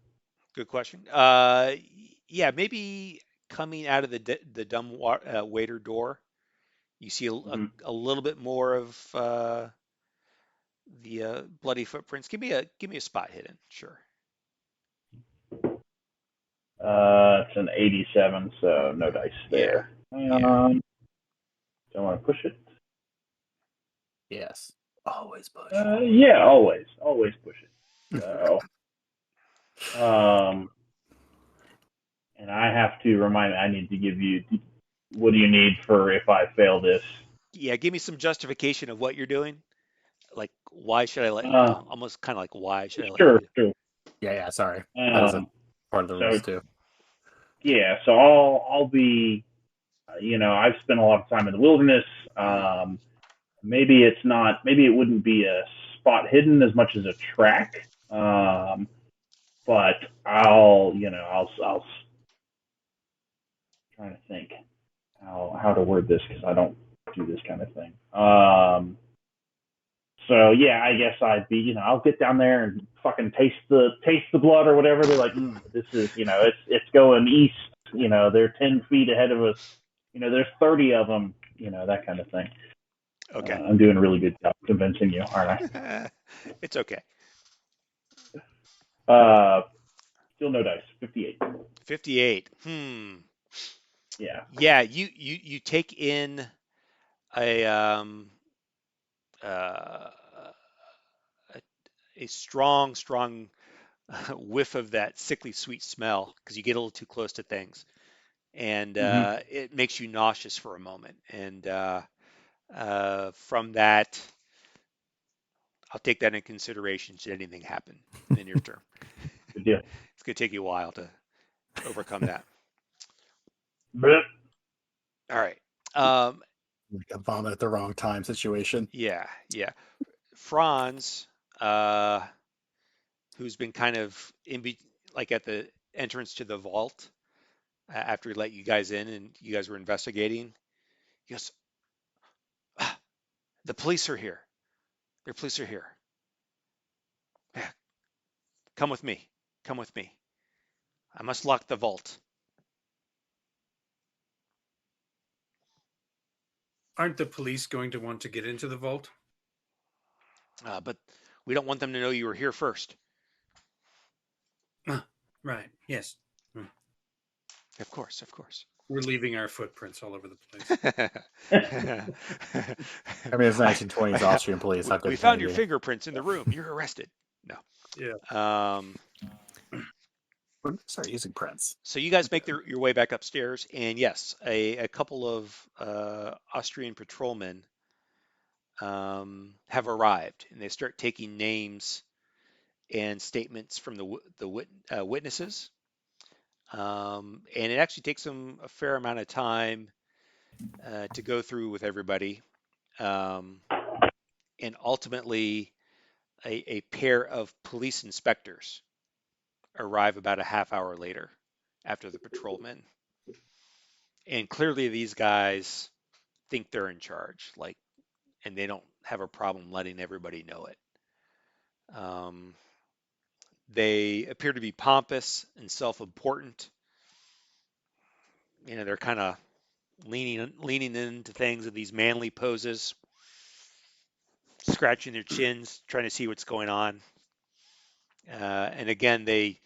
D: Good question. Yeah, maybe coming out of the dumb waiter door, you see a little bit more of the bloody footprints. Give me a spot hidden, sure.
C: It's an 87, so no dice there.
D: Yeah.
C: Don't want to push it.
A: Yes. Always push.
C: Yeah, always push it. So, and I have to remind. I need to give you. What do you need for if I fail this?
D: Yeah, give me some justification of what you're doing. Like, why should I let you? Almost kind of like, why should I let you?
C: Sure.
A: Yeah. Sorry, that is a part of the rules too.
C: Yeah, so I'll be. I've spent a lot of time in the wilderness. Maybe it's not. Maybe it wouldn't be a spot hidden as much as a track. But I'll trying to think how to word this because I don't do this kind of thing. So yeah, I guess I'd be, I'll get down there and fucking taste the blood or whatever. They're like, this is, it's going east. They're 10 feet ahead of us. There's 30 of them. That kind of thing.
D: Okay.
C: I'm doing a really good job convincing you, aren't I?
D: It's okay.
C: Still no dice. 58.
D: 58.
C: Yeah.
D: Yeah. You take in a strong whiff of that sickly sweet smell because you get a little too close to things, and it makes you nauseous for a moment. And from that, I'll take that in consideration should anything happen in the near term.
C: Good deal.
D: It's going to take you a while to overcome that. All right.
A: Like a vomit at the wrong time situation.
D: Yeah. Franz, who's been kind of at the entrance to the vault after he let you guys in and you guys were investigating. He goes, the police are here. The police are here. Come with me. I must lock the vault.
F: Aren't the police going to want to get into the vault?
D: But we don't want them to know you were here first.
F: Right. Yes.
D: Of course.
F: We're leaving our footprints all over the place.
A: I mean, it's 1920s Austrian police.
D: We found your fingerprints in the room. You're arrested. No.
F: Yeah.
A: Start using prints.
D: So you guys make your way back upstairs, and yes, a couple of Austrian patrolmen have arrived, and they start taking names and statements from the witnesses. And it actually takes them a fair amount of time to go through with everybody. And ultimately, a pair of police inspectors arrive about a half hour later after the patrolmen. And clearly these guys think they're in charge, and they don't have a problem letting everybody know it. They appear to be pompous and self-important. They're kind of leaning into things in these manly poses, scratching their chins, trying to see what's going on. And again, they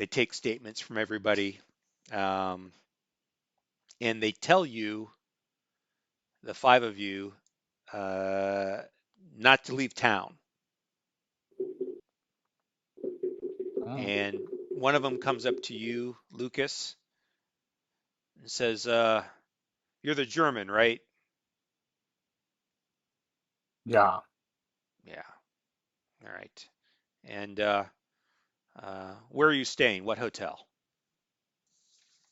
D: take statements from everybody, and they tell you, the five of you, not to leave town.
A: Oh.
D: And one of them comes up to you, Lucas, and says, "You're the German, right?"
A: Yeah.
D: Yeah. All right. And where are you staying? What hotel?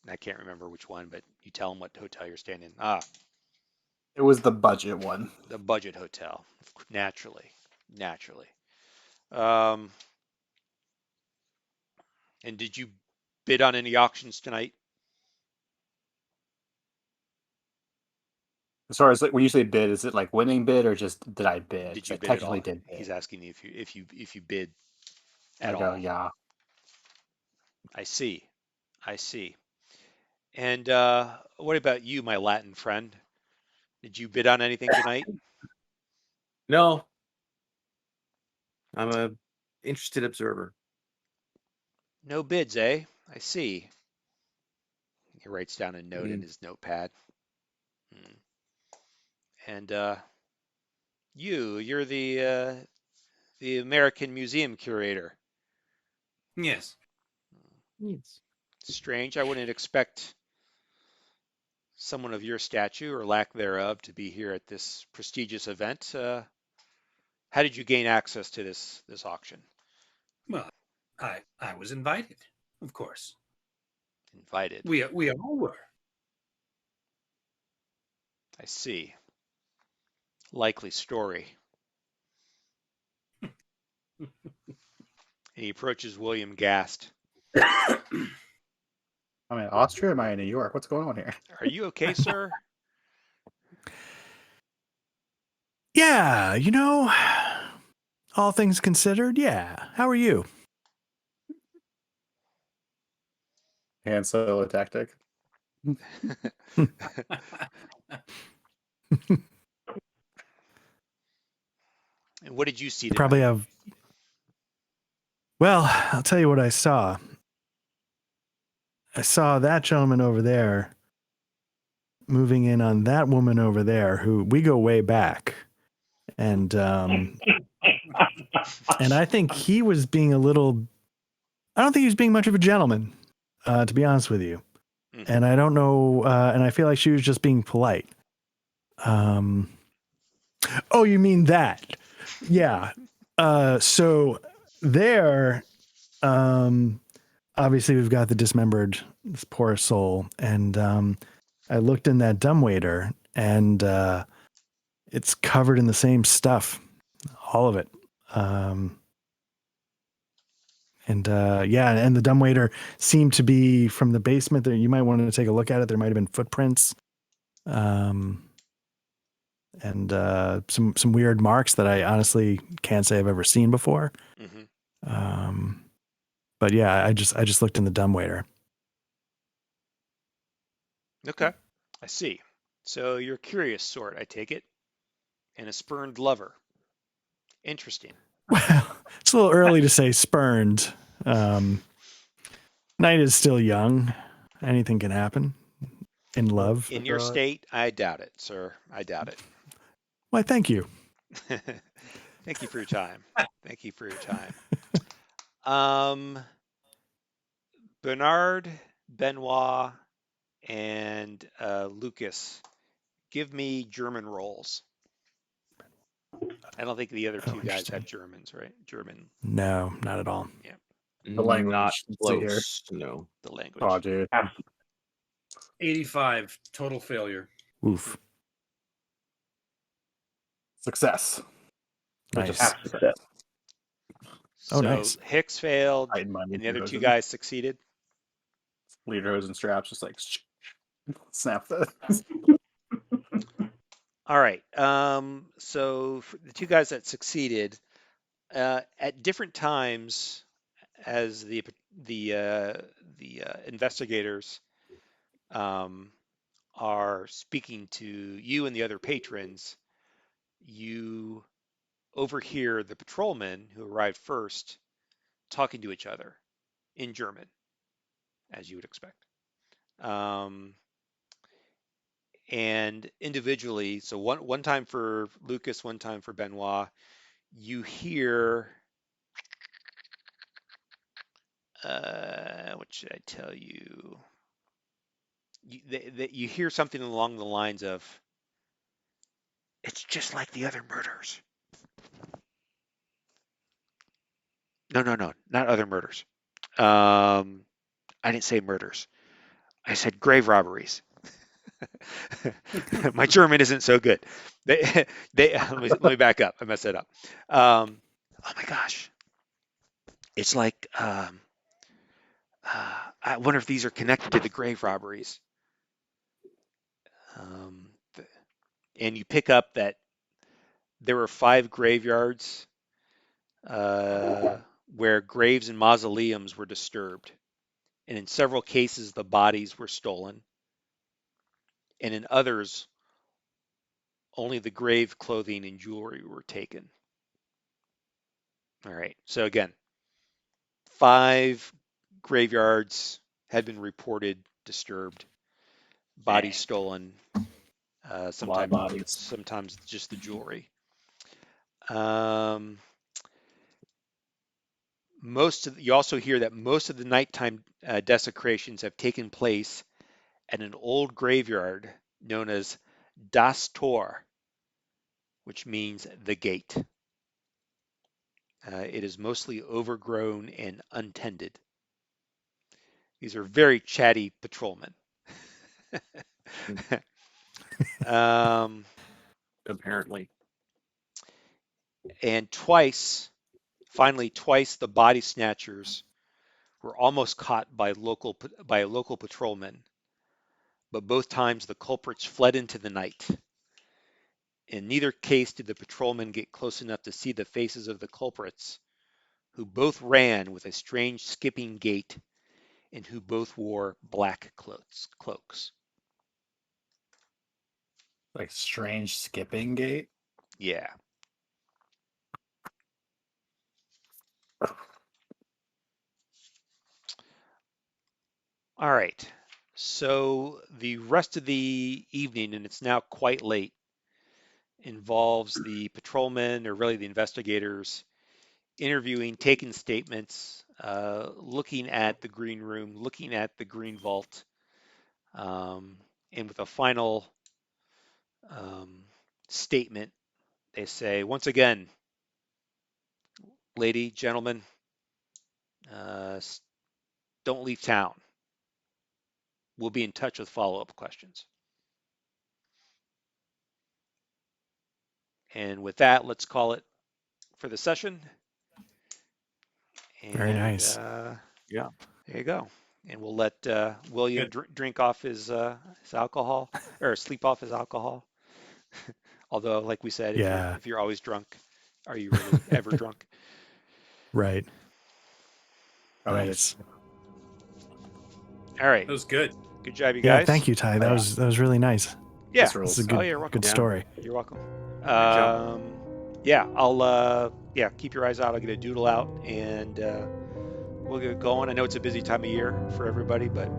D: I can't remember which one, but you tell them what hotel you're staying in.
A: It was the budget one.
D: The budget hotel. Naturally. And did you bid on any auctions tonight?
A: As far as when you say bid, is it like winning bid or just did I bid?
D: Did you
A: I
D: bid at
A: technically
D: all?
A: did bid.
D: He's asking you if you bid at
A: I go,
D: all.
A: yeah.
D: I see. And what about you, my Latin friend? Did you bid on anything tonight?
E: No, I'm a interested observer.
D: No bids, eh? I see. He writes down a note in his notepad. And you're the American Museum curator.
F: Yes.
D: Strange. I wouldn't expect someone of your stature or lack thereof to be here at this prestigious event. How did you gain access to this auction?
F: Well, I was invited, of course.
D: Invited.
F: We all were.
D: I see. Likely story. And he approaches William Gast.
A: I'm in Austria. Am I in New York? What's going on here?
D: Are you okay, sir?
B: Yeah, all things considered, yeah. How are you?
A: Hand solo tactic.
D: And what did you see?
B: Probably have. Well, I'll tell you what I saw. I saw that gentleman over there moving in on that woman over there, who we go way back, and I think he was being a little. I don't think he was being much of a gentleman, to be honest with you.
D: Mhm.
B: And I don't know, and I feel like she was just being polite. Oh, you mean that? Yeah. So there, obviously we've got the dismembered, this poor soul. And I looked in that dumbwaiter, and it's covered in the same stuff, all of it. And the dumbwaiter seemed to be from the basement. There, you might want to take a look at it. There might have been footprints, and some weird marks that I honestly can't say I've ever seen before.
D: Mm-hmm.
B: But yeah, I just looked in the dumbwaiter.
D: Okay, I see. So you're a curious sort, I take it, and a spurned lover. Interesting.
B: Well, it's a little early to say spurned. Night is still young. Anything can happen in love.
D: In your state, I doubt it, sir. I doubt it.
B: Why, thank you.
D: Thank you for your time. Bernard, Benoit, and Lucas, give me German rolls. I don't think the other two guys have Germans, right? German.
B: No, not at all.
D: Yeah.
A: The language.
E: Not
A: Let's see here.
E: close. No.
D: The language.
A: Oh, dude.
F: 85, total failure.
B: Oof.
A: Success.
B: Nice.
C: Half success.
B: Oh,
D: So
B: nice.
D: Hicks failed,
A: Tighten my
D: and the other two
A: lederhosen.
D: guys succeeded.
A: Lederhosen straps, just like snap those.
D: All right. So for the two guys that succeeded, at different times, as the investigators are speaking to you and the other patrons, you overhear the patrolmen who arrived first talking to each other in German, as you would expect. And individually, so one time for Lucas, one time for Benoit, you hear, what should I tell you? You hear something along the lines of, "It's just like the other murders." No, not other murders. I didn't say murders. I said grave robberies. My German isn't so good. They let me back up. I messed it up. Oh my gosh. It's like, I wonder if these are connected to the grave robberies. And you pick up that there were 5 graveyards where graves and mausoleums were disturbed. And in several cases, the bodies were stolen. And in others, only the grave clothing and jewelry were taken. All right. So again, 5 graveyards had been reported disturbed, bodies stolen, sometimes just the jewelry. You also hear that most of the nighttime desecrations have taken place at an old graveyard known as Das Tor, which means the gate. It is mostly overgrown and untended. These are very chatty patrolmen.
E: Apparently.
D: And finally twice, the body snatchers were almost caught by a local patrolman, but both times the culprits fled into the night. In neither case did the patrolmen get close enough to see the faces of the culprits, who both ran with a strange skipping gait and who both wore black cloaks.
A: Like strange skipping gait.
D: Yeah. All right. So the rest of the evening, and it's now quite late, involves the patrolmen, or really the investigators, interviewing, taking statements, looking at the green room, looking at the green vault, and with a final statement, they say, once again, lady, gentlemen, don't leave town. We'll be in touch with follow-up questions. And with that, let's call it for the session. And,
B: very nice.
E: Yeah.
D: There you go. And we'll let William drink off his alcohol, or sleep off his alcohol. Although, like we said, if you're always drunk, are you really ever drunk?
B: Right.
A: Nice.
D: All right.
F: That was good.
D: Good job, you guys.
B: Thank you, Ty. That was really nice.
D: Yeah.
B: This is a good,
D: you're welcome.
B: good story.
D: You're welcome. Yeah, I'll keep your eyes out. I'll get a doodle out, and we'll get going. I know it's a busy time of year for everybody, but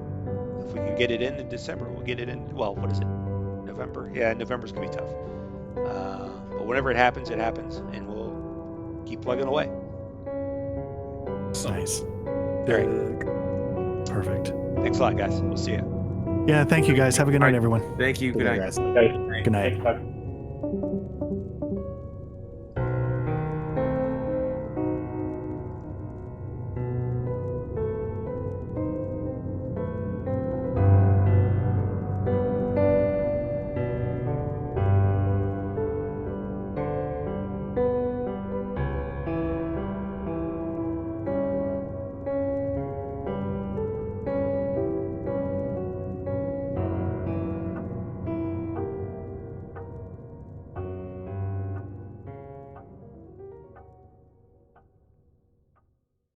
D: if we can get it in December, we'll get it in. Well, what is it? November? Yeah, November's gonna be tough. But whenever it happens, and we'll keep plugging away.
B: Nice.
D: All right.
B: Perfect.
D: Thanks a lot, guys. We'll see you.
B: Yeah, thank you guys. Have a good night,
E: All right.
B: everyone.
E: Thank you. Good night.
A: guys.
C: Guys,
B: Good night.
C: thanks, Tuck.